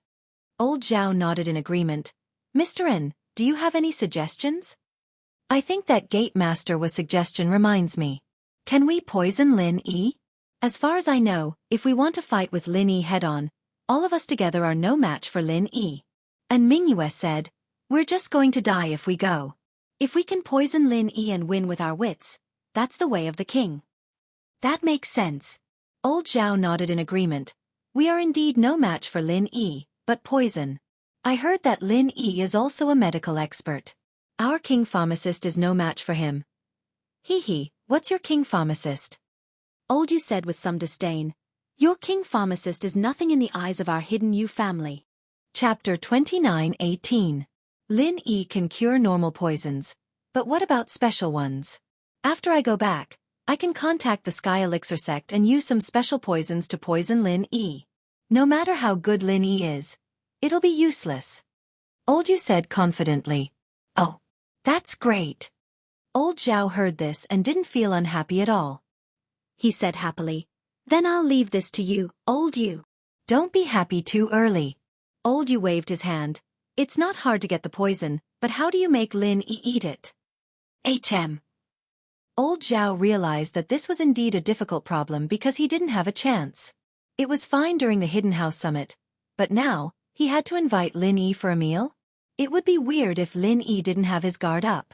Old Zhao nodded in agreement. Mr. N, do you have any suggestions? I think that Gate Master was suggestion reminds me. Can we poison Lin Yi? As far as I know, if we want to fight with Lin Yi head-on, all of us together are no match for Lin Yi. And Mingyue said, we're just going to die if we go. If we can poison Lin Yi and win with our wits, that's the way of the king. That makes sense. Old Zhao nodded in agreement. We are indeed no match for Lin Yi, but poison. I heard that Lin Yi is also a medical expert. Our king pharmacist is no match for him. Hee, what's your king pharmacist? Old Yu said with some disdain. Your king pharmacist is nothing in the eyes of our hidden Yu family. Chapter 29:18. Lin Yi can cure normal poisons, but what about special ones? After I go back, I can contact the Sky Elixir sect and use some special poisons to poison Lin Yi. No matter how good Lin Yi is, it'll be useless. Old Yu said confidently. Oh, that's great. Old Zhao heard this and didn't feel unhappy at all. He said happily. Then I'll leave this to you, Old Yu. Don't be happy too early. Old Yu waved his hand. It's not hard to get the poison, but how do you make Lin Yi eat it? Old Zhao realized that this was indeed a difficult problem because he didn't have a chance. It was fine during the Hidden House Summit, but now, he had to invite Lin Yi for a meal? It would be weird if Lin Yi didn't have his guard up.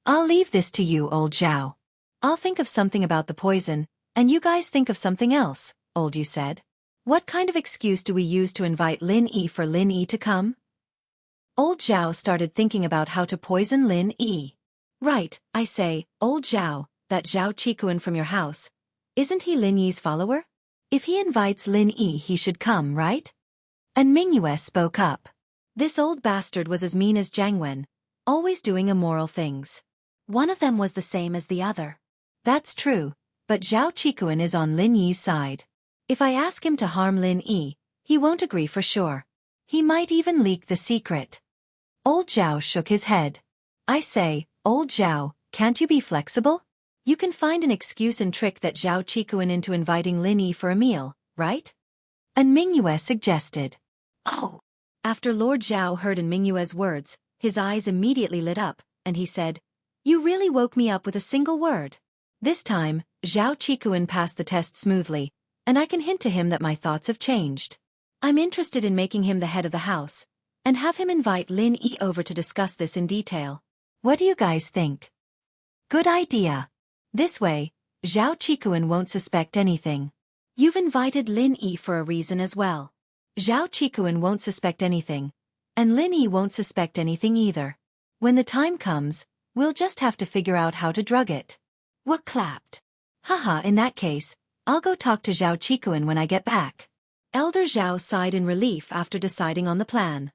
I'll leave this to you, Old Zhao. I'll think of something about the poison, and you guys think of something else, Old Yu said. What kind of excuse do we use to invite Lin Yi for Lin Yi to come? Old Zhao started thinking about how to poison Lin Yi. Right, I say, Old Zhao, that Zhao Qikuan from your house. Isn't he Lin Yi's follower? If he invites Lin Yi, he should come, right? And Mingyue spoke up. This old bastard was as mean as Jiang Wen, always doing immoral things. One of them was the same as the other. That's true, but Zhao Qikuan is on Lin Yi's side. If I ask him to harm Lin Yi, he won't agree for sure. He might even leak the secret. Old Zhao shook his head. I say, Old Zhao, can't you be flexible? You can find an excuse and trick that Zhao Qikuan into inviting Lin Yi for a meal, right? And Mingyue suggested. Oh. After Lord Zhao heard in Mingyue's words, his eyes immediately lit up, and he said, You really woke me up with a single word. This time, Zhao Qikuan passed the test smoothly, and I can hint to him that my thoughts have changed. I'm interested in making him the head of the house, and have him invite Lin Yi over to discuss this in detail. What do you guys think? Good idea. This way, Zhao Qikuan won't suspect anything. You've invited Lin Yi for a reason as well. Zhao Qikuan won't suspect anything, and Lin Yi won't suspect anything either. When the time comes, we'll just have to figure out how to drug it. What clapped? Haha, in that case, I'll go talk to Zhao Qikuan when I get back. Elder Zhao sighed in relief after deciding on the plan.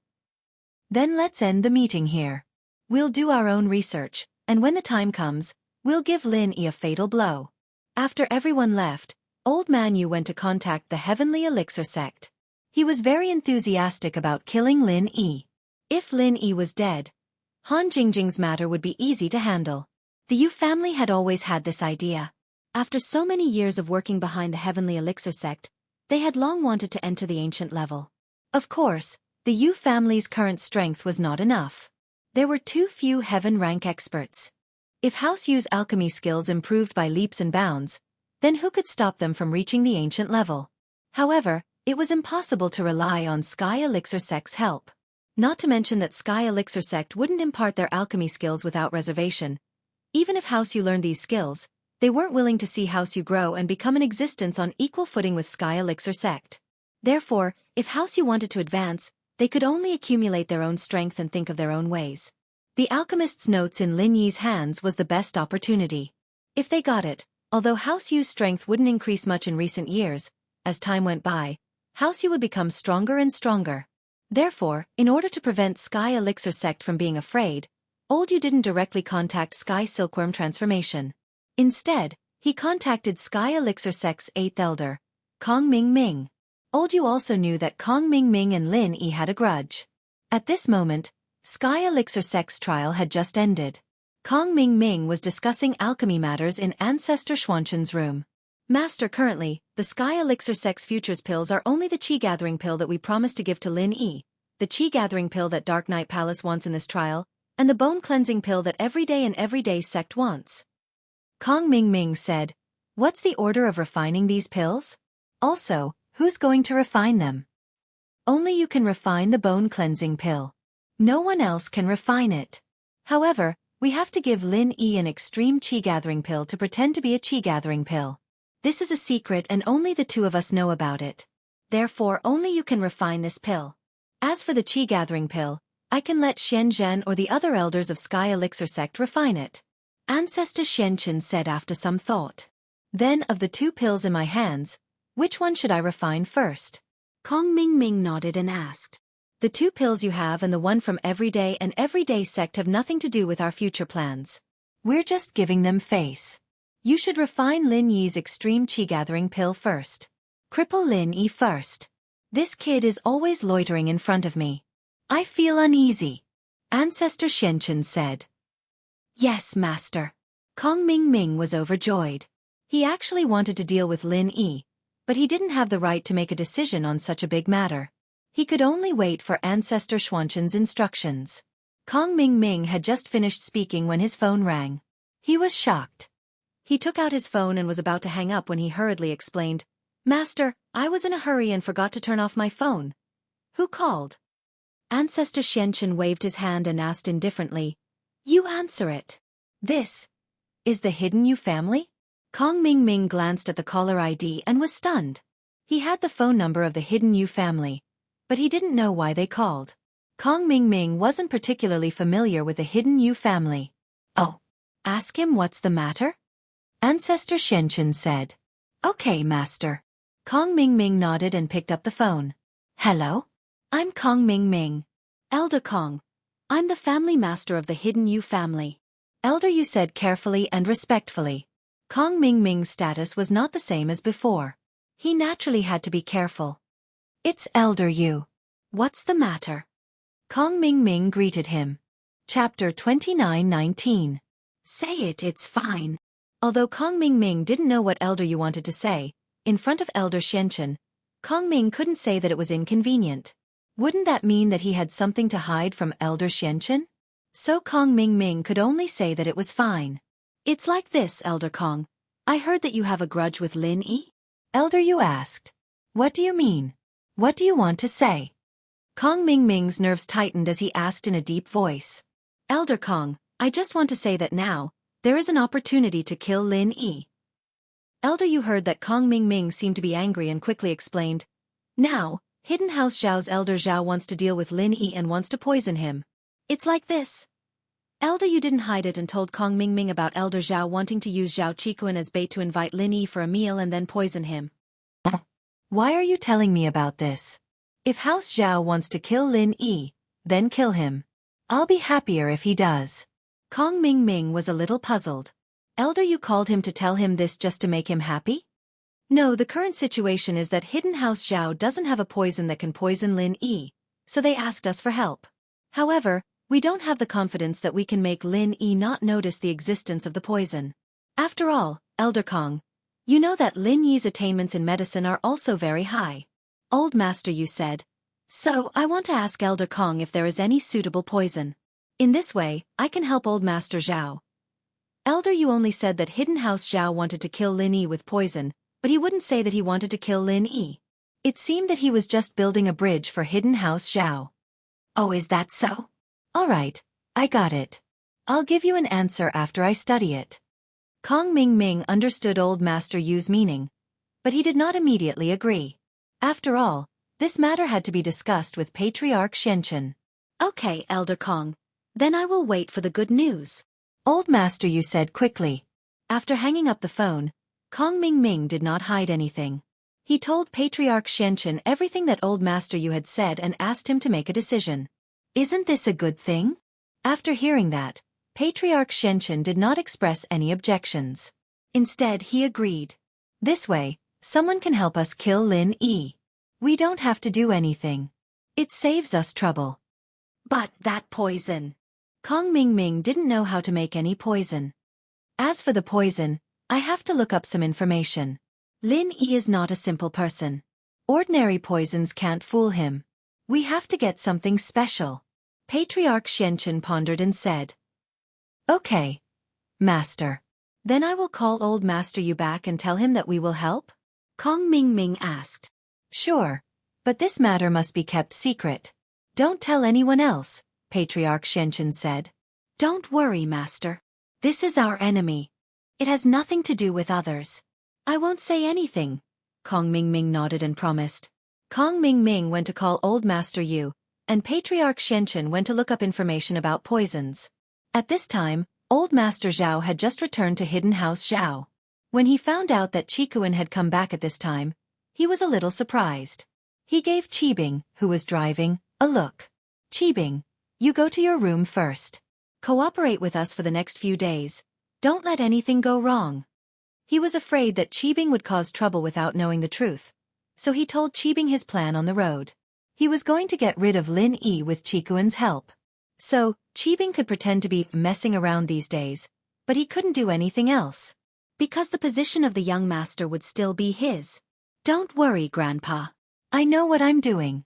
Then let's end the meeting here. We'll do our own research, and when the time comes, we'll give Lin Yi a fatal blow. After everyone left, Old Man Yu went to contact the Heavenly Elixir sect. He was very enthusiastic about killing Lin Yi. If Lin Yi was dead, Han Jingjing's matter would be easy to handle. The Yu family had always had this idea. After so many years of working behind the Heavenly Elixir sect, they had long wanted to enter the ancient level. Of course, the Yu family's current strength was not enough. There were too few heaven rank experts. If House Yu's alchemy skills improved by leaps and bounds, then who could stop them from reaching the ancient level? However, it was impossible to rely on Sky Elixir sect's help. Not to mention that Sky Elixir sect wouldn't impart their alchemy skills without reservation. Even if House Yu learned these skills, they weren't willing to see House Yu grow and become an existence on equal footing with Sky Elixir sect. Therefore, if House Yu wanted to advance, they could only accumulate their own strength and think of their own ways. The alchemist's notes in Lin Yi's hands was the best opportunity. If they got it, although House Yu's strength wouldn't increase much in recent years, as time went by, House Yu would become stronger and stronger. Therefore, in order to prevent Sky Elixir sect from being afraid, Old Yu didn't directly contact Sky Silkworm transformation. Instead, he contacted Sky Elixir sect's 8th elder, Kong Ming Ming. Old Yu also knew that Kong Ming Ming and Lin Yi had a grudge. At this moment, Sky Elixir sect's trial had just ended. Kong Ming Ming was discussing alchemy matters in Ancestor Xuanqin's room. Master, currently, the Sky Elixir sect's futures pills are only the Qi Gathering pill that we promised to give to Lin Yi, the Qi Gathering pill that Dark Knight Palace wants in this trial, and the Bone Cleansing pill that Everyday sect wants. Kong Ming Ming said, What's the order of refining these pills? Also, who's going to refine them? Only you can refine the Bone Cleansing pill. No one else can refine it. However, we have to give Lin Yi an extreme Qi Gathering pill to pretend to be a Qi Gathering pill. This is a secret and only the two of us know about it. Therefore, only you can refine this pill. As for the Qi Gathering pill, I can let Xianxia or the other elders of Sky Elixir sect refine it. Ancestor Xianxia said after some thought. Then, of the two pills in my hands, which one should I refine first? Kong Ming Ming nodded and asked. The two pills you have and the one from Everyday sect have nothing to do with our future plans. We're just giving them face. You should refine Lin Yi's extreme Qi Gathering pill first. Cripple Lin Yi first. This kid is always loitering in front of me. I feel uneasy. Ancestor Xianxia said. Yes, Master. Kong Ming Ming was overjoyed. He actually wanted to deal with Lin Yi, but he didn't have the right to make a decision on such a big matter. He could only wait for Ancestor Xuanqin's instructions. Kong Ming Ming had just finished speaking when his phone rang. He was shocked. He took out his phone and was about to hang up when he hurriedly explained, "Master, I was in a hurry and forgot to turn off my phone." "Who called?" Ancestor Xianxia waved his hand and asked indifferently, "You answer it." "This is the Hidden Yu family?" Kong Ming glanced at the caller ID and was stunned. He had the phone number of the Hidden Yu family, but he didn't know why they called. Kong Ming wasn't particularly familiar with the Hidden Yu family. "Oh, ask him what's the matter?" Ancestor Xianxia said. "Okay, master." Kong Ming nodded and picked up the phone. "Hello? I'm Kong Ming. Elder Kong. I'm the family master of the Hidden Yu family." Elder Yu said carefully and respectfully. Kong Ming's status was not the same as before. He naturally had to be careful. "It's Elder Yu. What's the matter?" Kong Ming greeted him. Chapter 29:19. "Say it, it's fine." Although Kong Ming didn't know what Elder Yu wanted to say, in front of Elder Xianxia, Kong Ming couldn't say that it was inconvenient. Wouldn't that mean that he had something to hide from Elder Xianxia? So Kong Ming could only say that it was fine. "It's like this, Elder Kong. I heard that you have a grudge with Lin Yi?" Elder Yu asked. "What do you mean? What do you want to say?" Kong Ming's nerves tightened as he asked in a deep voice. "Elder Kong, I just want to say that now, there is an opportunity to kill Lin Yi." Elder Yu heard that Kong Ming seemed to be angry and quickly explained. "Now, Hidden House Zhao's Elder Zhao wants to deal with Lin Yi and wants to poison him. It's like this." Elder Yu didn't hide it and told Kong Ming about Elder Zhao wanting to use Zhao Qikuan as bait to invite Lin Yi for a meal and then poison him. "Why are you telling me about this? If House Zhao wants to kill Lin Yi, then kill him. I'll be happier if he does." Kong Ming was a little puzzled. Elder Yu called him to tell him this just to make him happy? No, the current situation is that Hidden House Zhao doesn't have a poison that can poison Lin Yi, so they asked us for help. However, we don't have the confidence that we can make Lin Yi not notice the existence of the poison. After all, Elder Kong, you know that Lin Yi's attainments in medicine are also very high. Old Master Yu said. So I want to ask Elder Kong if there is any suitable poison. In this way, I can help Old Master Zhao. Elder Yu only said that Hidden House Zhao wanted to kill Lin Yi with poison, but he wouldn't say that he wanted to kill Lin Yi. It seemed that he was just building a bridge for Hidden House Zhao. "Oh, is that so? All right, I got it. I'll give you an answer after I study it." Kong Ming understood Old Master Yu's meaning, but he did not immediately agree. After all, this matter had to be discussed with Patriarch Xianxia. "Okay, Elder Kong. Then I will wait for the good news," Old Master Yu said quickly. After hanging up the phone, Kong Ming did not hide anything. He told Patriarch Xianxia everything that Old Master Yu had said and asked him to make a decision. Isn't this a good thing? After hearing that, Patriarch Xianxia did not express any objections. Instead, he agreed. This way, someone can help us kill Lin Yi. We don't have to do anything. It saves us trouble. But that poison. Kong Ming didn't know how to make any poison. As for the poison, I have to look up some information. Lin Yi is not a simple person. Ordinary poisons can't fool him. We have to get something special. Patriarch Xianxia pondered and said. Okay, Master. Then I will call Old Master Yu back and tell him that we will help? Kong Ming asked. Sure, but this matter must be kept secret. Don't tell anyone else, Patriarch Xianxia said. Don't worry, Master. This is our enemy. It has nothing to do with others. I won't say anything. Kong Ming nodded and promised. Kong Ming went to call Old Master Yu, and Patriarch Xianxia went to look up information about poisons. At this time, Old Master Zhao had just returned to Hidden House Zhao. When he found out that Qikuan had come back at this time, he was a little surprised. He gave Qibing, who was driving, a look. Qibing, you go to your room first. Cooperate with us for the next few days. Don't let anything go wrong. He was afraid that Qibing would cause trouble without knowing the truth, so he told Qibing his plan on the road. He was going to get rid of Lin Yi with Qikuan's help. So, Qibing could pretend to be messing around these days, but he couldn't do anything else. Because the position of the young master would still be his. Don't worry, Grandpa. I know what I'm doing.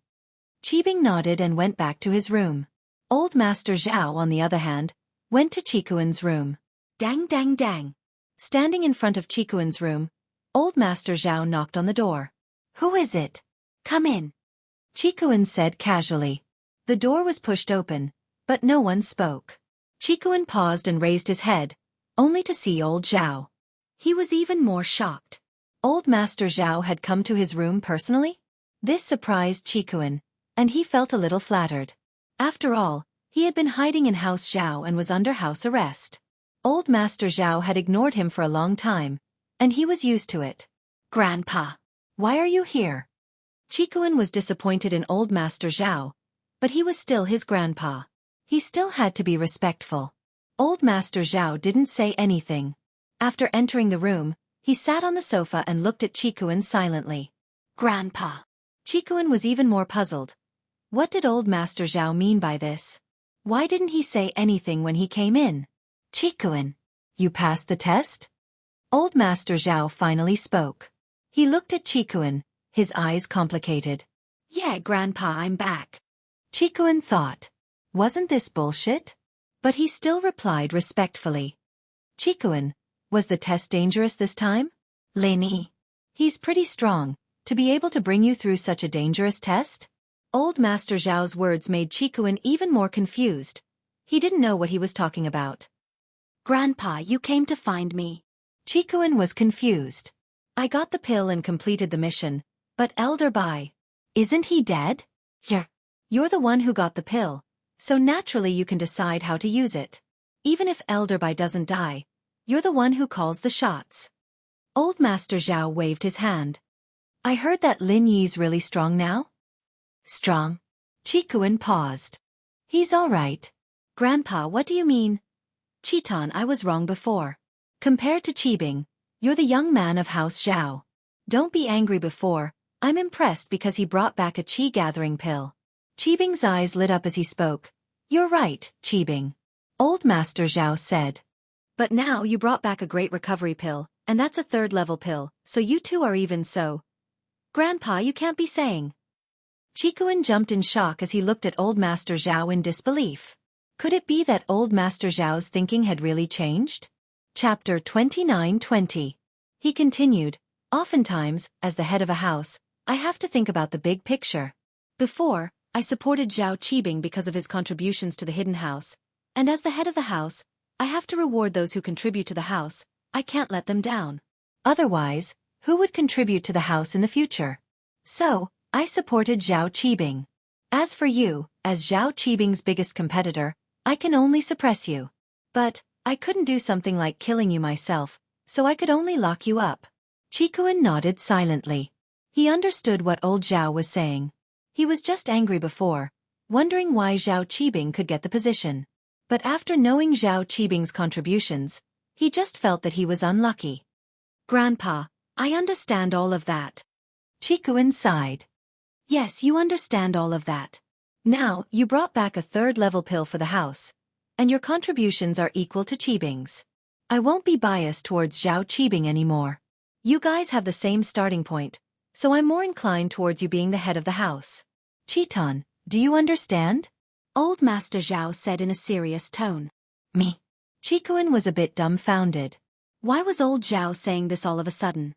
Qibing nodded and went back to his room. Old Master Zhao, on the other hand, went to Qikuan's room. Dang dang dang. Standing in front of Qikuan's room, Old Master Zhao knocked on the door. Who is it? Come in. Qikuan said casually. The door was pushed open, but no one spoke. Qikuan paused and raised his head, only to see old Zhao. He was even more shocked. Old Master Zhao had come to his room personally? This surprised Qikuan, and he felt a little flattered. After all, he had been hiding in House Zhao and was under house arrest. Old Master Zhao had ignored him for a long time, and he was used to it. Grandpa, why are you here? Qikuan was disappointed in Old Master Zhao, but he was still his grandpa. He still had to be respectful. Old Master Zhao didn't say anything. After entering the room, he sat on the sofa and looked at Qikuan silently. Grandpa. Qikuan was even more puzzled. What did Old Master Zhao mean by this? Why didn't he say anything when he came in? Qikuan, you passed the test? Old Master Zhao finally spoke. He looked at Qikuan, his eyes complicated. Yeah, Grandpa, I'm back. Qikuan thought. Wasn't this bullshit? But he still replied respectfully. Qikuan, was the test dangerous this time? Lin Yi. He's pretty strong, to be able to bring you through such a dangerous test? Old Master Zhao's words made Qikuan even more confused. He didn't know what he was talking about. Grandpa, you came to find me. Qikuan was confused. I got the pill and completed the mission, but Elder Bai. Isn't he dead? You're the one who got the pill, so naturally you can decide how to use it. Even if Elder Bai doesn't die, you're the one who calls the shots. Old Master Zhao waved his hand. I heard that Lin Yi's really strong now? Strong? Qikuan paused. He's all right. Grandpa, what do you mean? Chiton, I was wrong before. Compared to Qibing, you're the young man of House Zhao. Don't be angry before, I'm impressed because he brought back a qi gathering pill. Qibing's eyes lit up as he spoke. You're right, Qibing. Old Master Zhao said. But now you brought back a great recovery pill, and that's a third-level pill, so you two are even so. Grandpa, you can't be saying. Qikuan jumped in shock as he looked at Old Master Zhao in disbelief. Could it be that Old Master Zhao's thinking had really changed? Chapter 29:20. He continued, oftentimes, as the head of a house, I have to think about the big picture. Before, I supported Zhao Qibing because of his contributions to the hidden house, and as the head of the house, I have to reward those who contribute to the house. I can't let them down. Otherwise, who would contribute to the house in the future? So, I supported Zhao Qibing. As for you, as Zhao Qibing's biggest competitor, I can only suppress you. But, I couldn't do something like killing you myself, so I could only lock you up. Qikuan nodded silently. He understood what old Zhao was saying. He was just angry before, wondering why Zhao Qibing could get the position. But after knowing Zhao Qibing's contributions, he just felt that he was unlucky. Grandpa, I understand all of that. Qikuan sighed. Yes, you understand all of that. Now, you brought back a third-level pill for the house, and your contributions are equal to Qibing's. I won't be biased towards Zhao Qibing anymore. You guys have the same starting point, so I'm more inclined towards you being the head of the house. Chiton, do you understand? Old Master Zhao said in a serious tone. Me. Qikuan was a bit dumbfounded. Why was old Zhao saying this all of a sudden?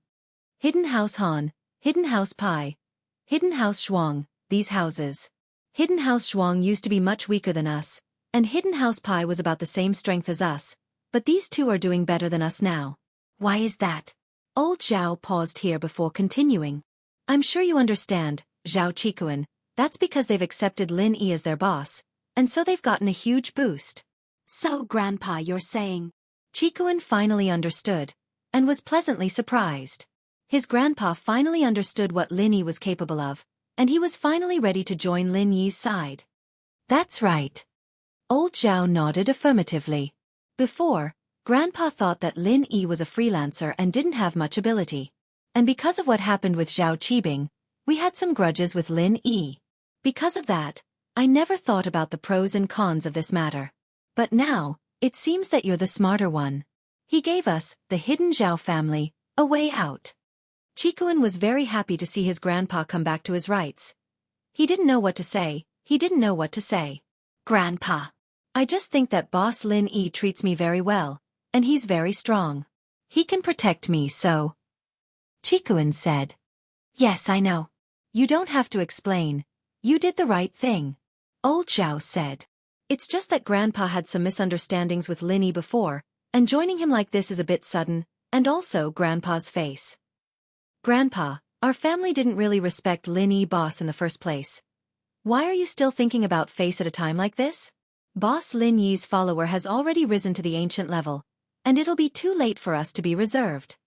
Hidden House Han, Hidden House Pai, Hidden House Shuang, these houses. Hidden House Shuang used to be much weaker than us, and Hidden House Pai was about the same strength as us, but these two are doing better than us now. Why is that? Old Zhao paused here before continuing. I'm sure you understand, Zhao Qikuan, that's because they've accepted Lin Yi as their boss, and so they've gotten a huge boost. So, Grandpa, you're saying? Qikuan finally understood, and was pleasantly surprised. His grandpa finally understood what Lin Yi was capable of, and he was finally ready to join Lin Yi's side. That's right. Old Zhao nodded affirmatively. Before, Grandpa thought that Lin Yi was a freelancer and didn't have much ability. And because of what happened with Zhao Qibing, we had some grudges with Lin Yi. Because of that, I never thought about the pros and cons of this matter. But now, it seems that you're the smarter one. He gave us, the hidden Zhao family, a way out. Qikuan was very happy to see his grandpa come back to his rights. He didn't know what to say, Grandpa, I just think that Boss Lin Yi treats me very well, and he's very strong. He can protect me, so. Chikuin said. Yes, I know. You don't have to explain. You did the right thing. Old Zhao said. It's just that Grandpa had some misunderstandings with Lin Yi before, and joining him like this is a bit sudden, and also Grandpa's face. Grandpa, our family didn't really respect Lin Yi boss in the first place. Why are you still thinking about face at a time like this? Boss Lin Yi's follower has already risen to the ancient level, and it'll be too late for us to be reserved.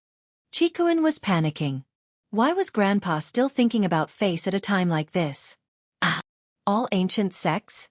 Chikuin was panicking. Why was Grandpa still thinking about face at a time like this? Ah, all ancient sects?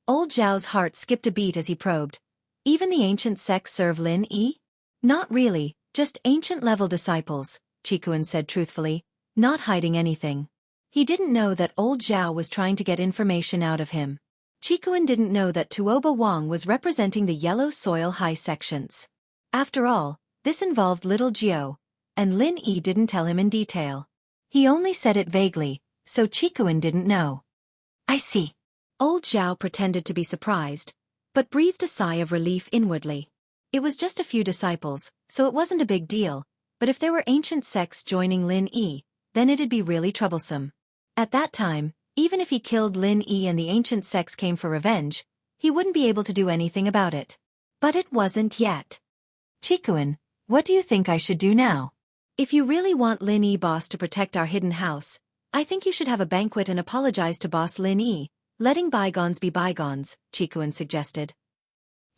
Old Zhao's heart skipped a beat as he probed. Even the ancient sects serve Lin Yi? Not really, just ancient-level disciples, Chikuin said truthfully, not hiding anything. He didn't know that old Zhao was trying to get information out of him. Chikuin didn't know that Tuoba Wang was representing the yellow soil high sections. After all, this involved little Jiao, and Lin Yi didn't tell him in detail. He only said it vaguely, so Chikuin didn't know. I see. Old Zhao pretended to be surprised, but breathed a sigh of relief inwardly. It was just a few disciples, so it wasn't a big deal, but if there were ancient sects joining Lin Yi, then it'd be really troublesome. At that time, even if he killed Lin Yi and the ancient sects came for revenge, he wouldn't be able to do anything about it. But it wasn't yet. Chikuin, what do you think I should do now? If you really want Lin Yi boss to protect our hidden house, I think you should have a banquet and apologize to boss Lin Yi, letting bygones be bygones, Chikuin suggested.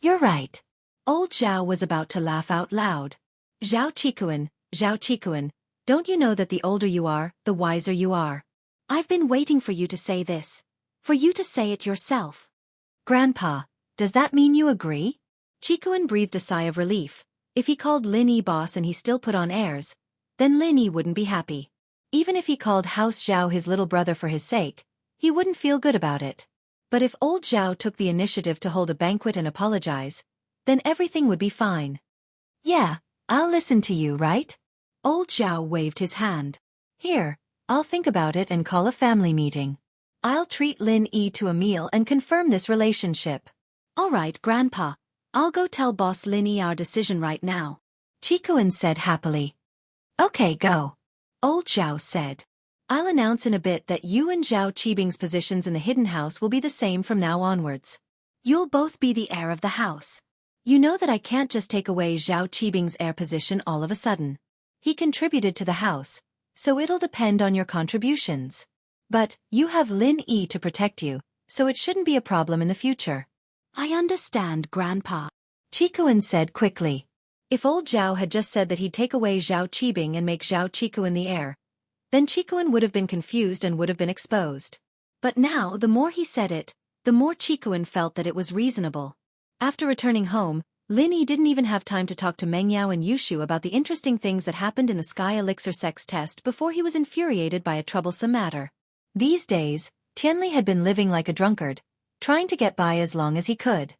You're right. Old Zhao was about to laugh out loud. Zhao Chikuin, don't you know that the older you are, the wiser you are? I've been waiting for you to say this. For you to say it yourself. Grandpa, does that mean you agree? Chikuin breathed a sigh of relief. If he called Lin Yi boss and he still put on airs, then Lin Yi wouldn't be happy. Even if he called House Zhao his little brother for his sake, he wouldn't feel good about it. But if old Zhao took the initiative to hold a banquet and apologize, then everything would be fine. Yeah, I'll listen to you, right? Old Zhao waved his hand. Here, I'll think about it and call a family meeting. I'll treat Lin Yi to a meal and confirm this relationship. All right, Grandpa. I'll go tell boss Lin Yi our decision right now. Chikuin said happily. Okay, go. Old Zhao said. I'll announce in a bit that you and Zhao Qibing's positions in the hidden house will be the same from now onwards. You'll both be the heir of the house. You know that I can't just take away Zhao Qibing's heir position all of a sudden. He contributed to the house, so it'll depend on your contributions. But you have Lin Yi to protect you, so it shouldn't be a problem in the future. I understand, Grandpa. Chikuin said quickly. If old Zhao had just said that he'd take away Zhao Qibing and make Zhao Chikuin the heir, then Chikuin would have been confused and would have been exposed. But now, the more he said it, the more Chikuin felt that it was reasonable. After returning home, Lin Yi didn't even have time to talk to Meng Yao and Yushu about the interesting things that happened in the Sky Elixir sex test before he was infuriated by a troublesome matter. These days, Tianli had been living like a drunkard, trying to get by as long as he could.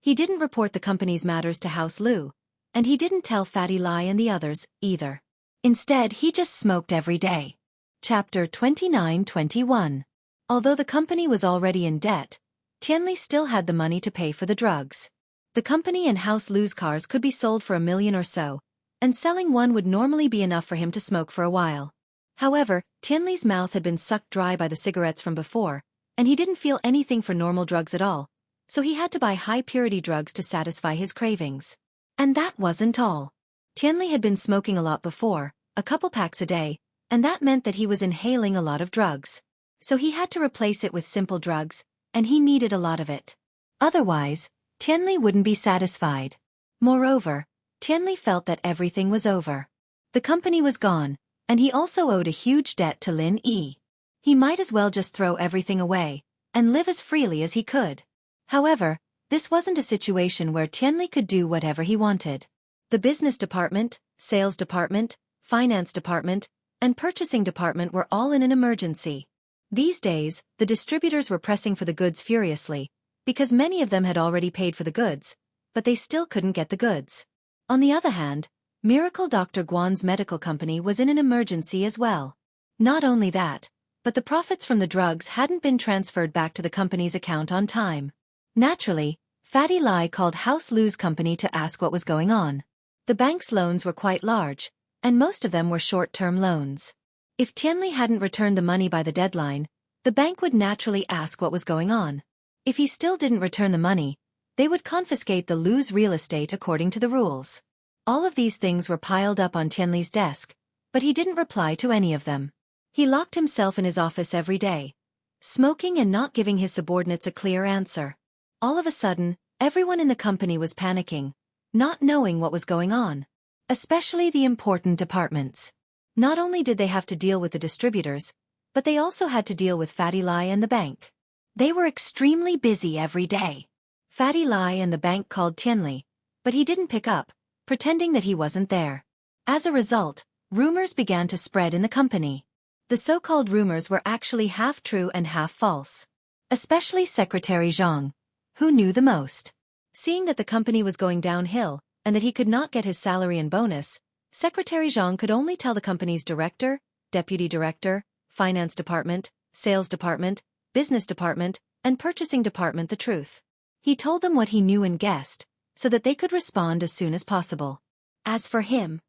He didn't report the company's matters to House Lu, and he didn't tell Fatty Lai and the others, either. Instead, he just smoked every day. Chapter 29-21. Although the company was already in debt, Tianli still had the money to pay for the drugs. The company and House Lu's cars could be sold for $1 million or so, and selling one would normally be enough for him to smoke for a while. However, Tianli's mouth had been sucked dry by the cigarettes from before, and he didn't feel anything for normal drugs at all, so he had to buy high-purity drugs to satisfy his cravings. And that wasn't all. Tianli had been smoking a lot before, a couple packs a day, and that meant that he was inhaling a lot of drugs. So he had to replace it with simple drugs, and he needed a lot of it. Otherwise, Tianli wouldn't be satisfied. Moreover, Tianli felt that everything was over. The company was gone, and he also owed a huge debt to Lin Yi. He might as well just throw everything away, and live as freely as he could. However, this wasn't a situation where Tianli could do whatever he wanted. The business department, sales department, finance department, and purchasing department were all in an emergency. These days, the distributors were pressing for the goods furiously, because many of them had already paid for the goods, but they still couldn't get the goods. On the other hand, Miracle Dr. Guan's medical company was in an emergency as well. Not only that, but the profits from the drugs hadn't been transferred back to the company's account on time. Naturally, Fatty Lai called House Lu's company to ask what was going on. The bank's loans were quite large, and most of them were short-term loans. If Tianli hadn't returned the money by the deadline, the bank would naturally ask what was going on. If he still didn't return the money, they would confiscate the Lu's real estate according to the rules. All of these things were piled up on Tianli's desk, but he didn't reply to any of them. He locked himself in his office every day, smoking and not giving his subordinates a clear answer. All of a sudden, everyone in the company was panicking, not knowing what was going on. Especially the important departments. Not only did they have to deal with the distributors, but they also had to deal with Fatty Lai and the bank. They were extremely busy every day. Fatty Lai and the bank called Tianli, but he didn't pick up, pretending that he wasn't there. As a result, rumors began to spread in the company. The so-called rumors were actually half true and half false. Especially Secretary Zhang, who knew the most. Seeing that the company was going downhill, and that he could not get his salary and bonus, Secretary Zhang could only tell the company's director, deputy director, finance department, sales department, business department, and purchasing department the truth. He told them what he knew and guessed, so that they could respond as soon as possible. As for him,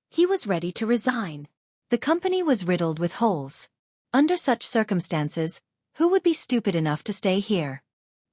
he was ready to resign. The company was riddled with holes. Under such circumstances, who would be stupid enough to stay here?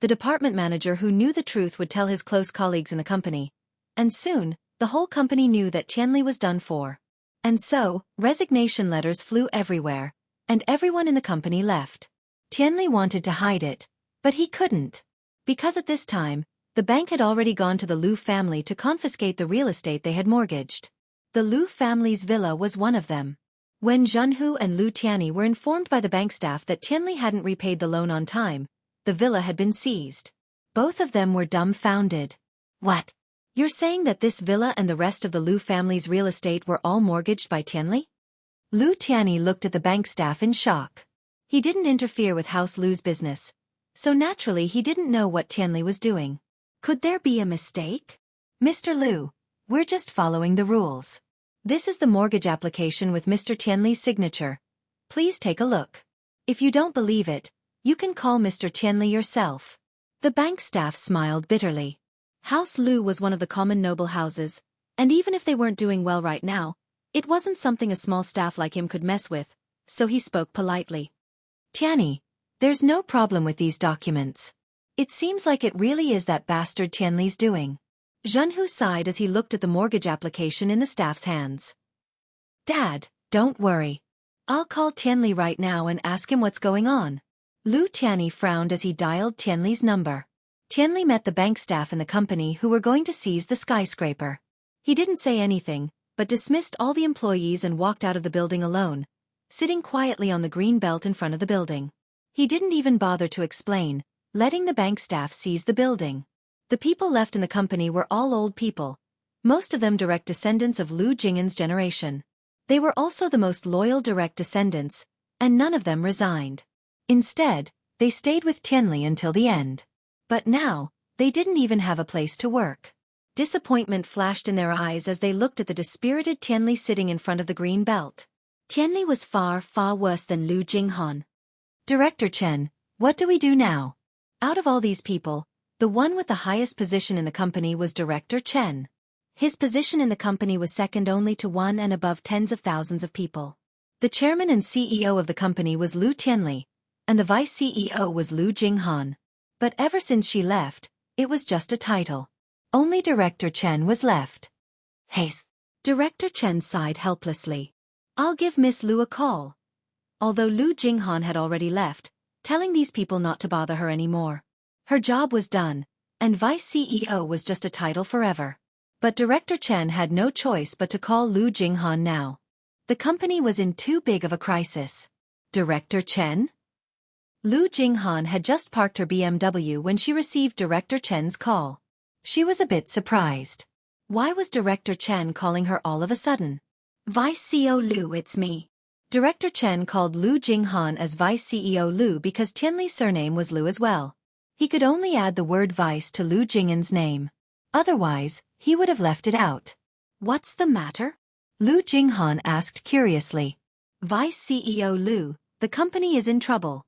The department manager who knew the truth would tell his close colleagues in the company, and soon, the whole company knew that Tianli was done for. And so, resignation letters flew everywhere, and everyone in the company left. Tianli wanted to hide it, but he couldn't. Because at this time, the bank had already gone to the Lu family to confiscate the real estate they had mortgaged. The Lu family's villa was one of them. When Jianghu and Lu Tianyi were informed by the bank staff that Tianli hadn't repaid the loan on time, the villa had been seized. Both of them were dumbfounded. What? You're saying that this villa and the rest of the Lu family's real estate were all mortgaged by Tianli? Lu Tianyi looked at the bank staff in shock. He didn't interfere with House Lu's business, so naturally he didn't know what Tianli was doing. Could there be a mistake? Mr. Lu, we're just following the rules. This is the mortgage application with Mr. Tianli's signature. Please take a look. If you don't believe it, you can call Mr. Tianli yourself. The bank staff smiled bitterly. House Lu was one of the common noble houses, and even if they weren't doing well right now, it wasn't something a small staff like him could mess with, so he spoke politely. Tianyi, there's no problem with these documents. It seems like it really is that bastard Tianli's doing. Jianghu sighed as he looked at the mortgage application in the staff's hands. Dad, don't worry. I'll call Tianli right now and ask him what's going on. Lu Tianyi frowned as he dialed Tianli's number. Tianli met the bank staff in the company who were going to seize the skyscraper. He didn't say anything, but dismissed all the employees and walked out of the building alone, sitting quietly on the green belt in front of the building. He didn't even bother to explain, letting the bank staff seize the building. The people left in the company were all old people, most of them direct descendants of Lu Jing'an's generation. They were also the most loyal direct descendants, and none of them resigned. Instead, they stayed with Tianli until the end. But now, they didn't even have a place to work. Disappointment flashed in their eyes as they looked at the dispirited Tianli sitting in front of the green belt. Tianli was far, far worse than Lu Jinghan. Director Chen, what do we do now? Out of all these people, the one with the highest position in the company was Director Chen. His position in the company was second only to one and above tens of thousands of people. The chairman and CEO of the company was Lu Tianli, and the vice CEO was Lu Jinghan. But ever since she left, it was just a title. Only Director Chen was left. Hey. Director Chen sighed helplessly. I'll give Miss Lu a call. Although Lu Jinghan had already left, telling these people not to bother her anymore. Her job was done, and Vice CEO was just a title forever. But Director Chen had no choice but to call Lu Jinghan now. The company was in too big of a crisis. Director Chen? Lu Jinghan had just parked her BMW when she received Director Chen's call. She was a bit surprised. Why was Director Chen calling her all of a sudden? Vice CEO Lu, it's me. Director Chen called Lu Jinghan as Vice CEO Lu because Tianli's surname was Lu as well. He could only add the word vice to Lu Jing'an's name. Otherwise, he would have left it out. What's the matter? Lu Jinghan asked curiously. Vice CEO Lu, the company is in trouble.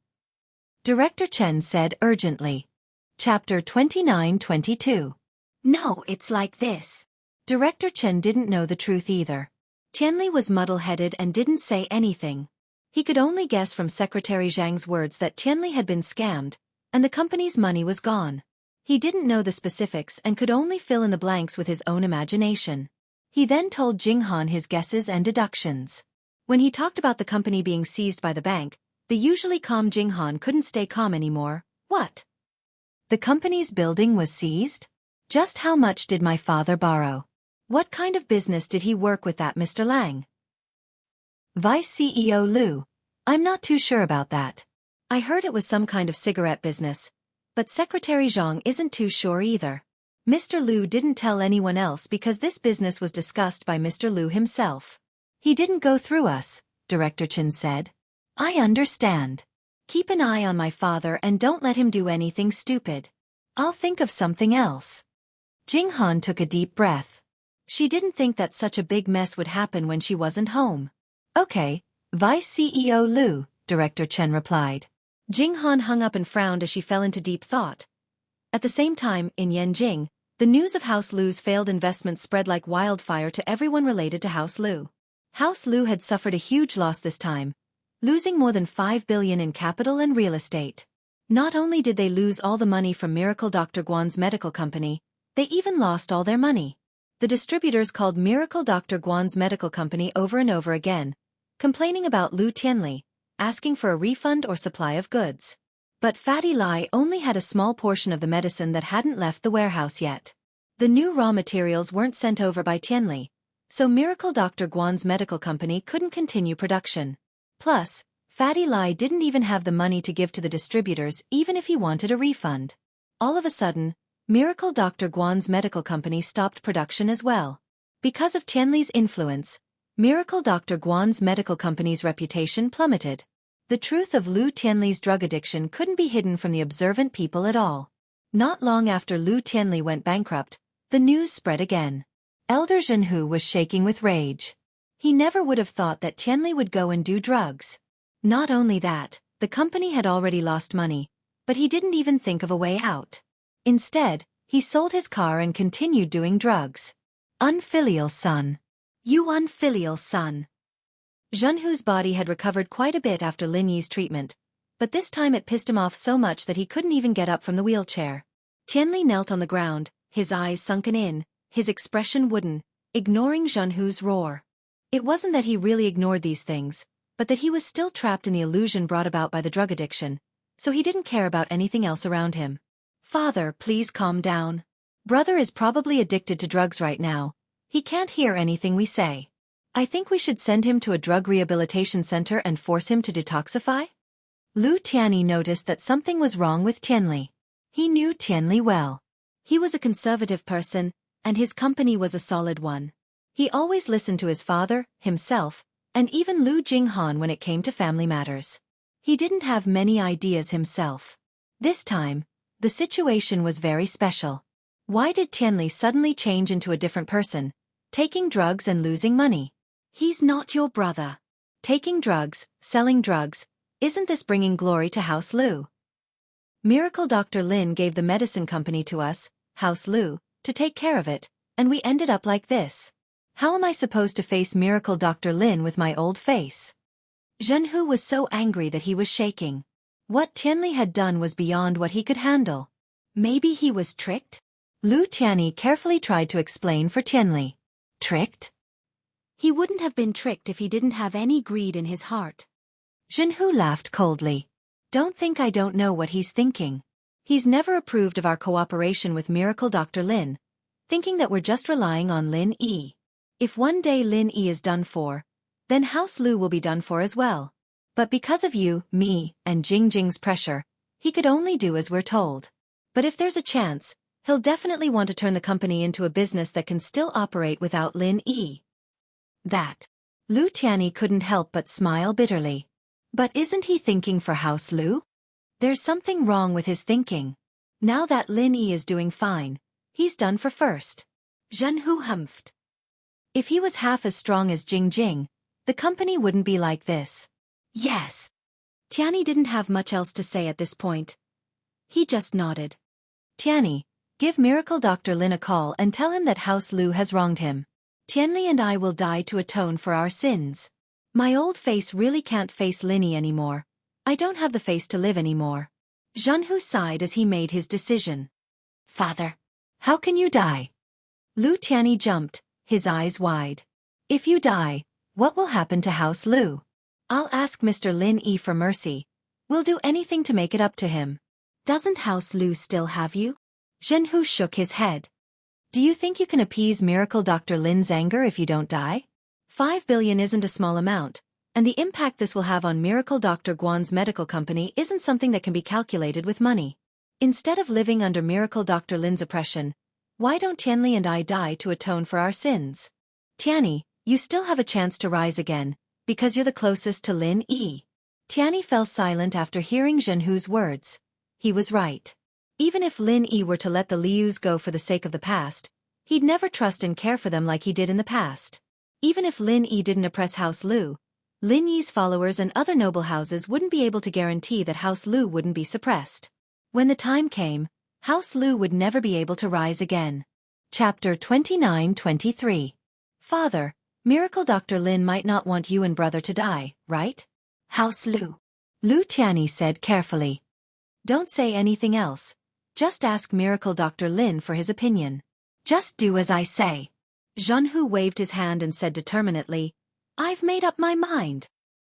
Director Chen said urgently. Chapter 29-22. No, it's like this. Director Chen didn't know the truth either. Tianli was muddle-headed and didn't say anything. He could only guess from Secretary Zhang's words that Tianli had been scammed, and the company's money was gone. He didn't know the specifics and could only fill in the blanks with his own imagination. He then told Jinghan his guesses and deductions. When he talked about the company being seized by the bank, the usually calm Jinghan couldn't stay calm anymore. What? The company's building was seized? Just how much did my father borrow? What kind of business did he work with that Mr. Lang? Vice CEO Lu, I'm not too sure about that. I heard it was some kind of cigarette business, but Secretary Zhang isn't too sure either. Mr. Lu didn't tell anyone else because this business was discussed by Mr. Lu himself. He didn't go through us, Director Chen said. I understand. Keep an eye on my father and don't let him do anything stupid. I'll think of something else. Jinghan took a deep breath. She didn't think that such a big mess would happen when she wasn't home. Okay, Vice CEO Lu, Director Chen replied. Jinghan hung up and frowned as she fell into deep thought. At the same time, in Yanjing, the news of House Lu's failed investment spread like wildfire to everyone related to House Lu. House Lu had suffered a huge loss this time, losing more than 5 billion in capital and real estate. Not only did they lose all the money from Miracle Dr. Guan's medical company, they even lost all their money. The distributors called Miracle Dr. Guan's medical company over and over again, complaining about Lu Tianli, asking for a refund or supply of goods. But Fatty Lai only had a small portion of the medicine that hadn't left the warehouse yet. The new raw materials weren't sent over by Tianli, so Miracle Dr. Guan's medical company couldn't continue production. Plus, Fatty Lai didn't even have the money to give to the distributors even if he wanted a refund. All of a sudden, Miracle Dr. Guan's medical company stopped production as well. Because of Tianli's influence, Miracle Dr. Guan's medical company's reputation plummeted. The truth of Lu Tianli's drug addiction couldn't be hidden from the observant people at all. Not long after Lu Tianli went bankrupt, the news spread again. Elder Jianghu was shaking with rage. He never would have thought that Tianli would go and do drugs. Not only that, the company had already lost money, but he didn't even think of a way out. Instead, he sold his car and continued doing drugs. Unfilial son. You unfilial son. Jianghu's body had recovered quite a bit after Lin Yi's treatment, but this time it pissed him off so much that he couldn't even get up from the wheelchair. Tianli knelt on the ground, his eyes sunken in, his expression wooden, ignoring Jianghu's roar. It wasn't that he really ignored these things, but that he was still trapped in the illusion brought about by the drug addiction, so he didn't care about anything else around him. Father, please calm down. Brother is probably addicted to drugs right now. He can't hear anything we say. I think we should send him to a drug rehabilitation center and force him to detoxify? Lu Tianyi noticed that something was wrong with Tianli. He knew Tianli well. He was a conservative person, and his company was a solid one. He always listened to his father, himself, and even Lu Jinghan when it came to family matters. He didn't have many ideas himself. This time, the situation was very special. Why did Tianli suddenly change into a different person, taking drugs and losing money? He's not your brother. Taking drugs, selling drugs, isn't this bringing glory to House Lu? Miracle Dr. Lin gave the medicine company to us, House Lu, to take care of it, and we ended up like this. How am I supposed to face Miracle Dr. Lin with my old face? Jianghu was so angry that he was shaking. What Tianli had done was beyond what he could handle. Maybe he was tricked? Lu Tianyi carefully tried to explain for Tianli. Tricked? He wouldn't have been tricked if he didn't have any greed in his heart. Jianghu laughed coldly. Don't think I don't know what he's thinking. He's never approved of our cooperation with Miracle Dr. Lin, thinking that we're just relying on Lin Yi. If one day Lin Yi is done for, then House Lu will be done for as well. But because of you, me, and Jing's pressure, he could only do as we're told. But if there's a chance, he'll definitely want to turn the company into a business that can still operate without Lin Yi. That. Lu Tianyi couldn't help but smile bitterly. But isn't he thinking for House Lu? There's something wrong with his thinking. Now that Lin Yi is doing fine, he's done for first. Jianghu humphed. If he was half as strong as Jing, the company wouldn't be like this. Yes. Tianyi didn't have much else to say at this point. He just nodded. Tianyi, Give Miracle Dr. Lin a call and tell him that House Lu has wronged him. Tianli and I will die to atone for our sins. My old face really can't face Linny anymore. I don't have the face to live anymore. Jianghu sighed as he made his decision. Father, how can you die? Lu Tianyi jumped, his eyes wide. If you die, what will happen to House Lu? I'll ask Mr. Lin Yi for mercy. We'll do anything to make it up to him. Doesn't House Lu still have you? Jianghu shook his head. Do you think you can appease Miracle Dr. Lin's anger if you don't die? 5 billion isn't a small amount, and the impact this will have on Miracle Dr. Guan's medical company isn't something that can be calculated with money. Instead of living under Miracle Dr. Lin's oppression, why don't Tianli and I die to atone for our sins? Tianyi, you still have a chance to rise again, because you're the closest to Lin Yi. Tianyi fell silent after hearing Jianghu's words. He was right. Even if Lin Yi were to let the Lius go for the sake of the past, he'd never trust and care for them like he did in the past. Even if Lin Yi didn't oppress House Lu, Lin Yi's followers and other noble houses wouldn't be able to guarantee that House Lu wouldn't be suppressed. When the time came, House Lu would never be able to rise again. Chapter 29-23. Father, Miracle Dr. Lin might not want you and brother to die, right? House Lu. Lu Tianyi said carefully. Don't say anything else. Just ask Miracle Dr. Lin for his opinion. Just do as I say. Jianghu waved his hand and said determinedly, I've made up my mind.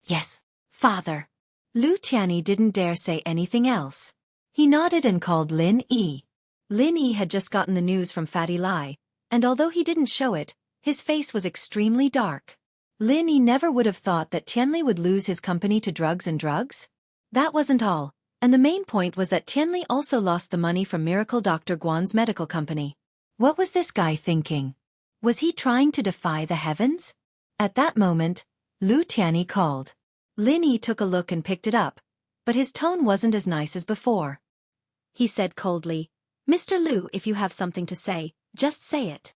Yes, Father. Lu Tianyi didn't dare say anything else. He nodded and called Lin Yi. Lin Yi had just gotten the news from Fatty Lai, and although he didn't show it, his face was extremely dark. Lin Yi never would have thought that Tianli would lose his company to drugs. That wasn't all, and the main point was that Tianli also lost the money from Miracle Dr. Guan's medical company. What was this guy thinking? Was he trying to defy the heavens? At that moment, Lu Tianyi called. Lin Yi took a look and picked it up, but his tone wasn't as nice as before. He said coldly, Mr. Lu, if you have something to say, just say it.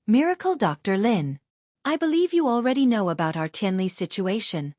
Miracle Dr. Lin. I believe you already know about our Tianli's situation.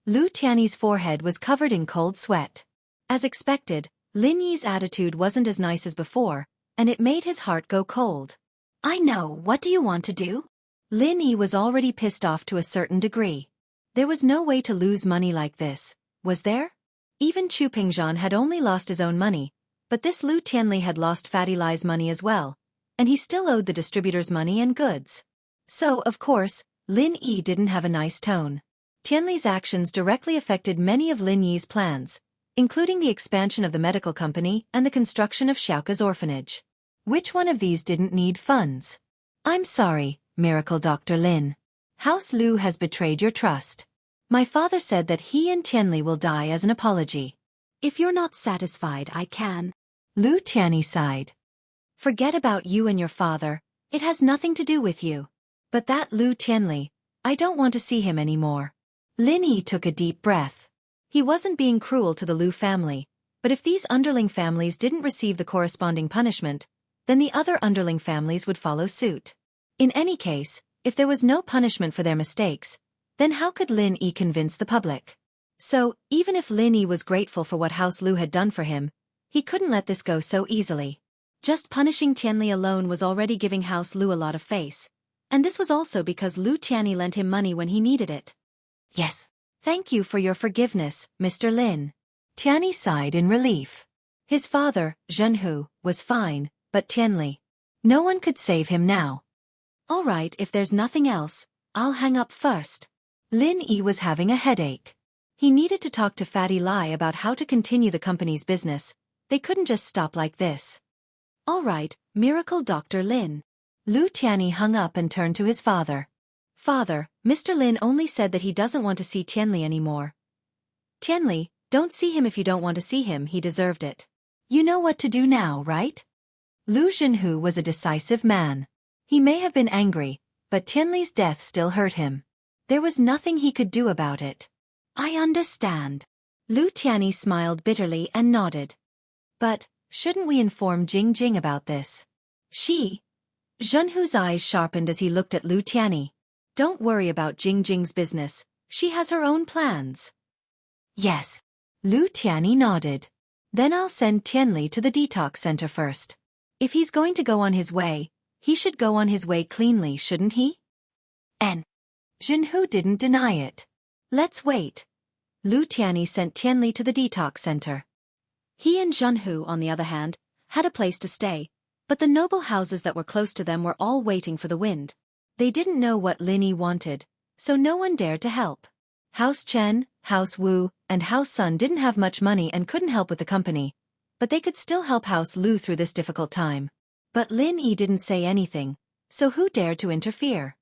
Lu Tianyi's forehead was covered in cold sweat. As expected, Lin Yi's attitude wasn't as nice as before, and it made his heart go cold. I know, what do you want to do? Lin Yi was already pissed off to a certain degree. There was no way to lose money like this, was there? Even Chu Pingzhan had only lost his own money, but this Lu Tianli had lost Fatty Lai's money as well, and he still owed the distributors money and goods. So, of course, Lin Yi didn't have a nice tone. Tianli's actions directly affected many of Lin Yi's plans, including the expansion of the medical company and the construction of Xiaoka's orphanage. Which one of these didn't need funds? I'm sorry, Miracle Dr. Lin. House Lu has betrayed your trust. My father said that he and Tianli will die as an apology. If you're not satisfied, I can. Lu Tianyi sighed. Forget about you and your father, it has nothing to do with you. But that Lu Tianli, I don't want to see him anymore. Lin Yi took a deep breath. He wasn't being cruel to the Lu family, but if these underling families didn't receive the corresponding punishment, then the other underling families would follow suit. In any case, if there was no punishment for their mistakes, then how could Lin Yi convince the public? So, even if Lin Yi was grateful for what House Lu had done for him, he couldn't let this go so easily. Just punishing Tianli alone was already giving House Lu a lot of face, and this was also because Lu Tianyi lent him money when he needed it. Yes. Thank you for your forgiveness, Mr. Lin. Tianyi sighed in relief. His father, Jianghu, was fine, but Tianli. No one could save him now. All right, if there's nothing else, I'll hang up first. Lin Yi was having a headache. He needed to talk to Fatty Lai about how to continue the company's business. They couldn't just stop like this. All right, Miracle Dr. Lin. Lu Tianyi hung up and turned to his father. Father, Mr. Lin only said that he doesn't want to see Tianli anymore. Tianli, don't see him if you don't want to see him, he deserved it. You know what to do now, right? Lu Jianghu was a decisive man. He may have been angry, but Tianli's death still hurt him. There was nothing he could do about it. I understand. Lu Tianyi smiled bitterly and nodded. But, shouldn't we inform Jing about this? Jianghu's eyes sharpened as he looked at Lu Tianyi. Don't worry about Jing's business, she has her own plans. Yes. Lu Tianyi nodded. Then I'll send Tianli to the detox center first. If he's going to go on his way, he should go on his way cleanly, shouldn't he? And Jianghu didn't deny it. Let's wait. Lu Tianyi sent Tianli to the detox center. He and Jianghu, on the other hand, had a place to stay, but the noble houses that were close to them were all waiting for the wind. They didn't know what Lin Yi wanted, so no one dared to help. House Chen, House Wu, and House Sun didn't have much money and couldn't help with the company, but they could still help House Lu through this difficult time. But Lin Yi didn't say anything, so who dared to interfere?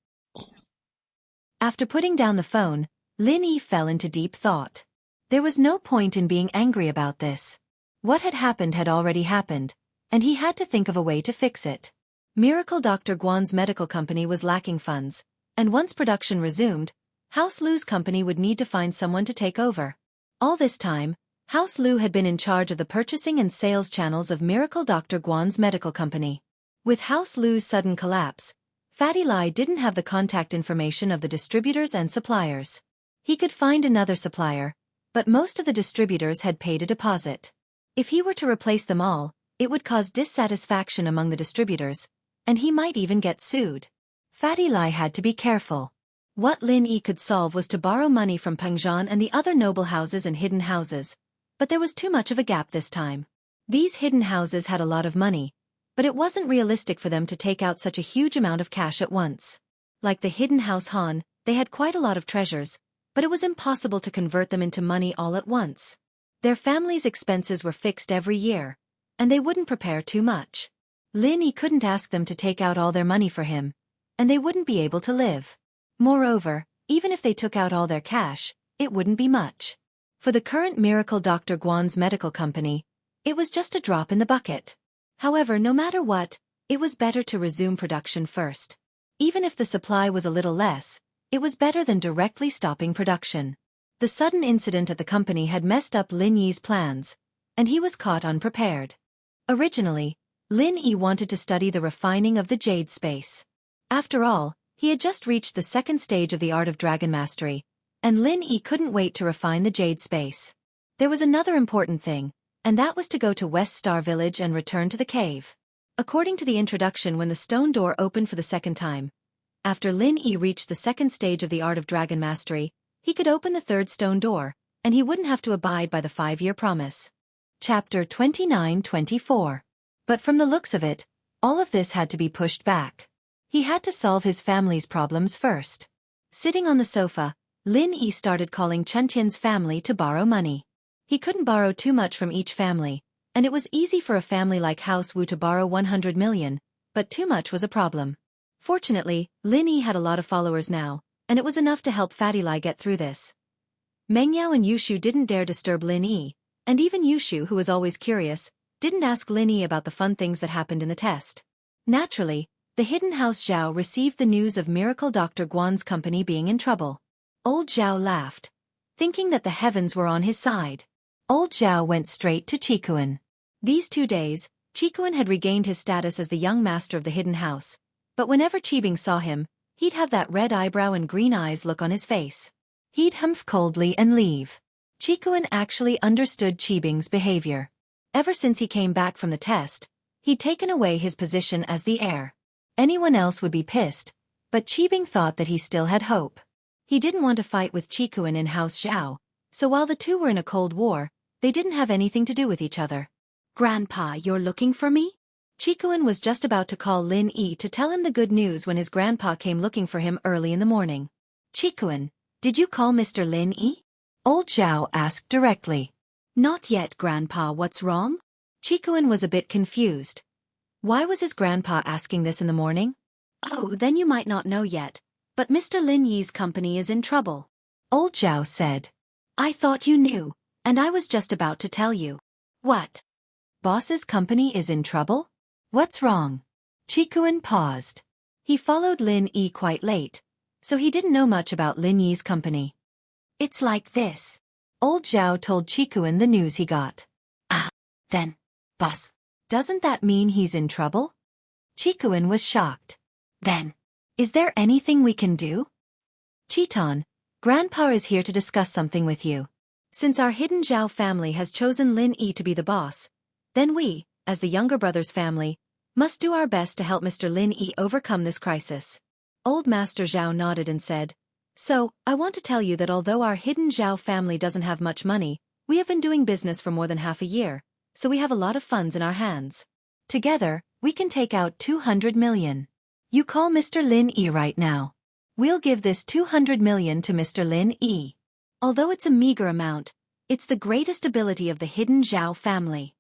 After putting down the phone, Lin Yi fell into deep thought. There was no point in being angry about this. What had already happened, and he had to think of a way to fix it. Miracle Dr. Guan's medical company was lacking funds, and once production resumed, House Lu's company would need to find someone to take over. All this time, House Lu had been in charge of the purchasing and sales channels of Miracle Dr. Guan's medical company. With House Lu's sudden collapse, Fatty Lai didn't have the contact information of the distributors and suppliers. He could find another supplier, but most of the distributors had paid a deposit. If he were to replace them all, it would cause dissatisfaction among the distributors, and he might even get sued. Fatty Lai had to be careful. What Lin Yi could solve was to borrow money from Pengzhan and the other noble houses and hidden houses, but there was too much of a gap this time. These hidden houses had a lot of money, but it wasn't realistic for them to take out such a huge amount of cash at once. Like the hidden house Han, they had quite a lot of treasures, but it was impossible to convert them into money all at once. Their family's expenses were fixed every year, and they wouldn't prepare too much. Lin Yi couldn't ask them to take out all their money for him, and they wouldn't be able to live. Moreover, even if they took out all their cash, it wouldn't be much. For the current Miracle Dr. Guan's medical company, it was just a drop in the bucket. However, no matter what, it was better to resume production first. Even if the supply was a little less, it was better than directly stopping production. The sudden incident at the company had messed up Lin Yi's plans, and he was caught unprepared. Originally, Lin Yi wanted to study the refining of the jade space. After all, he had just reached the second stage of the art of dragon mastery, and Lin Yi couldn't wait to refine the jade space. There was another important thing, and that was to go to West Star Village and return to the cave. According to the introduction, when the stone door opened for the second time, after Lin Yi reached the second stage of the art of dragon mastery, he could open the third stone door, and he wouldn't have to abide by the 5-year promise. Chapter 29-24. But from the looks of it, all of this had to be pushed back. He had to solve his family's problems first. Sitting on the sofa, Lin Yi started calling Chen Qian's family to borrow money. He couldn't borrow too much from each family, and it was easy for a family like House Wu to borrow 100 million, but too much was a problem. Fortunately, Lin Yi had a lot of followers now, and it was enough to help Fatty Lai get through this. Meng Yao and Yushu didn't dare disturb Lin Yi, and even Yushu, who was always curious, didn't ask Lin Yi about the fun things that happened in the test. Naturally, the hidden house Zhao received the news of Miracle Dr. Guan's company being in trouble. Old Zhao laughed, thinking that the heavens were on his side. Old Zhao went straight to Qikuan. These 2 days, Qikuan had regained his status as the young master of the hidden house, but whenever Qibing saw him, he'd have that red eyebrow and green eyes look on his face. He'd humph coldly and leave. Qikuan actually understood Qibing's behavior. Ever since he came back from the test, he'd taken away his position as the heir. Anyone else would be pissed, but Qibing thought that he still had hope. He didn't want to fight with Qikuan in House Zhao, so while the two were in a cold war, they didn't have anything to do with each other. "Grandpa, you're looking for me?" Qikuan was just about to call Lin Yi to tell him the good news when his grandpa came looking for him early in the morning. "Qikuan, did you call Mr. Lin Yi?" Old Zhao asked directly. "Not yet, Grandpa, what's wrong?" Qikuan was a bit confused. Why was his grandpa asking this in the morning? "Oh, then you might not know yet, but Mr. Lin Yi's company is in trouble," Old Zhao said. "I thought you knew, and I was just about to tell you." "What? Boss's company is in trouble? What's wrong?" Qikuan paused. He followed Lin Yi quite late, so he didn't know much about Lin Yi's company. "It's like this." Old Zhao told Qikuan the news he got. "Ah, then, boss, doesn't that mean he's in trouble?" Qikuan was shocked. "Then, is there anything we can do?" "Chiton, Grandpa is here to discuss something with you. Since our hidden Zhao family has chosen Lin Yi to be the boss, then we, as the younger brother's family, Must do our best to help Mr. Lin Yi overcome this crisis. Old Master Zhao nodded and said, So, I want to tell you that although our hidden Zhao family doesn't have much money, we have been doing business for more than half a year, so we have a lot of funds in our hands. Together, we can take out 200 million. You call Mr. Lin Yi right now. We'll give this 200 million to Mr. Lin Yi. Although it's a meager amount, it's the greatest ability of the hidden Zhao family.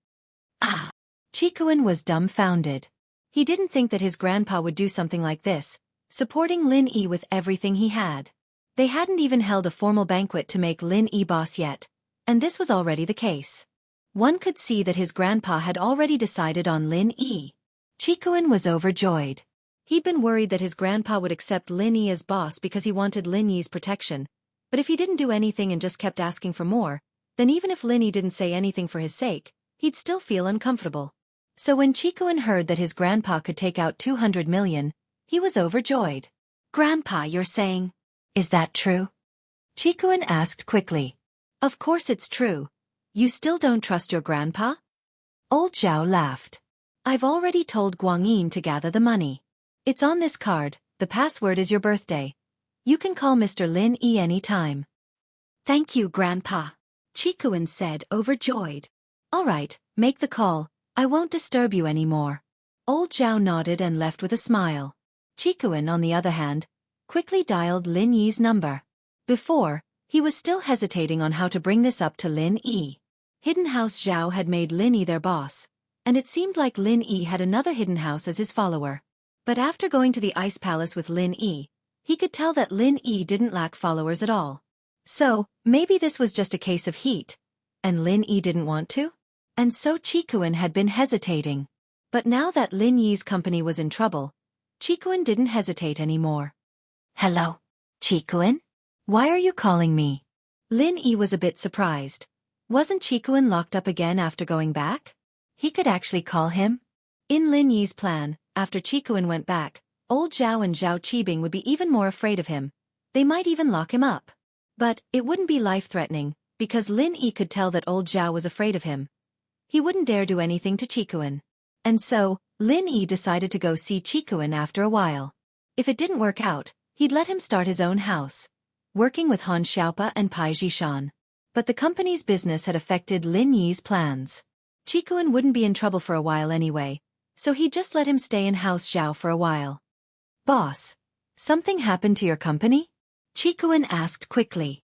Ah! Qikuan was dumbfounded. He didn't think that his grandpa would do something like this, supporting Lin Yi with everything he had. They hadn't even held a formal banquet to make Lin Yi boss yet, and this was already the case. One could see that his grandpa had already decided on Lin Yi. Qikuan was overjoyed. He'd been worried that his grandpa would accept Lin Yi as boss because he wanted Lin Yi's protection, but if he didn't do anything and just kept asking for more, then even if Lin Yi didn't say anything for his sake, he'd still feel uncomfortable. So when Qikuan heard that his grandpa could take out 200 million, he was overjoyed. Grandpa, you're saying? Is that true? Qikuan asked quickly. Of course it's true. You still don't trust your grandpa? Old Zhao laughed. I've already told Guangyin to gather the money. It's on this card, the password is your birthday. You can call Mr. Lin Yi any time. Thank you, Grandpa, Qikuan said, overjoyed. All right, make the call. I won't disturb you anymore. Old Zhao nodded and left with a smile. Qikuan, on the other hand, quickly dialed Lin Yi's number. Before, he was still hesitating on how to bring this up to Lin Yi. Hidden House Zhao had made Lin Yi their boss, and it seemed like Lin Yi had another hidden house as his follower. But after going to the Ice Palace with Lin Yi, he could tell that Lin Yi didn't lack followers at all. So, maybe this was just a case of heat, and Lin Yi didn't want to? And so Qikuan had been hesitating. But now that Lin Yi's company was in trouble, Qikuan didn't hesitate anymore. Hello, Qikuan? Why are you calling me? Lin Yi was a bit surprised. Wasn't Qikuan locked up again after going back? He could actually call him? In Lin Yi's plan, after Qikuan went back, old Zhao and Zhao Qibing would be even more afraid of him. They might even lock him up. But it wouldn't be life-threatening, because Lin Yi could tell that old Zhao was afraid of him. He wouldn't dare do anything to Qikuan. And so, Lin Yi decided to go see Qikuan after a while. If it didn't work out, he'd let him start his own house, working with Han Xiaopa and Pai Jishan. But the company's business had affected Lin Yi's plans. Qikuan wouldn't be in trouble for a while anyway, so he'd just let him stay in House Zhao for a while. Boss, something happened to your company? Qikuan asked quickly.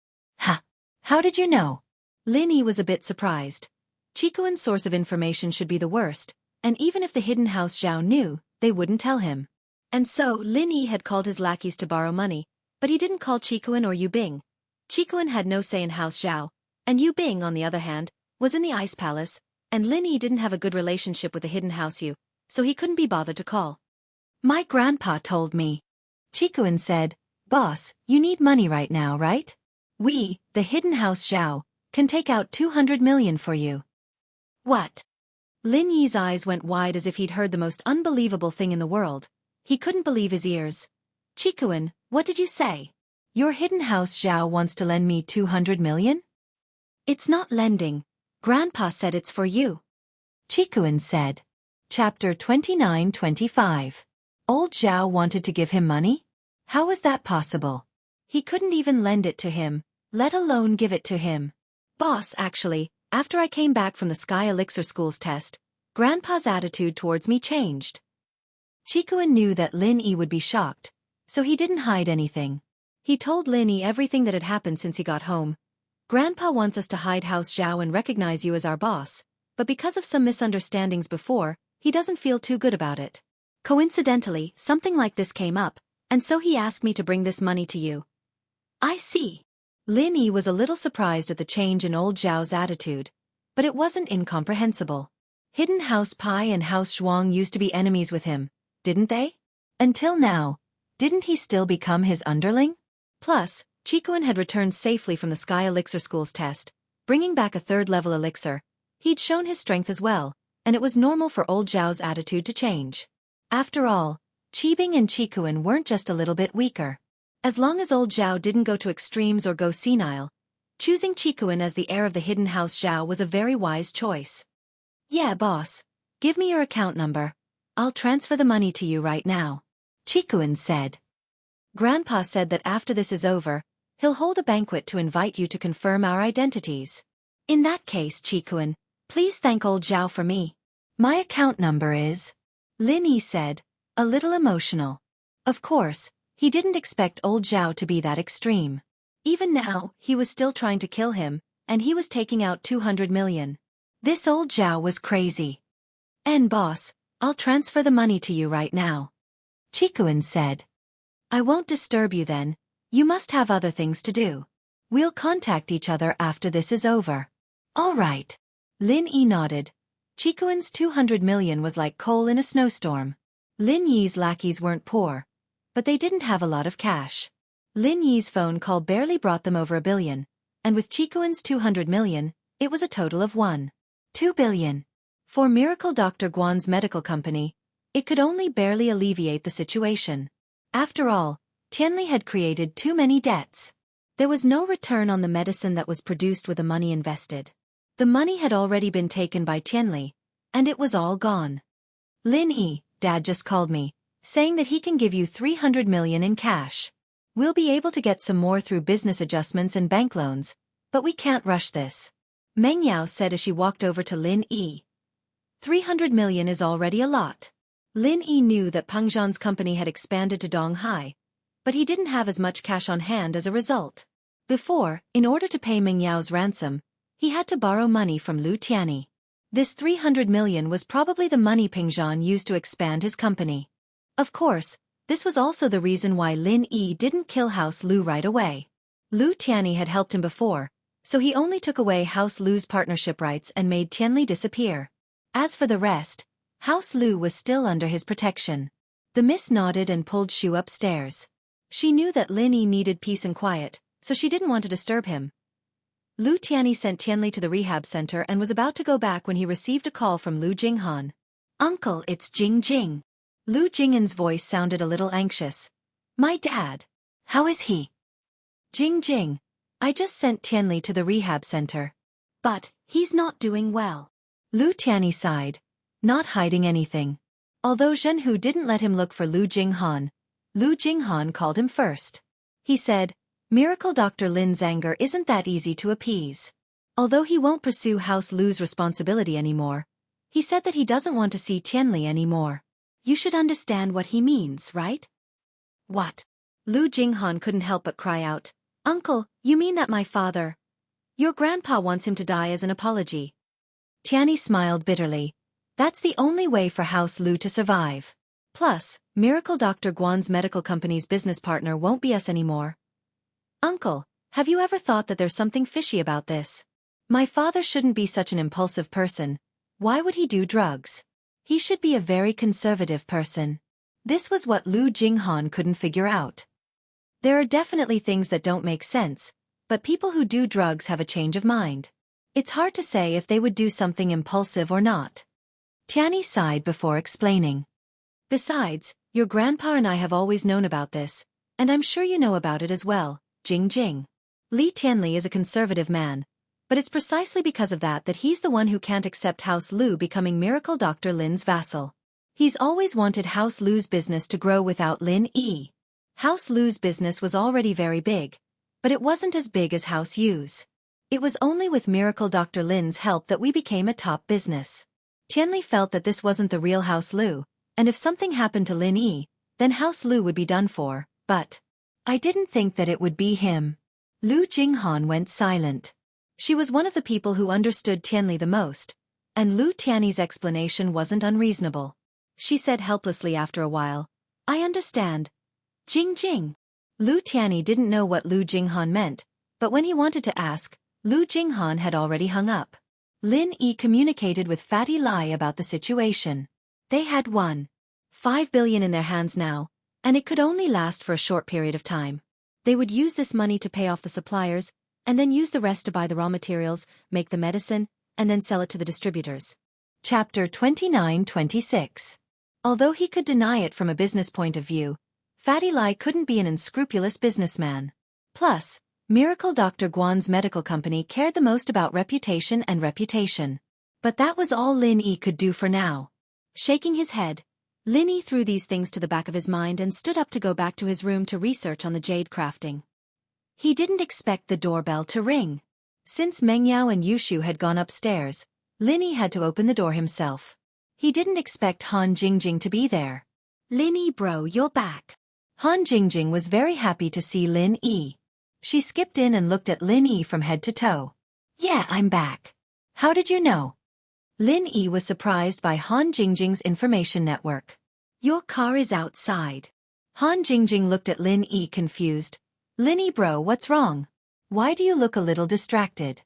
How did you know? Lin Yi was a bit surprised. Qikuan's source of information should be the worst, and even if the hidden House Zhao knew, they wouldn't tell him. And so Lin Yi had called his lackeys to borrow money, but he didn't call Qikuan or Yu Bing. Qikuan had no say in House Zhao, and Yu Bing, on the other hand, was in the Ice Palace, and Lin Yi didn't have a good relationship with the hidden House Yu, so he couldn't be bothered to call. My grandpa told me. Qikuan said, Boss, you need money right now, right? We, the hidden House Zhao, can take out 200 million for you. What? Lin Yi's eyes went wide as if he'd heard the most unbelievable thing in the world. He couldn't believe his ears. Qikuan, what did you say? Your hidden House Zhao wants to lend me 200 million? It's not lending. Grandpa said it's for you. Qikuan said. Chapter 29-25. Old Zhao wanted to give him money? How was that possible? He couldn't even lend it to him, let alone give it to him. Boss, actually, after I came back from the Sky Elixir School's test, Grandpa's attitude towards me changed. Qikuan knew that Lin Yi would be shocked, so he didn't hide anything. He told Lin Yi everything that had happened since he got home. Grandpa wants us to hide House Zhao and recognize you as our boss, but because of some misunderstandings before, he doesn't feel too good about it. Coincidentally, something like this came up, and so he asked me to bring this money to you. I see. Lin Yi was a little surprised at the change in old Zhao's attitude, but it wasn't incomprehensible. Hidden House Pai and House Zhuang used to be enemies with him, didn't they? Until now, didn't he still become his underling? Plus, Qikuan had returned safely from the Sky Elixir School's test, bringing back a third-level elixir. He'd shown his strength as well, and it was normal for old Zhao's attitude to change. After all, Qibing and Qikuan weren't just a little bit weaker. As long as old Zhao didn't go to extremes or go senile, choosing Qikuan as the heir of the hidden House Zhao was a very wise choice. Yeah, boss. Give me your account number. I'll transfer the money to you right now, Chikuan said. Grandpa said that after this is over, he'll hold a banquet to invite you to confirm our identities. In that case, Chikuan, please thank old Zhao for me. My account number is... Lin Yi said, a little emotional. Of course, he didn't expect old Zhao to be that extreme. Even now, he was still trying to kill him, and he was taking out 200 million. This old Zhao was crazy. Boss, I'll transfer the money to you right now, Chikuan said. I won't disturb you then, you must have other things to do. We'll contact each other after this is over. All right. Lin Yi nodded. Chikuan's 200 million was like coal in a snowstorm. Lin Yi's lackeys weren't poor, but they didn't have a lot of cash. Lin Yi's phone call barely brought them over 1 billion, and with Chikuan's 200 million, it was a total of 1.2 billion. For Miracle Dr. Guan's medical company, it could only barely alleviate the situation. After all, Tianli had created too many debts. There was no return on the medicine that was produced with the money invested. The money had already been taken by Tianli, and it was all gone. Lin Yi, Dad just called me, saying that he can give you 300 million in cash. We'll be able to get some more through business adjustments and bank loans, but we can't rush this. Meng Yao said as she walked over to Lin Yi. 300 million is already a lot. Lin Yi knew that Peng Zhan's company had expanded to Donghai, but he didn't have as much cash on hand as a result. Before, in order to pay Meng Yao's ransom, he had to borrow money from Lu Tianyi. This 300 million was probably the money Peng Zhan used to expand his company. Of course, this was also the reason why Lin Yi didn't kill House Lu right away. Lu Tianyi had helped him before, so he only took away House Lu's partnership rights and made Tianli disappear. As for the rest, House Lu was still under his protection. The miss nodded and pulled Shu upstairs. She knew that Lin Yi needed peace and quiet, so she didn't want to disturb him. Lu Tianyi sent Tianli to the rehab center and was about to go back when he received a call from Lu Jinghan. Uncle, it's Jing Jing. Lu Jinghan's voice sounded a little anxious. My dad. How is he? Jing Jing. I just sent Tianli to the rehab center. But, he's not doing well. Lu Tianyi sighed, not hiding anything. Although Jianghu didn't let him look for Lu Jinghan, Lu Jinghan called him first. He said, Miracle Dr. Lin's anger isn't that easy to appease. Although he won't pursue House Lu's responsibility anymore, he said that he doesn't want to see Tianli anymore. You should understand what he means, right? What? Lu Jinghan couldn't help but cry out. Uncle, you mean that my father... Your grandpa wants him to die as an apology. Tianyi smiled bitterly. That's the only way for House Lu to survive. Plus, Miracle Dr. Guan's medical company's business partner won't be us anymore. Uncle, have you ever thought that there's something fishy about this? My father shouldn't be such an impulsive person. Why would he do drugs? He should be a very conservative person. This was what Lu Jinghan couldn't figure out. There are definitely things that don't make sense, but people who do drugs have a change of mind. It's hard to say if they would do something impulsive or not. Tianyi sighed before explaining. Besides, your grandpa and I have always known about this, and I'm sure you know about it as well, Jing Jing. Li Tianli is a conservative man, but it's precisely because of that he's the one who can't accept House Lu becoming Miracle Dr. Lin's vassal. He's always wanted House Lu's business to grow without Lin Yi. House Lu's business was already very big, but it wasn't as big as House Yu's. It was only with Miracle Dr. Lin's help that we became a top business. Tianli felt that this wasn't the real House Lu, and if something happened to Lin Yi, then House Lu would be done for, but... I didn't think that it would be him. Lu Jinghan went silent. She was one of the people who understood Tianli the most, and Lu Tianyi's explanation wasn't unreasonable. She said helplessly after a while, I understand. Jing Jing. Lu Tianyi didn't know what Lu Jinghan meant, but when he wanted to ask, Lu Jinghan had already hung up. Lin Yi communicated with Fatty Lai about the situation. They had 1.5 billion in their hands now, and it could only last for a short period of time. They would use this money to pay off the suppliers, and then use the rest to buy the raw materials, make the medicine, and then sell it to the distributors. Chapter 29-26. Although he could deny it from a business point of view, Fatty Lai couldn't be an unscrupulous businessman. Plus, Miracle Dr. Guan's medical company cared the most about reputation and reputation. But that was all Lin Yi could do for now. Shaking his head, Lin Yi threw these things to the back of his mind and stood up to go back to his room to research on the jade crafting. He didn't expect the doorbell to ring. Since Meng Yao and Yushu had gone upstairs, Lin Yi had to open the door himself. He didn't expect Han Jingjing to be there. "Lin Yi bro, you're back." Han Jingjing was very happy to see Lin Yi. She skipped in and looked at Lin Yi from head to toe. "Yeah, I'm back. How did you know?" Lin Yi was surprised by Han Jingjing's information network. "Your car is outside." Han Jingjing looked at Lin Yi confused. "Lin Yi bro, what's wrong? Why do you look a little distracted?"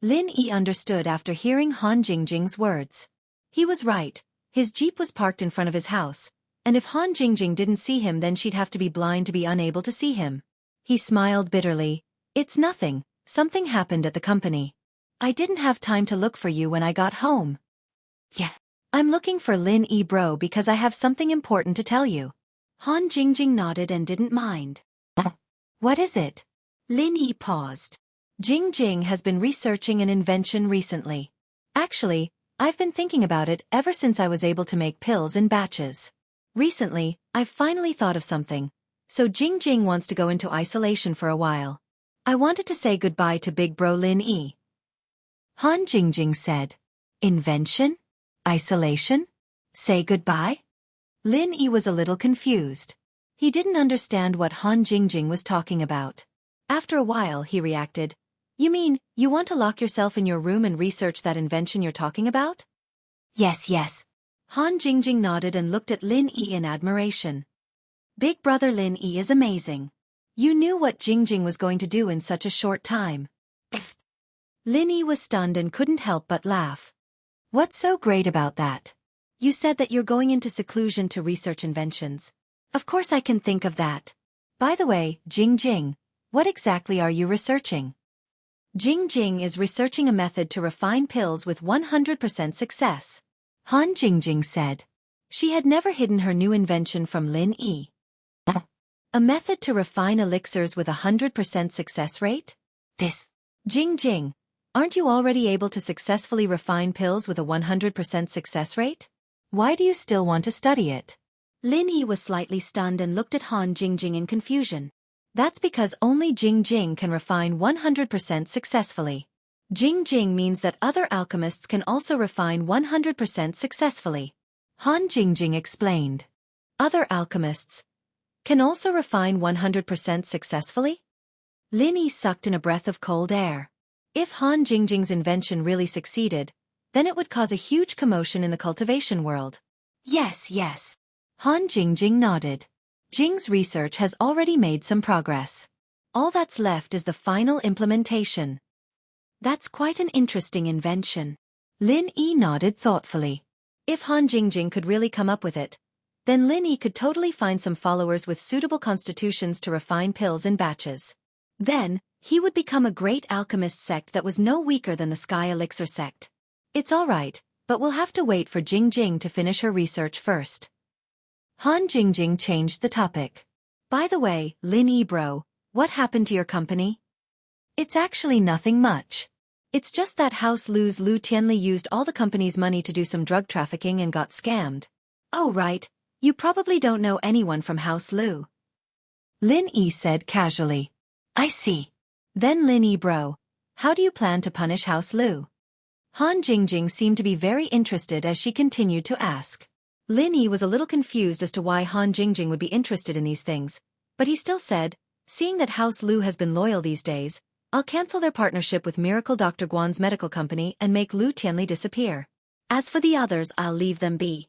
Lin Yi understood after hearing Han Jingjing's words. He was right. His jeep was parked in front of his house, and if Han Jingjing didn't see him then she'd have to be blind to be unable to see him. He smiled bitterly. "It's nothing. Something happened at the company. I didn't have time to look for you when I got home." "Yeah. I'm looking for Lin Yi bro because I have something important to tell you." Han Jingjing nodded and didn't mind. "What is it?" Lin Yi paused. "Jingjing has been researching an invention recently. Actually, I've been thinking about it ever since I was able to make pills in batches. Recently, I've finally thought of something, so Jingjing wants to go into isolation for a while. I wanted to say goodbye to big bro Lin Yi." Han Jingjing said. "Invention? Isolation? Say goodbye?" Lin Yi was a little confused. He didn't understand what Han Jingjing was talking about. After a while he reacted, "You mean, you want to lock yourself in your room and research that invention you're talking about?" Yes. Han Jingjing nodded and looked at Lin Yi in admiration. "Big brother Lin Yi is amazing. You knew what Jingjing was going to do in such a short time." Lin Yi was stunned and couldn't help but laugh. "What's so great about that? You said that you're going into seclusion to research inventions. Of course I can think of that. By the way, Jingjing, what exactly are you researching?" Jingjing is researching a method to refine pills with 100% success, Han Jingjing said. She had never hidden her new invention from Lin Yi. A method to refine elixirs with 100% success rate? This. Jingjing, aren't you already able to successfully refine pills with a 100% success rate? Why do you still want to study it? Lin Yi was slightly stunned and looked at Han Jingjing in confusion. That's because only Jingjing can refine 100% successfully. Jingjing means that other alchemists can also refine 100% successfully. Han Jingjing explained. Other alchemists can also refine 100% successfully? Lin Yi sucked in a breath of cold air. If Han Jingjing's invention really succeeded, then it would cause a huge commotion in the cultivation world. Yes. Han Jingjing nodded. Jing's research has already made some progress. All that's left is the final implementation. That's quite an interesting invention. Lin Yi nodded thoughtfully. If Han Jingjing could really come up with it, then Lin Yi could totally find some followers with suitable constitutions to refine pills in batches. Then, he would become a great alchemist sect that was no weaker than the Sky Elixir sect. It's alright, but we'll have to wait for Jingjing to finish her research first. Han Jingjing changed the topic. By the way, Lin Yi bro, what happened to your company? It's actually nothing much. It's just that House Lu's Lu Tianli used all the company's money to do some drug trafficking and got scammed. Oh right, you probably don't know anyone from House Lu. Lin Yi said casually. I see. Then Lin Yi bro, how do you plan to punish House Lu? Han Jingjing seemed to be very interested as she continued to ask. Lin Yi was a little confused as to why Han Jingjing would be interested in these things, but he still said, seeing that House Lu has been loyal these days, I'll cancel their partnership with Miracle Dr. Guan's medical company and make Lu Tianli disappear. As for the others, I'll leave them be.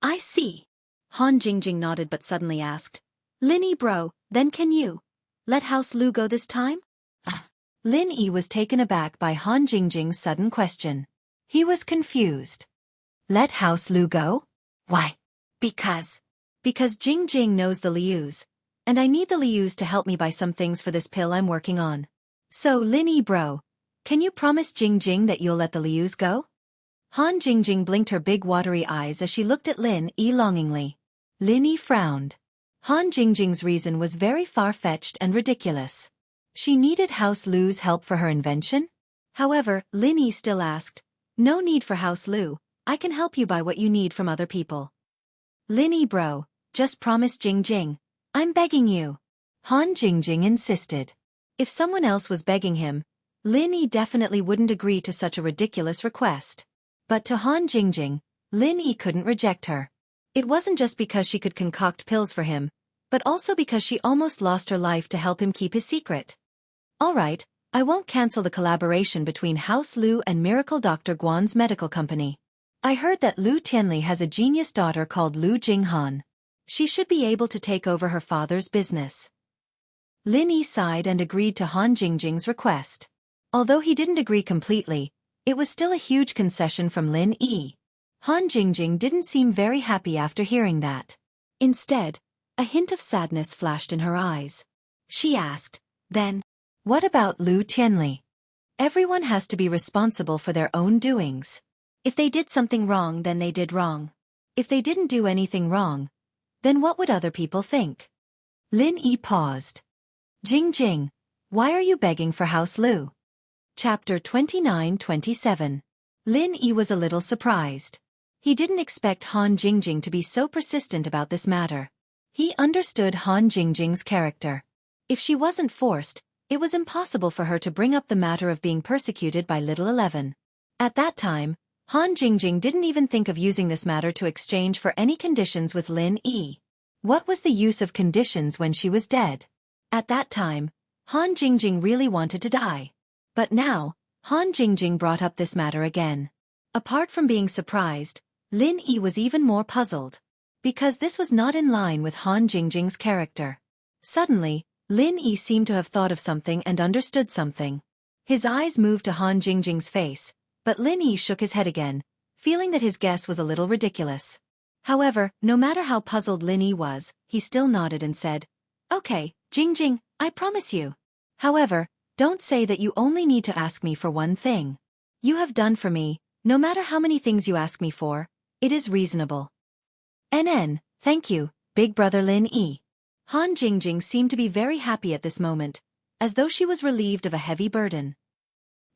I see. Han Jingjing nodded but suddenly asked, Lin Yi bro, then can you let House Lu go this time? Lin Yi was taken aback by Han Jingjing's sudden question. He was confused. Let House Lu go? Why? Because Jingjing knows the Lius, and I need the Lius to help me buy some things for this pill I'm working on. So Lin Yi bro, can you promise Jingjing that you'll let the Lius go? Han Jingjing blinked her big watery eyes as she looked at Lin Yi longingly. Lin Yi frowned. Han Jingjing's reason was very far-fetched and ridiculous. She needed House Lu's help for her invention? However, Lin Yi still asked, no need for House Lu, I can help you buy what you need from other people. Lin Yi bro, just promise Jingjing. I'm begging you. Han Jingjing insisted. If someone else was begging him, Lin Yi definitely wouldn't agree to such a ridiculous request. But to Han Jingjing, Lin Yi couldn't reject her. It wasn't just because she could concoct pills for him, but also because she almost lost her life to help him keep his secret. Alright, I won't cancel the collaboration between House Lu and Miracle Dr. Guan's medical company. I heard that Lu Tianli has a genius daughter called Lu Jinghan. She should be able to take over her father's business. Lin Yi sighed and agreed to Han Jingjing's request. Although he didn't agree completely, it was still a huge concession from Lin Yi. Han Jingjing didn't seem very happy after hearing that. Instead, a hint of sadness flashed in her eyes. She asked, then, what about Lu Tianli? Everyone has to be responsible for their own doings. If they did something wrong, then they did wrong. If they didn't do anything wrong, then what would other people think? Lin Yi paused. Jingjing, why are you begging for House Lu? Chapter 29-27. Lin Yi was a little surprised. He didn't expect Han Jingjing to be so persistent about this matter. He understood Han Jingjing's character. If she wasn't forced, it was impossible for her to bring up the matter of being persecuted by Little 11. At that time, Han Jingjing didn't even think of using this matter to exchange for any conditions with Lin Yi. What was the use of conditions when she was dead? At that time, Han Jingjing really wanted to die. But now, Han Jingjing brought up this matter again. Apart from being surprised, Lin Yi was even more puzzled. Because this was not in line with Han Jingjing's character. Suddenly, Lin Yi seemed to have thought of something and understood something. His eyes moved to Han Jingjing's face, but Lin Yi shook his head again, feeling that his guess was a little ridiculous. However, no matter how puzzled Lin Yi was, he still nodded and said, Okay, Jingjing, I promise you. However, don't say that you only need to ask me for one thing. You have done for me, no matter how many things you ask me for, it is reasonable. Thank you, big brother Lin Yi. Han Jingjing seemed to be very happy at this moment, as though she was relieved of a heavy burden.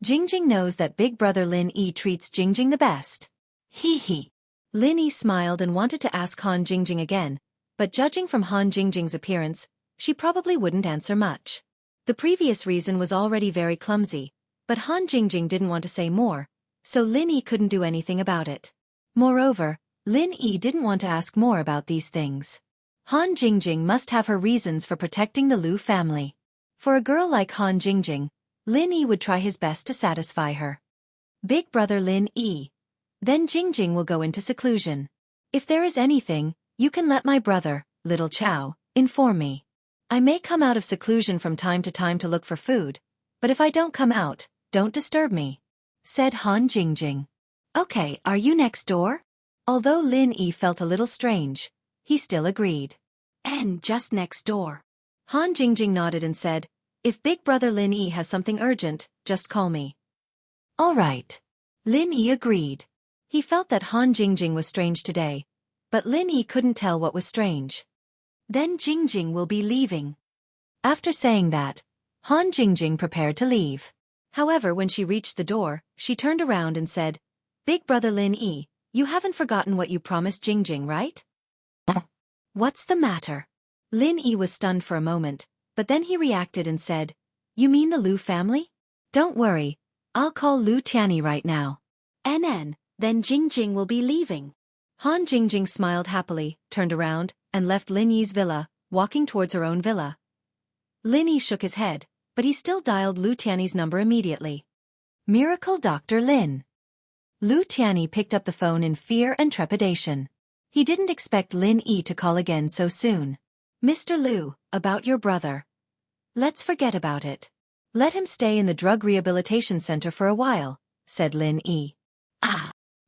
Jingjing knows that big brother Lin Yi treats Jingjing the best. Hee hee. Lin Yi smiled and wanted to ask Han Jingjing again, but judging from Han Jingjing's appearance, she probably wouldn't answer much. The previous reason was already very clumsy, but Han Jingjing didn't want to say more, so Lin Yi couldn't do anything about it. Moreover, Lin Yi didn't want to ask more about these things. Han Jingjing must have her reasons for protecting the Lu family. For a girl like Han Jingjing, Lin Yi would try his best to satisfy her. Big brother Lin Yi. Then Jingjing will go into seclusion. If there is anything, you can let my brother, Little Chow, inform me. I may come out of seclusion from time to time to look for food, but if I don't come out, don't disturb me, said Han Jingjing. Okay, are you next door? Although Lin Yi felt a little strange, he still agreed. And just next door. Han Jingjing nodded and said, if big brother Lin Yi has something urgent, just call me. All right. Lin Yi agreed. He felt that Han Jingjing was strange today, but Lin Yi couldn't tell what was strange. Then Jingjing will be leaving. After saying that, Han Jingjing prepared to leave. However, when she reached the door, she turned around and said, Big brother Lin Yi, you haven't forgotten what you promised Jingjing, right? What's the matter? Lin Yi was stunned for a moment, but then he reacted and said, You mean the Lu family? Don't worry, I'll call Lu Tianli right now. Then Jingjing will be leaving. Han Jingjing smiled happily, turned around, and left Lin Yi's villa, walking towards her own villa. Lin Yi shook his head, but he still dialed Lu Tianli's number immediately. Miracle Dr. Lin. Lu Tianli picked up the phone in fear and trepidation. He didn't expect Lin Yi to call again so soon. Mr. Lu, about your brother. Let's forget about it. Let him stay in the drug rehabilitation center for a while, said Lin Yi.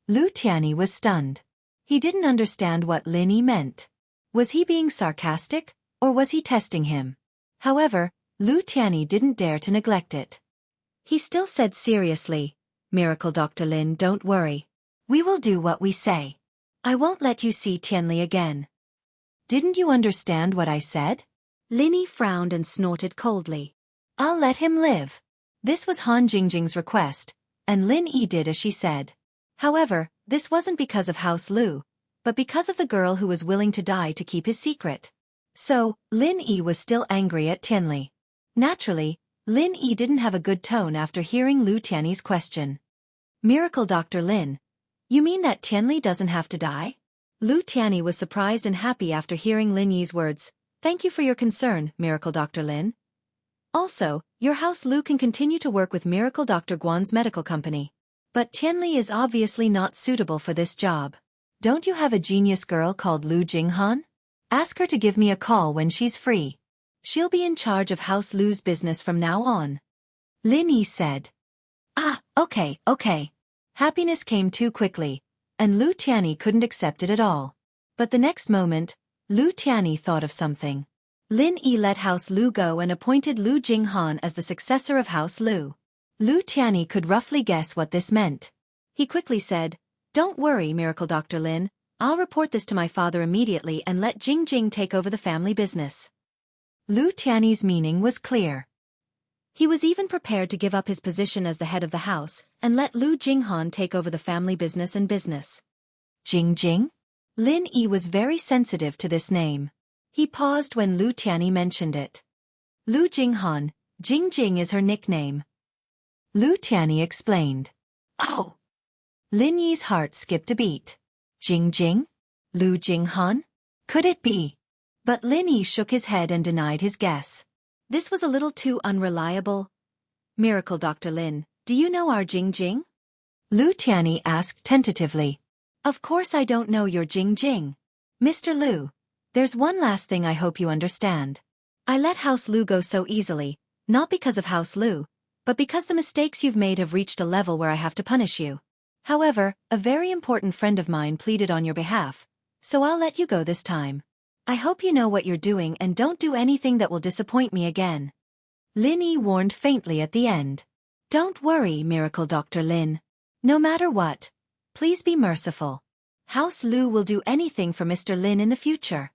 Lu Tianli was stunned. He didn't understand what Lin Yi meant. Was he being sarcastic, or was he testing him? However, Lu Tianli didn't dare to neglect it. He still said seriously, Miracle Dr. Lin, don't worry. We will do what we say. I won't let you see Tianli again. Didn't you understand what I said? Lin Yi frowned and snorted coldly. I'll let him live. This was Han Jingjing's request, and Lin Yi did as she said. However, this wasn't because of House Lu, but because of the girl who was willing to die to keep his secret. So, Lin Yi was still angry at Tianli. Naturally, Lin Yi didn't have a good tone after hearing Lu Tianyi's question. Miracle Dr. Lin. You mean that Tianli doesn't have to die? Lu Tianyi was surprised and happy after hearing Lin Yi's words. Thank you for your concern, Miracle Dr. Lin. Also, your house Lu can continue to work with Miracle Dr. Guan's medical company. But Tianli is obviously not suitable for this job. Don't you have a genius girl called Lu Jinghan? Ask her to give me a call when she's free. She'll be in charge of House Lu's business from now on. Lin Yi said. Ah, okay. Happiness came too quickly, and Lu Tianyi couldn't accept it at all. But the next moment, Lu Tianyi thought of something. Lin Yi let House Lu go and appointed Lu Jinghan as the successor of House Lu. Lu Tianyi could roughly guess what this meant. He quickly said, Don't worry, Miracle Dr. Lin, I'll report this to my father immediately and let Jing take over the family business. Lu Tianyi's meaning was clear. He was even prepared to give up his position as the head of the house and let Lu Jinghan take over the family business and business. Jing? Lin Yi was very sensitive to this name. He paused when Lu Tianyi mentioned it. Lu Jinghan, Jing is her nickname. Lu Tianyi explained. Oh! Lin Yi's heart skipped a beat. Jing? Lu Jinghan? Could it be? But Lin Yi shook his head and denied his guess. This was a little too unreliable. Miracle Dr. Lin, do you know our Jing? Lu Tianyi asked tentatively. Of course I don't know your Jing. Mr. Lu, there's one last thing I hope you understand. I let House Lu go so easily, not because of House Lu, but because the mistakes you've made have reached a level where I have to punish you. However, a very important friend of mine pleaded on your behalf, so I'll let you go this time. I hope you know what you're doing and don't do anything that will disappoint me again. Lin Yi warned faintly at the end. Don't worry, Miracle Dr. Lin. No matter what, please be merciful. House Lu will do anything for Mr. Lin in the future.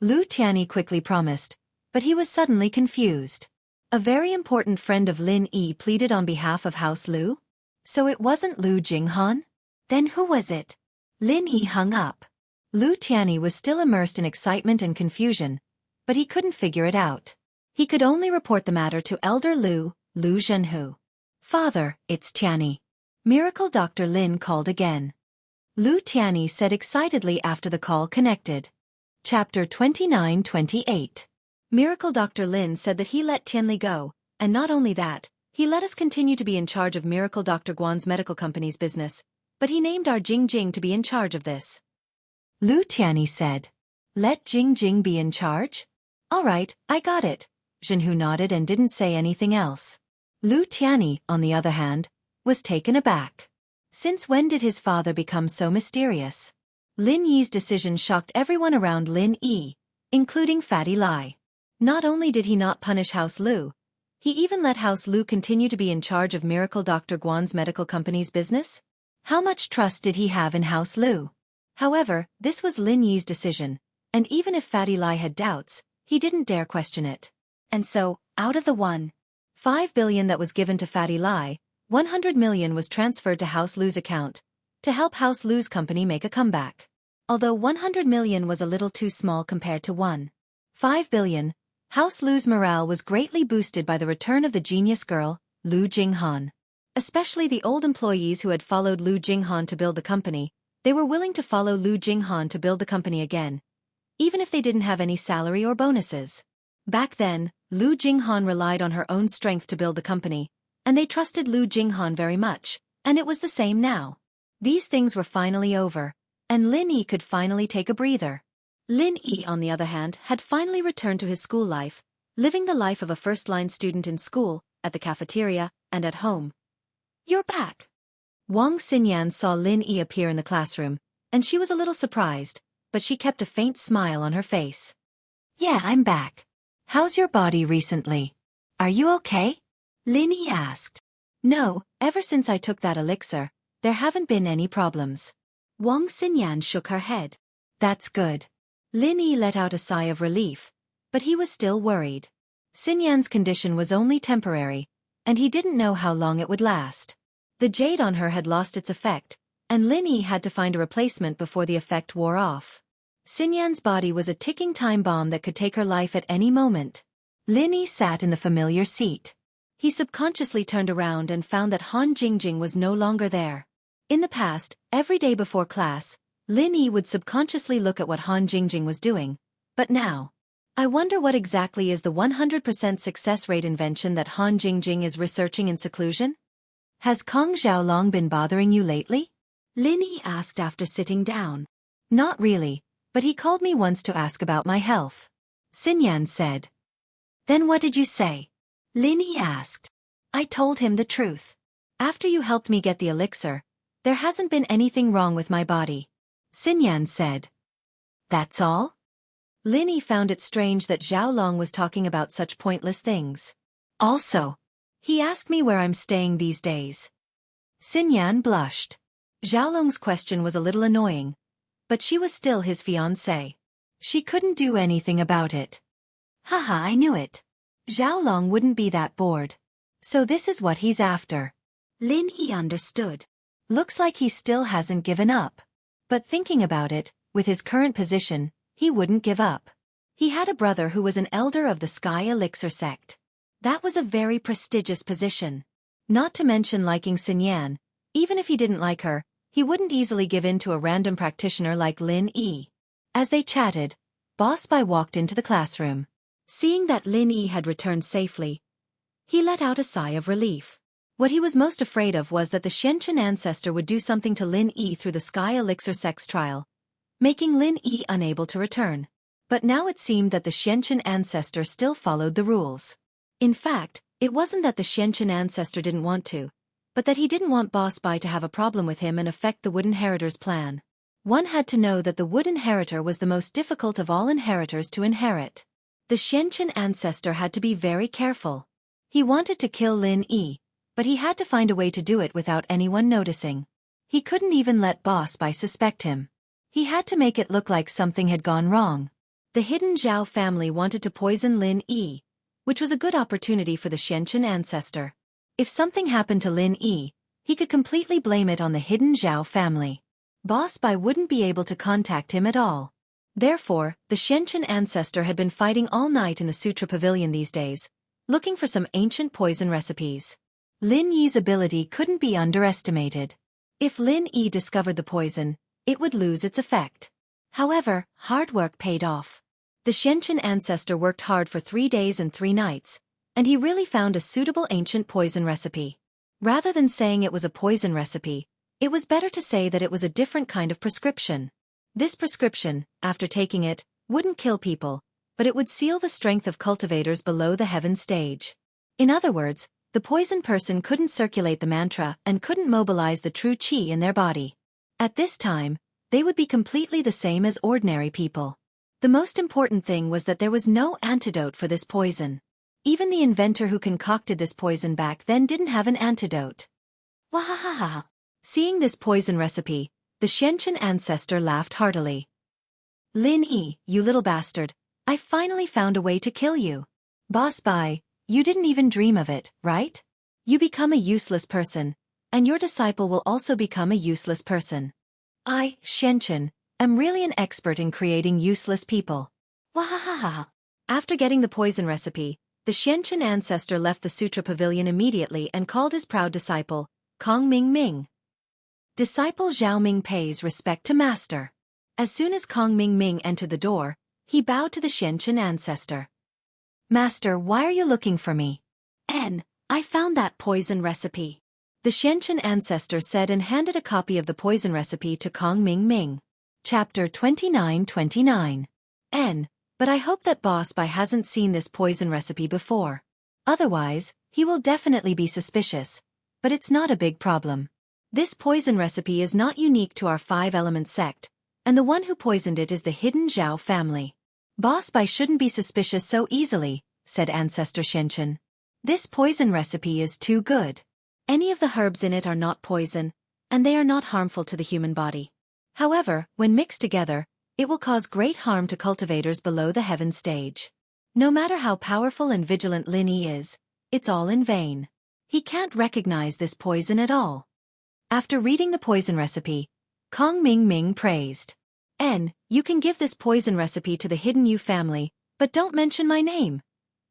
Lu Tianyi quickly promised, but he was suddenly confused. A very important friend of Lin Yi pleaded on behalf of House Lu? So it wasn't Lu Jinghan? Then who was it? Lin Yi hung up. Lu Tianyi was still immersed in excitement and confusion, but he couldn't figure it out. He could only report the matter to Elder Lu Jianghu. Father, it's Tianyi. Miracle Dr. Lin called again. Lu Tianyi said excitedly after the call connected. Chapter 29-28. Miracle Dr. Lin said that he let Tianli go, and not only that, he let us continue to be in charge of Miracle Dr. Guan's medical company's business, but he named our Jing to be in charge of this. Lu Tianyi said. Let Jing be in charge? All right, I got it. Jianghu nodded and didn't say anything else. Lu Tianyi, on the other hand, was taken aback. Since when did his father become so mysterious? Lin Yi's decision shocked everyone around Lin Yi, including Fatty Lai. Not only did he not punish House Lu, he even let House Lu continue to be in charge of Miracle Dr. Guan's medical company's business? How much trust did he have in House Lu? However, this was Lin Yi's decision, and even if Fatty Lai had doubts, he didn't dare question it. And so, out of the 1.5 billion that was given to Fatty Lai, 100 million was transferred to House Lu's account, to help House Lu's company make a comeback. Although 100 million was a little too small compared to 1.5 billion, House Lu's morale was greatly boosted by the return of the genius girl, Lu Jinghan. Especially the old employees who had followed Lu Jinghan to build the company, they were willing to follow Lu Jinghan to build the company again, even if they didn't have any salary or bonuses. Back then, Lu Jinghan relied on her own strength to build the company, and they trusted Lu Jinghan very much, and it was the same now. These things were finally over, and Lin Yi could finally take a breather. Lin Yi, on the other hand, had finally returned to his school life, living the life of a first-line student in school, at the cafeteria, and at home. You're back. Wang Xinyan saw Lin Yi appear in the classroom, and she was a little surprised, but she kept a faint smile on her face. Yeah, I'm back. How's your body recently? Are you okay? Lin Yi asked. No, ever since I took that elixir, there haven't been any problems. Wang Xinyan shook her head. That's good. Lin Yi let out a sigh of relief, but he was still worried. Xinyan's condition was only temporary, and he didn't know how long it would last. The jade on her had lost its effect, and Lin Yi had to find a replacement before the effect wore off. Xinyan's body was a ticking time bomb that could take her life at any moment. Lin Yi sat in the familiar seat. He subconsciously turned around and found that Han Jingjing was no longer there. In the past, every day before class, Lin Yi would subconsciously look at what Han Jingjing was doing, but now, I wonder what exactly is the 100% success rate invention that Han Jingjing is researching in seclusion? Has Kong Xiaolong been bothering you lately? Lin Yi asked after sitting down. Not really, but he called me once to ask about my health. Xinyan said. Then what did you say? Lin Yi asked. I told him the truth. After you helped me get the elixir, there hasn't been anything wrong with my body. Xinyan said. That's all? Lin Yi found it strange that Xiaolong was talking about such pointless things. Also, he asked me where I'm staying these days. Xinyan blushed. Xiaolong's question was a little annoying, but she was still his fiancée. She couldn't do anything about it. Haha, I knew it. Xiaolong wouldn't be that bored. So this is what he's after. Lin Yi understood. Looks like he still hasn't given up. But thinking about it, with his current position, he wouldn't give up. He had a brother who was an elder of the Sky Elixir sect. That was a very prestigious position. Not to mention liking Xinyan, even if he didn't like her, he wouldn't easily give in to a random practitioner like Lin Yi. As they chatted, Boss Bai walked into the classroom. Seeing that Lin Yi had returned safely, he let out a sigh of relief. What he was most afraid of was that the Xianxia ancestor would do something to Lin Yi through the Sky Elixir sex trial, making Lin Yi unable to return. But now it seemed that the Xianxia ancestor still followed the rules. In fact, it wasn't that the Xianxia ancestor didn't want to, but that he didn't want Boss Bai to have a problem with him and affect the Wood Inheritor's plan. One had to know that the Wood Inheritor was the most difficult of all inheritors to inherit. The Xianxia ancestor had to be very careful. He wanted to kill Lin Yi, but he had to find a way to do it without anyone noticing. He couldn't even let Boss Bai suspect him. He had to make it look like something had gone wrong. The hidden Zhao family wanted to poison Lin Yi, which was a good opportunity for the Xianxia ancestor. If something happened to Lin Yi, he could completely blame it on the hidden Zhao family. Boss Bai wouldn't be able to contact him at all. Therefore, the Xianxia ancestor had been fighting all night in the Sutra Pavilion these days, looking for some ancient poison recipes. Lin Yi's ability couldn't be underestimated. If Lin Yi discovered the poison, it would lose its effect. However, hard work paid off. The Xianxia ancestor worked hard for 3 days and 3 nights, and he really found a suitable ancient poison recipe. Rather than saying it was a poison recipe, it was better to say that it was a different kind of prescription. This prescription, after taking it, wouldn't kill people, but it would seal the strength of cultivators below the heaven stage. In other words, the poisoned person couldn't circulate the mantra and couldn't mobilize the true qi in their body. At this time, they would be completely the same as ordinary people. The most important thing was that there was no antidote for this poison. Even the inventor who concocted this poison back then didn't have an antidote. Wahahaha! Seeing this poison recipe, the Xianxia ancestor laughed heartily. Lin Yi, you little bastard, I finally found a way to kill you. Boss Bai, you didn't even dream of it, right? You become a useless person, and your disciple will also become a useless person. I, Xianxia, am really an expert in creating useless people. Wahahaha! After getting the poison recipe, the Xianxia ancestor left the Sutra Pavilion immediately and called his proud disciple, Kong Ming Ming. Disciple Zhao Ming pays respect to master. As soon as Kong Ming Ming entered the door, he bowed to the Xianxia ancestor. Master, why are you looking for me? I found that poison recipe. The Xianxia ancestor said and handed a copy of the poison recipe to Kong Ming Ming. Chapter 29:29. But I hope that Boss Bai hasn't seen this poison recipe before. Otherwise, he will definitely be suspicious. But it's not a big problem. This poison recipe is not unique to our 5-element sect, and the one who poisoned it is the hidden Zhao family. Boss Bai shouldn't be suspicious so easily, said Ancestor Xianxia. This poison recipe is too good. Any of the herbs in it are not poison, and they are not harmful to the human body. However, when mixed together, it will cause great harm to cultivators below the heaven stage. No matter how powerful and vigilant Lin Yi is, it's all in vain. He can't recognize this poison at all. After reading the poison recipe, Kong Ming Ming praised. "N, you can give this poison recipe to the hidden Yu family, but don't mention my name,"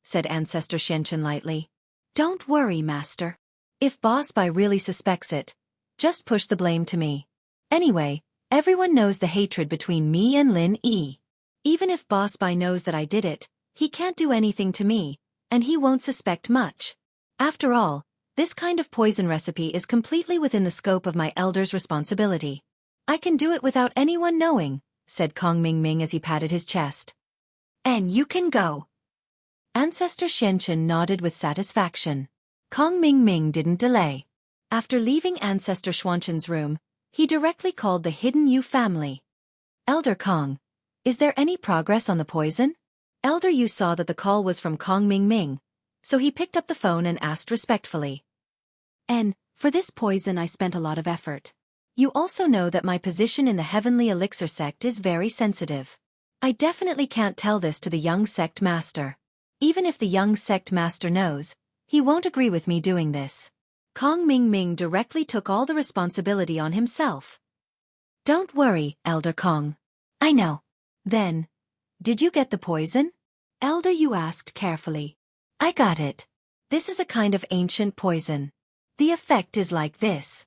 said Ancestor Xianxia lightly. "Don't worry, Master. If Boss Bai really suspects it, just push the blame to me. Anyway, everyone knows the hatred between me and Lin Yi. Even if Boss Bai knows that I did it, he can't do anything to me, and he won't suspect much. After all, this kind of poison recipe is completely within the scope of my elder's responsibility. I can do it without anyone knowing," said Kong Ming Ming as he patted his chest. "And you can go." Ancestor Xianxia nodded with satisfaction. Kong Ming Ming didn't delay. After leaving Ancestor Xuanqian's room, he directly called the hidden Yu family. "Elder Kong, is there any progress on the poison?" Elder Yu saw that the call was from Kong Ming Ming, so he picked up the phone and asked respectfully. "And, for this poison I spent a lot of effort. You also know that my position in the Heavenly Elixir sect is very sensitive. I definitely can't tell this to the young sect master. Even if the young sect master knows, he won't agree with me doing this." Kong Ming Ming directly took all the responsibility on himself. "Don't worry, Elder Kong. I know." "Then, did you get the poison?" Elder Yu asked carefully. "I got it. This is a kind of ancient poison. The effect is like this."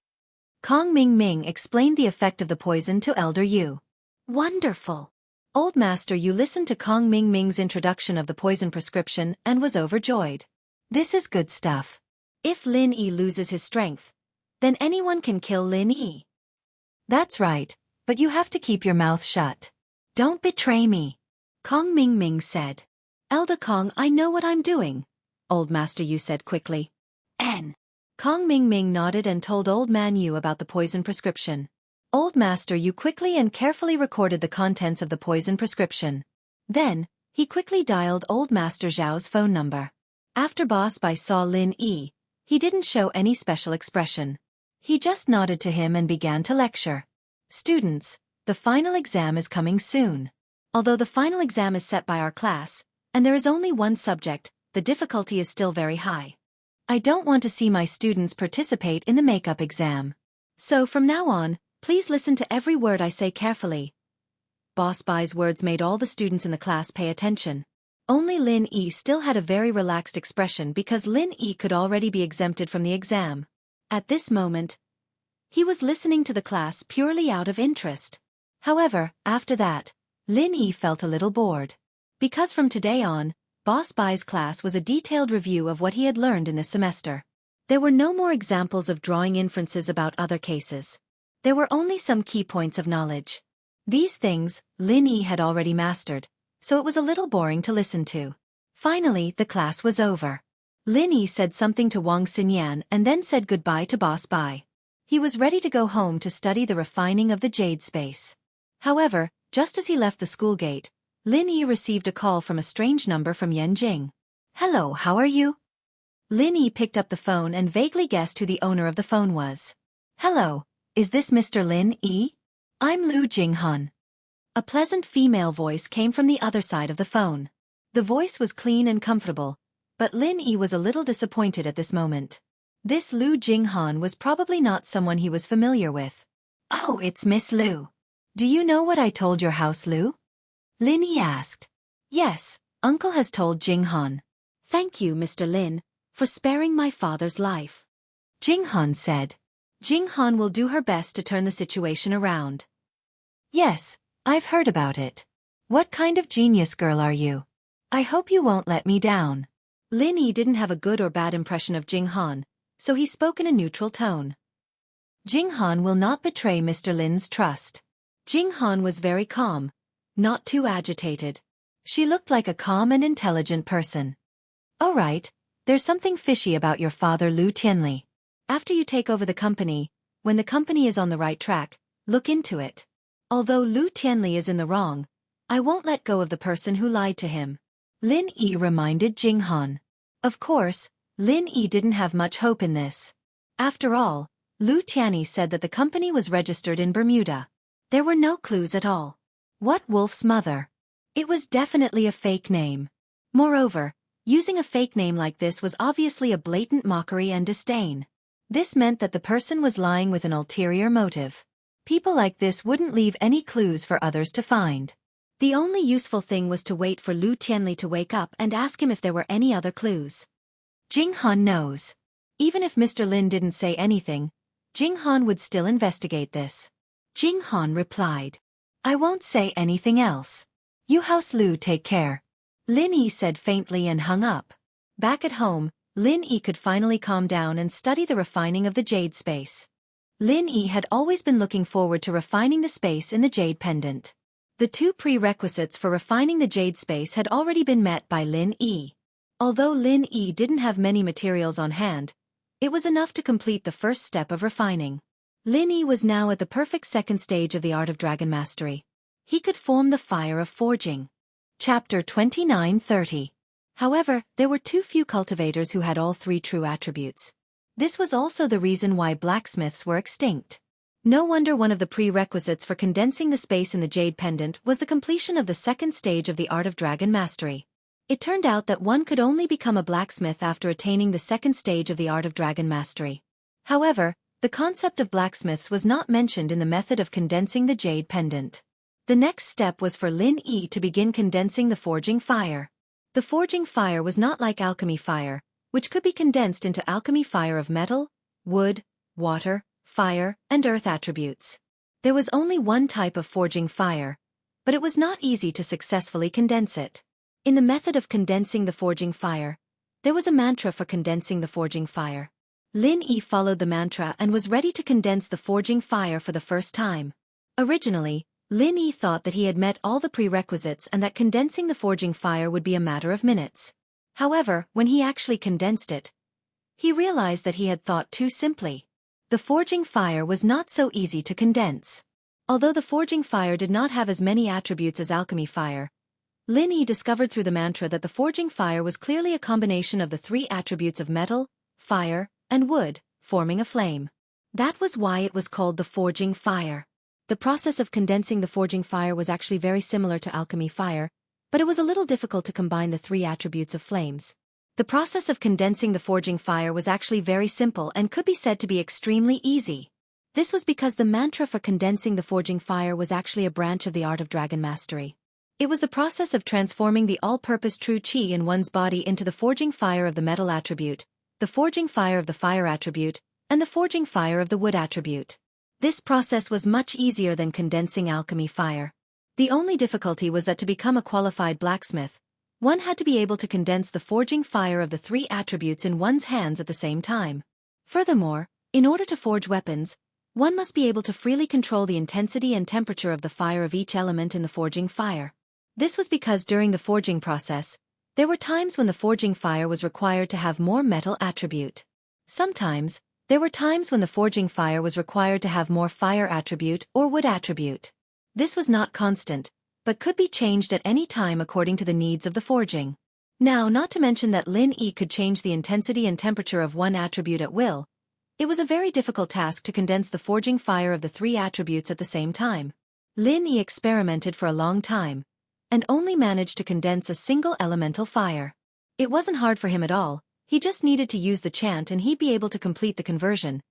Kong Ming Ming explained the effect of the poison to Elder Yu. "Wonderful." Old Master Yu listened to Kong Ming Ming's introduction of the poison prescription and was overjoyed. This is good stuff. If Lin Yi loses his strength, then anyone can kill Lin Yi. That's right, but you have to keep your mouth shut. Don't betray me, Kong Ming Ming said. Elder Kong, I know what I'm doing, Old Master Yu said quickly. N. Kong Ming Ming nodded and told Old Man Yu about the poison prescription. Old Master Yu quickly and carefully recorded the contents of the poison prescription. Then, he quickly dialed Old Master Zhao's phone number. After Boss Bai saw Lin Yi, he didn't show any special expression. He just nodded to him and began to lecture. Students, the final exam is coming soon. Although the final exam is set by our class, and there is only one subject, the difficulty is still very high. I don't want to see my students participate in the makeup exam. So from now on, please listen to every word I say carefully. Boss Bai's words made all the students in the class pay attention. Only Lin Yi still had a very relaxed expression because Lin Yi could already be exempted from the exam. At this moment, he was listening to the class purely out of interest. However, after that, Lin Yi felt a little bored. Because from today on, Boss Bai's class was a detailed review of what he had learned in this semester. There were no more examples of drawing inferences about other cases. There were only some key points of knowledge. These things, Lin Yi had already mastered, so it was a little boring to listen to. Finally, the class was over. Lin Yi said something to Wang Xinyan and then said goodbye to Boss Bai. He was ready to go home to study the refining of the jade space. However, just as he left the school gate, Lin Yi received a call from a strange number from Yanjing. Hello, how are you? Lin Yi picked up the phone and vaguely guessed who the owner of the phone was. Hello, is this Mr. Lin Yi? I'm Lu Jinghan. A pleasant female voice came from the other side of the phone. The voice was clean and comfortable, but Lin Yi was a little disappointed at this moment. This Lu Jinghan was probably not someone he was familiar with. Oh, it's Miss Lu. Do you know what I told your house, Lu? Lin Yi asked. Yes, Uncle has told Jinghan. Thank you, Mr. Lin, for sparing my father's life. Jinghan said. Jinghan will do her best to turn the situation around. Yes, I've heard about it. What kind of genius girl are you? I hope you won't let me down. Lin Yi didn't have a good or bad impression of Jinghan, so he spoke in a neutral tone. Jinghan will not betray Mr. Lin's trust. Jinghan was very calm, not too agitated. She looked like a calm and intelligent person. All right, there's something fishy about your father Lu Tianli. After you take over the company, when the company is on the right track, look into it. Although Lu Tianli is in the wrong, I won't let go of the person who lied to him. Lin Yi reminded Jinghan. Of course, Lin Yi didn't have much hope in this. After all, Lu Tianli said that the company was registered in Bermuda. There were no clues at all. What wolf's mother? It was definitely a fake name. Moreover, using a fake name like this was obviously a blatant mockery and disdain. This meant that the person was lying with an ulterior motive. People like this wouldn't leave any clues for others to find. The only useful thing was to wait for Lu Tianli to wake up and ask him if there were any other clues. Jing Han knows. Even if Mr. Lin didn't say anything, Jing Han would still investigate this. Jing Han replied, I won't say anything else. You House Lu take care. Lin Yi said faintly and hung up. Back at home, Lin Yi could finally calm down and study the refining of the jade space. Lin Yi had always been looking forward to refining the space in the jade pendant. The two prerequisites for refining the jade space had already been met by Lin Yi. Although Lin Yi didn't have many materials on hand, it was enough to complete the first step of refining. Lin Yi was now at the perfect second stage of the art of dragon mastery. He could form the fire of forging. Chapter 29-30. However, there were too few cultivators who had all three true attributes. This was also the reason why blacksmiths were extinct. No wonder one of the prerequisites for condensing the space in the jade pendant was the completion of the second stage of the art of dragon mastery. It turned out that one could only become a blacksmith after attaining the second stage of the art of dragon mastery. However, the concept of blacksmiths was not mentioned in the method of condensing the jade pendant. The next step was for Lin Yi to begin condensing the forging fire. The forging fire was not like alchemy fire, which could be condensed into alchemy fire of metal, wood, water, fire, and earth attributes. There was only one type of forging fire, but it was not easy to successfully condense it. In the method of condensing the forging fire, there was a mantra for condensing the forging fire. Lin Yi followed the mantra and was ready to condense the forging fire for the first time. Originally, Lin Yi thought that he had met all the prerequisites and that condensing the forging fire would be a matter of minutes. However, when he actually condensed it, he realized that he had thought too simply. The forging fire was not so easy to condense. Although the forging fire did not have as many attributes as alchemy fire, Lin Yi discovered through the mantra that the forging fire was clearly a combination of the three attributes of metal, fire, and wood, forming a flame. That was why it was called the forging fire. The process of condensing the forging fire was actually very similar to alchemy fire, but it was a little difficult to combine the three attributes of flames. The process of condensing the forging fire was actually very simple and could be said to be extremely easy. This was because the mantra for condensing the forging fire was actually a branch of the art of dragon mastery. It was the process of transforming the all-purpose true qi in one's body into the forging fire of the metal attribute, the forging fire of the fire attribute, and the forging fire of the wood attribute. This process was much easier than condensing alchemy fire. The only difficulty was that to become a qualified blacksmith, one had to be able to condense the forging fire of the three attributes in one's hands at the same time. Furthermore, in order to forge weapons, one must be able to freely control the intensity and temperature of the fire of each element in the forging fire. This was because during the forging process, there were times when the forging fire was required to have more metal attribute. Sometimes, there were times when the forging fire was required to have more fire attribute or wood attribute. This was not constant, but could be changed at any time according to the needs of the forging. Now, not to mention that Lin Yi could change the intensity and temperature of one attribute at will, it was a very difficult task to condense the forging fire of the three attributes at the same time. Lin Yi experimented for a long time, and only managed to condense a single elemental fire. It wasn't hard for him at all. He just needed to use the chant and he'd be able to complete the conversion.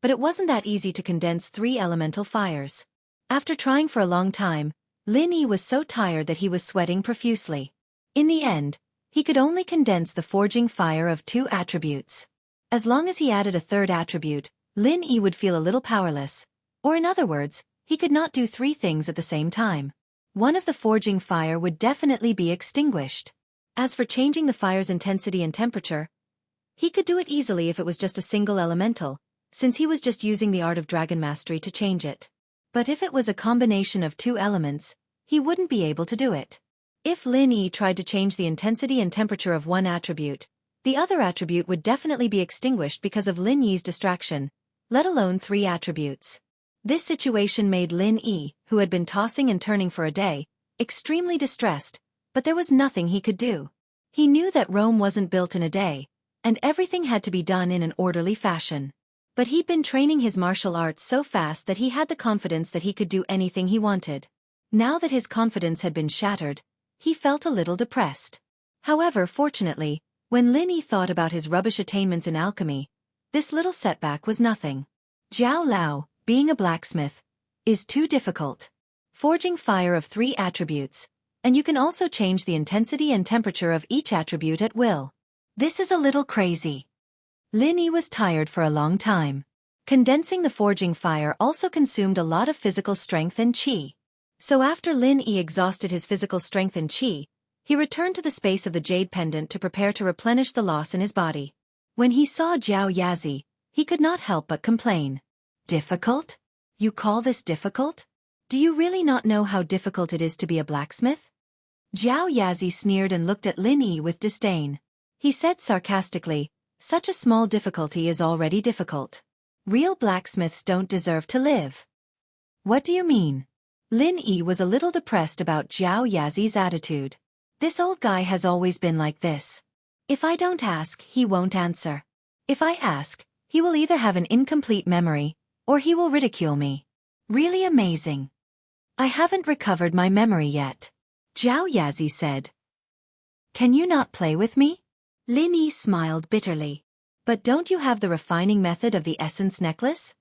But it wasn't that easy to condense three elemental fires. After trying for a long time, Lin Yi was so tired that he was sweating profusely. In the end, he could only condense the forging fire of two attributes. As long as he added a third attribute, Lin Yi would feel a little powerless. Or in other words, he could not do three things at the same time. One of the forging fire would definitely be extinguished. As for changing the fire's intensity and temperature, he could do it easily if it was just a single elemental, since he was just using the art of dragon mastery to change it. But if it was a combination of two elements, he wouldn't be able to do it. If Lin Yi tried to change the intensity and temperature of one attribute, the other attribute would definitely be extinguished because of Lin Yi's distraction, let alone three attributes. This situation made Lin Yi, who had been tossing and turning for a day, extremely distressed, but there was nothing he could do. He knew that Rome wasn't built in a day, and everything had to be done in an orderly fashion. But he'd been training his martial arts so fast that he had the confidence that he could do anything he wanted. Now that his confidence had been shattered, he felt a little depressed. However, fortunately, when Lin Yi thought about his rubbish attainments in alchemy, This little setback was nothing. Jiao Lao, being a blacksmith, is too difficult. Forging fire of 3 attributes, and you can also change the intensity and temperature of each attribute at will. This is a little crazy. Lin Yi was tired for a long time. Condensing the forging fire also consumed a lot of physical strength and qi. So after Lin Yi exhausted his physical strength and qi, he returned to the space of the jade pendant to prepare to replenish the loss in his body. When he saw Jiao Yazi, he could not help but complain. Difficult? You call this difficult? Do you really not know how difficult it is to be a blacksmith? Jiao Yazi sneered and looked at Lin Yi with disdain. He said sarcastically, such a small difficulty is already difficult. Real blacksmiths don't deserve to live. What do you mean? Lin Yi was a little depressed about Jiao Yazi's attitude. This old guy has always been like this. If I don't ask, he won't answer. If I ask, he will either have an incomplete memory, or he will ridicule me. Really amazing. I haven't recovered my memory yet. Jiao Yazi said. Can you not play with me? Lin Yi smiled bitterly. But don't you have the refining method of the essence necklace?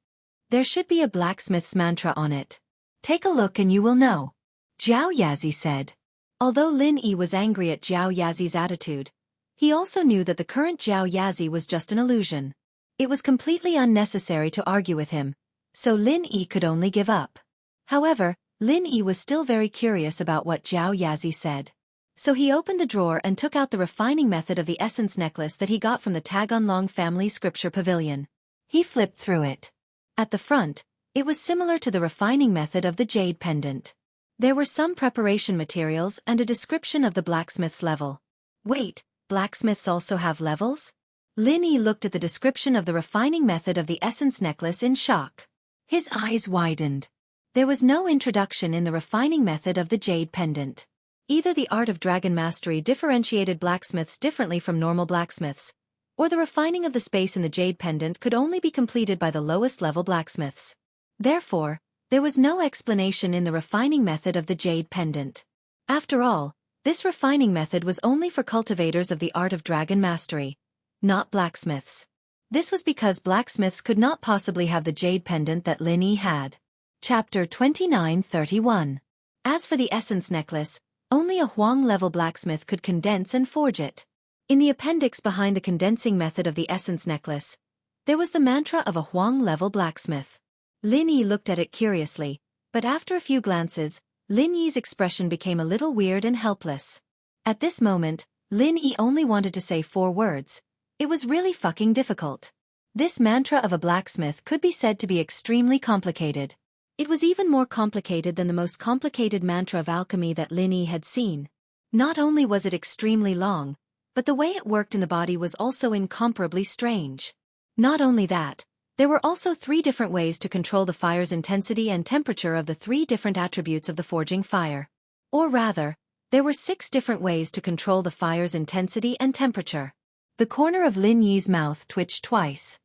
There should be a blacksmith's mantra on it. Take a look and you will know. Jiao Yazi said. Although Lin Yi was angry at Jiao Yazi's attitude, he also knew that the current Jiao Yazi was just an illusion. It was completely unnecessary to argue with him, so Lin Yi could only give up. However, Lin Yi was still very curious about what Jiao Yazi said. So he opened the drawer and took out the refining method of the essence necklace that he got from the Tagunlong family scripture pavilion. He flipped through it. At the front, it was similar to the refining method of the jade pendant. There were some preparation materials and a description of the blacksmith's level. Wait, blacksmiths also have levels? Lin Yi looked at the description of the refining method of the essence necklace in shock. His eyes widened. There was no introduction in the refining method of the jade pendant. Either the art of dragon mastery differentiated blacksmiths differently from normal blacksmiths, or the refining of the space in the jade pendant could only be completed by the lowest level blacksmiths. Therefore, there was no explanation in the refining method of the jade pendant. After all, this refining method was only for cultivators of the art of dragon mastery, not blacksmiths. This was because blacksmiths could not possibly have the jade pendant that Lin Yi had. Chapter 29:31. As for the essence necklace, only a Huang-level blacksmith could condense and forge it. In the appendix behind the condensing method of the essence necklace, there was the mantra of a Huang-level blacksmith. Lin Yi looked at it curiously, but after a few glances, Lin Yi's expression became a little weird and helpless. At this moment, Lin Yi only wanted to say 4 words. It was really fucking difficult. This mantra of a blacksmith could be said to be extremely complicated. It was even more complicated than the most complicated mantra of alchemy that Lin Yi had seen. Not only was it extremely long, but the way it worked in the body was also incomparably strange. Not only that, there were also 3 different ways to control the fire's intensity and temperature of the 3 different attributes of the forging fire. Or rather, there were 6 different ways to control the fire's intensity and temperature. The corner of Lin Yi's mouth twitched twice.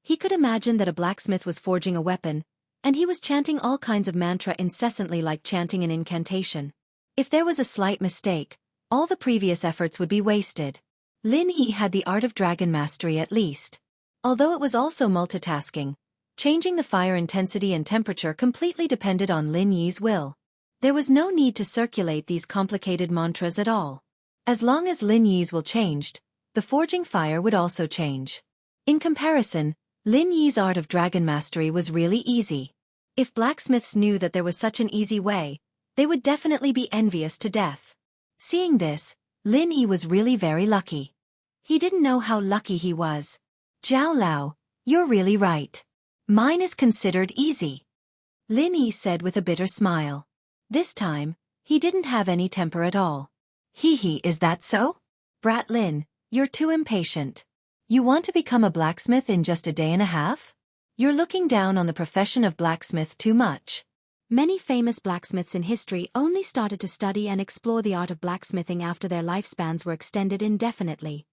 He could imagine that a blacksmith was forging a weapon, and he was chanting all kinds of mantra incessantly like chanting an incantation. If there was a slight mistake, all the previous efforts would be wasted. Lin Yi had the art of dragon mastery at least. Although it was also multitasking, changing the fire intensity and temperature completely depended on Lin Yi's will. There was no need to circulate these complicated mantras at all. As long as Lin Yi's will changed, the forging fire would also change. In comparison, Lin Yi's art of dragon mastery was really easy. If blacksmiths knew that there was such an easy way, they would definitely be envious to death. Seeing this, Lin Yi was really very lucky. He didn't know how lucky he was. Jiao Lao, you're really right. Mine is considered easy. Lin Yi said with a bitter smile. This time, he didn't have any temper at all. Hee, is that so? Brat Lin, you're too impatient. You want to become a blacksmith in just a day and a half? You're looking down on the profession of blacksmith too much. Many famous blacksmiths in history only started to study and explore the art of blacksmithing after their lifespans were extended indefinitely.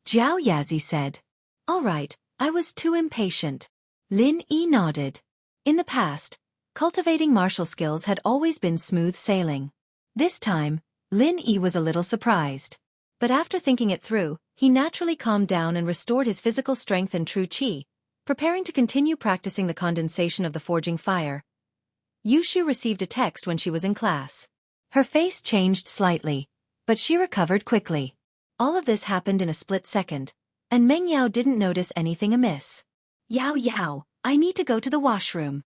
Jiao Yazi said. All right, I was too impatient. Lin Yi nodded. In the past, cultivating martial skills had always been smooth sailing. This time, Lin Yi was a little surprised. But after thinking it through, he naturally calmed down and restored his physical strength and true qi, preparing to continue practicing the condensation of the forging fire. Yushu received a text when she was in class. Her face changed slightly, but she recovered quickly. All of this happened in a split second, and Meng Yao didn't notice anything amiss. Yao Yao, I need to go to the washroom.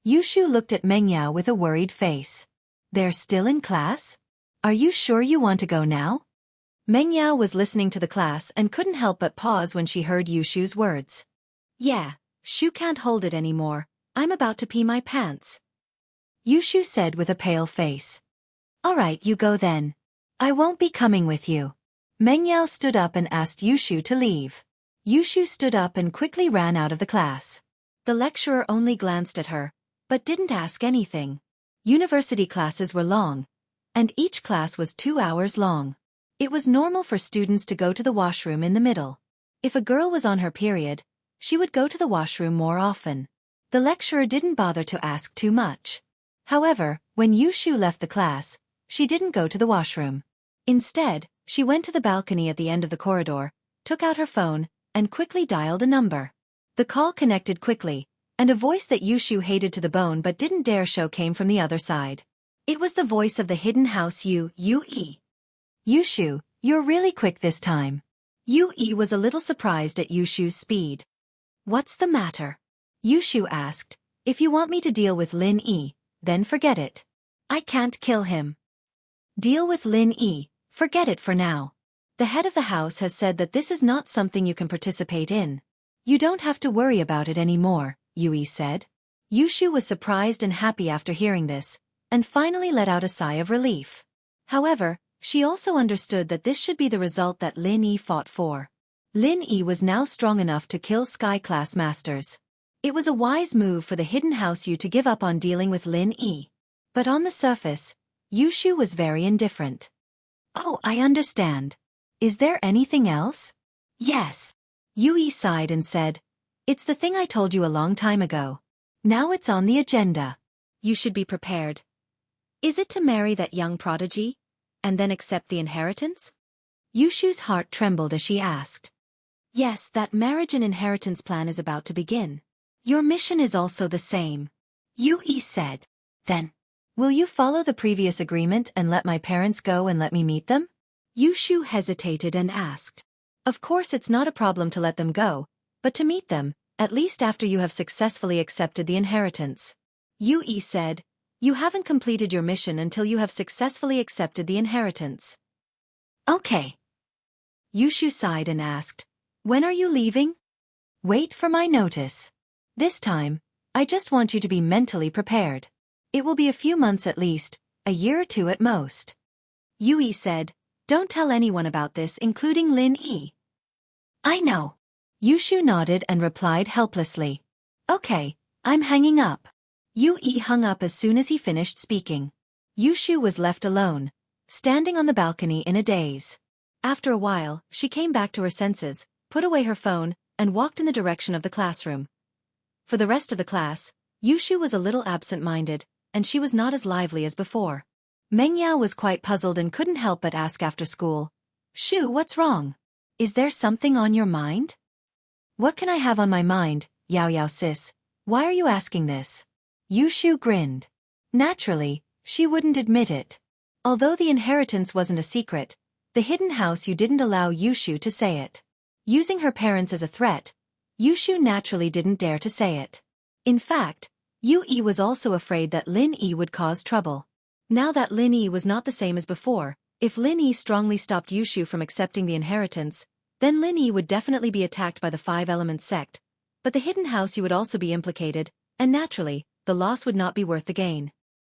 Yushu looked at Meng Yao with a worried face. They're still in class? Are you sure you want to go now? Meng Yao was listening to the class and couldn't help but pause when she heard Yushu's words. Yeah, Shu can't hold it anymore. I'm about to pee my pants. Yushu said with a pale face. All right, you go then. I won't be coming with you. Meng Yao stood up and asked Yushu to leave. Yushu stood up and quickly ran out of the class. The lecturer only glanced at her, but didn't ask anything. University classes were long, and each class was 2 hours long. It was normal for students to go to the washroom in the middle. If a girl was on her period, she would go to the washroom more often. The lecturer didn't bother to ask too much. However, when Yushu left the class, she didn't go to the washroom. Instead, she went to the balcony at the end of the corridor, took out her phone, and quickly dialed a number. The call connected quickly, and a voice that Yushu hated to the bone but didn't dare show came from the other side. It was the voice of the hidden house Yue. Yushu, you're really quick this time. Yue was a little surprised at Yushu's speed. What's the matter? Yushu asked. If you want me to deal with Lin Yi, then forget it. I can't kill him. Deal with Lin Yi, forget it for now. The head of the house has said that this is not something you can participate in. You don't have to worry about it anymore, Yue said. Yushu was surprised and happy after hearing this, and finally let out a sigh of relief. However, she also understood that this should be the result that Lin Yi fought for. Lin Yi was now strong enough to kill Sky-class masters. It was a wise move for the hidden house Yu to give up on dealing with Lin Yi. But on the surface, Yushu was very indifferent. Oh, I understand. Is there anything else? Yes. Yue sighed and said, it's the thing I told you a long time ago. Now it's on the agenda. You should be prepared. Is it to marry that young prodigy, and then accept the inheritance? Yushu's heart trembled as she asked. Yes, that marriage and inheritance plan is about to begin. Your mission is also the same. Yue said. Then, will you follow the previous agreement and let my parents go and let me meet them? Yushu hesitated and asked. Of course it's not a problem to let them go, but to meet them, at least after you have successfully accepted the inheritance. Yue said, you haven't completed your mission until you have successfully accepted the inheritance. Okay. Yushu sighed and asked, when are you leaving? Wait for my notice. This time, I just want you to be mentally prepared. It will be a few months at least, a year or two at most. Yue said, don't tell anyone about this, including Lin Yi. I know. Yushu nodded and replied helplessly. Okay, I'm hanging up. Yue hung up as soon as he finished speaking. Yushu was left alone, standing on the balcony in a daze. After a while, she came back to her senses, put away her phone, and walked in the direction of the classroom. For the rest of the class, Yushu was a little absent-minded, and she was not as lively as before. Meng Yao was quite puzzled and couldn't help but ask after school, Shu, what's wrong? Is there something on your mind? What can I have on my mind, Yao Yao sis? Why are you asking this? Yushu grinned. Naturally, she wouldn't admit it. Although the inheritance wasn't a secret, the hidden house Yu didn't allow Yushu to say it. Using her parents as a threat, Yushu naturally didn't dare to say it. In fact, Yue was also afraid that Lin Yi would cause trouble. Now that Lin Yi was not the same as before, if Lin Yi strongly stopped Yushu from accepting the inheritance, then Lin Yi would definitely be attacked by the Five Elements sect. But the hidden house Yu would also be implicated, and naturally, the loss would not be worth the gain.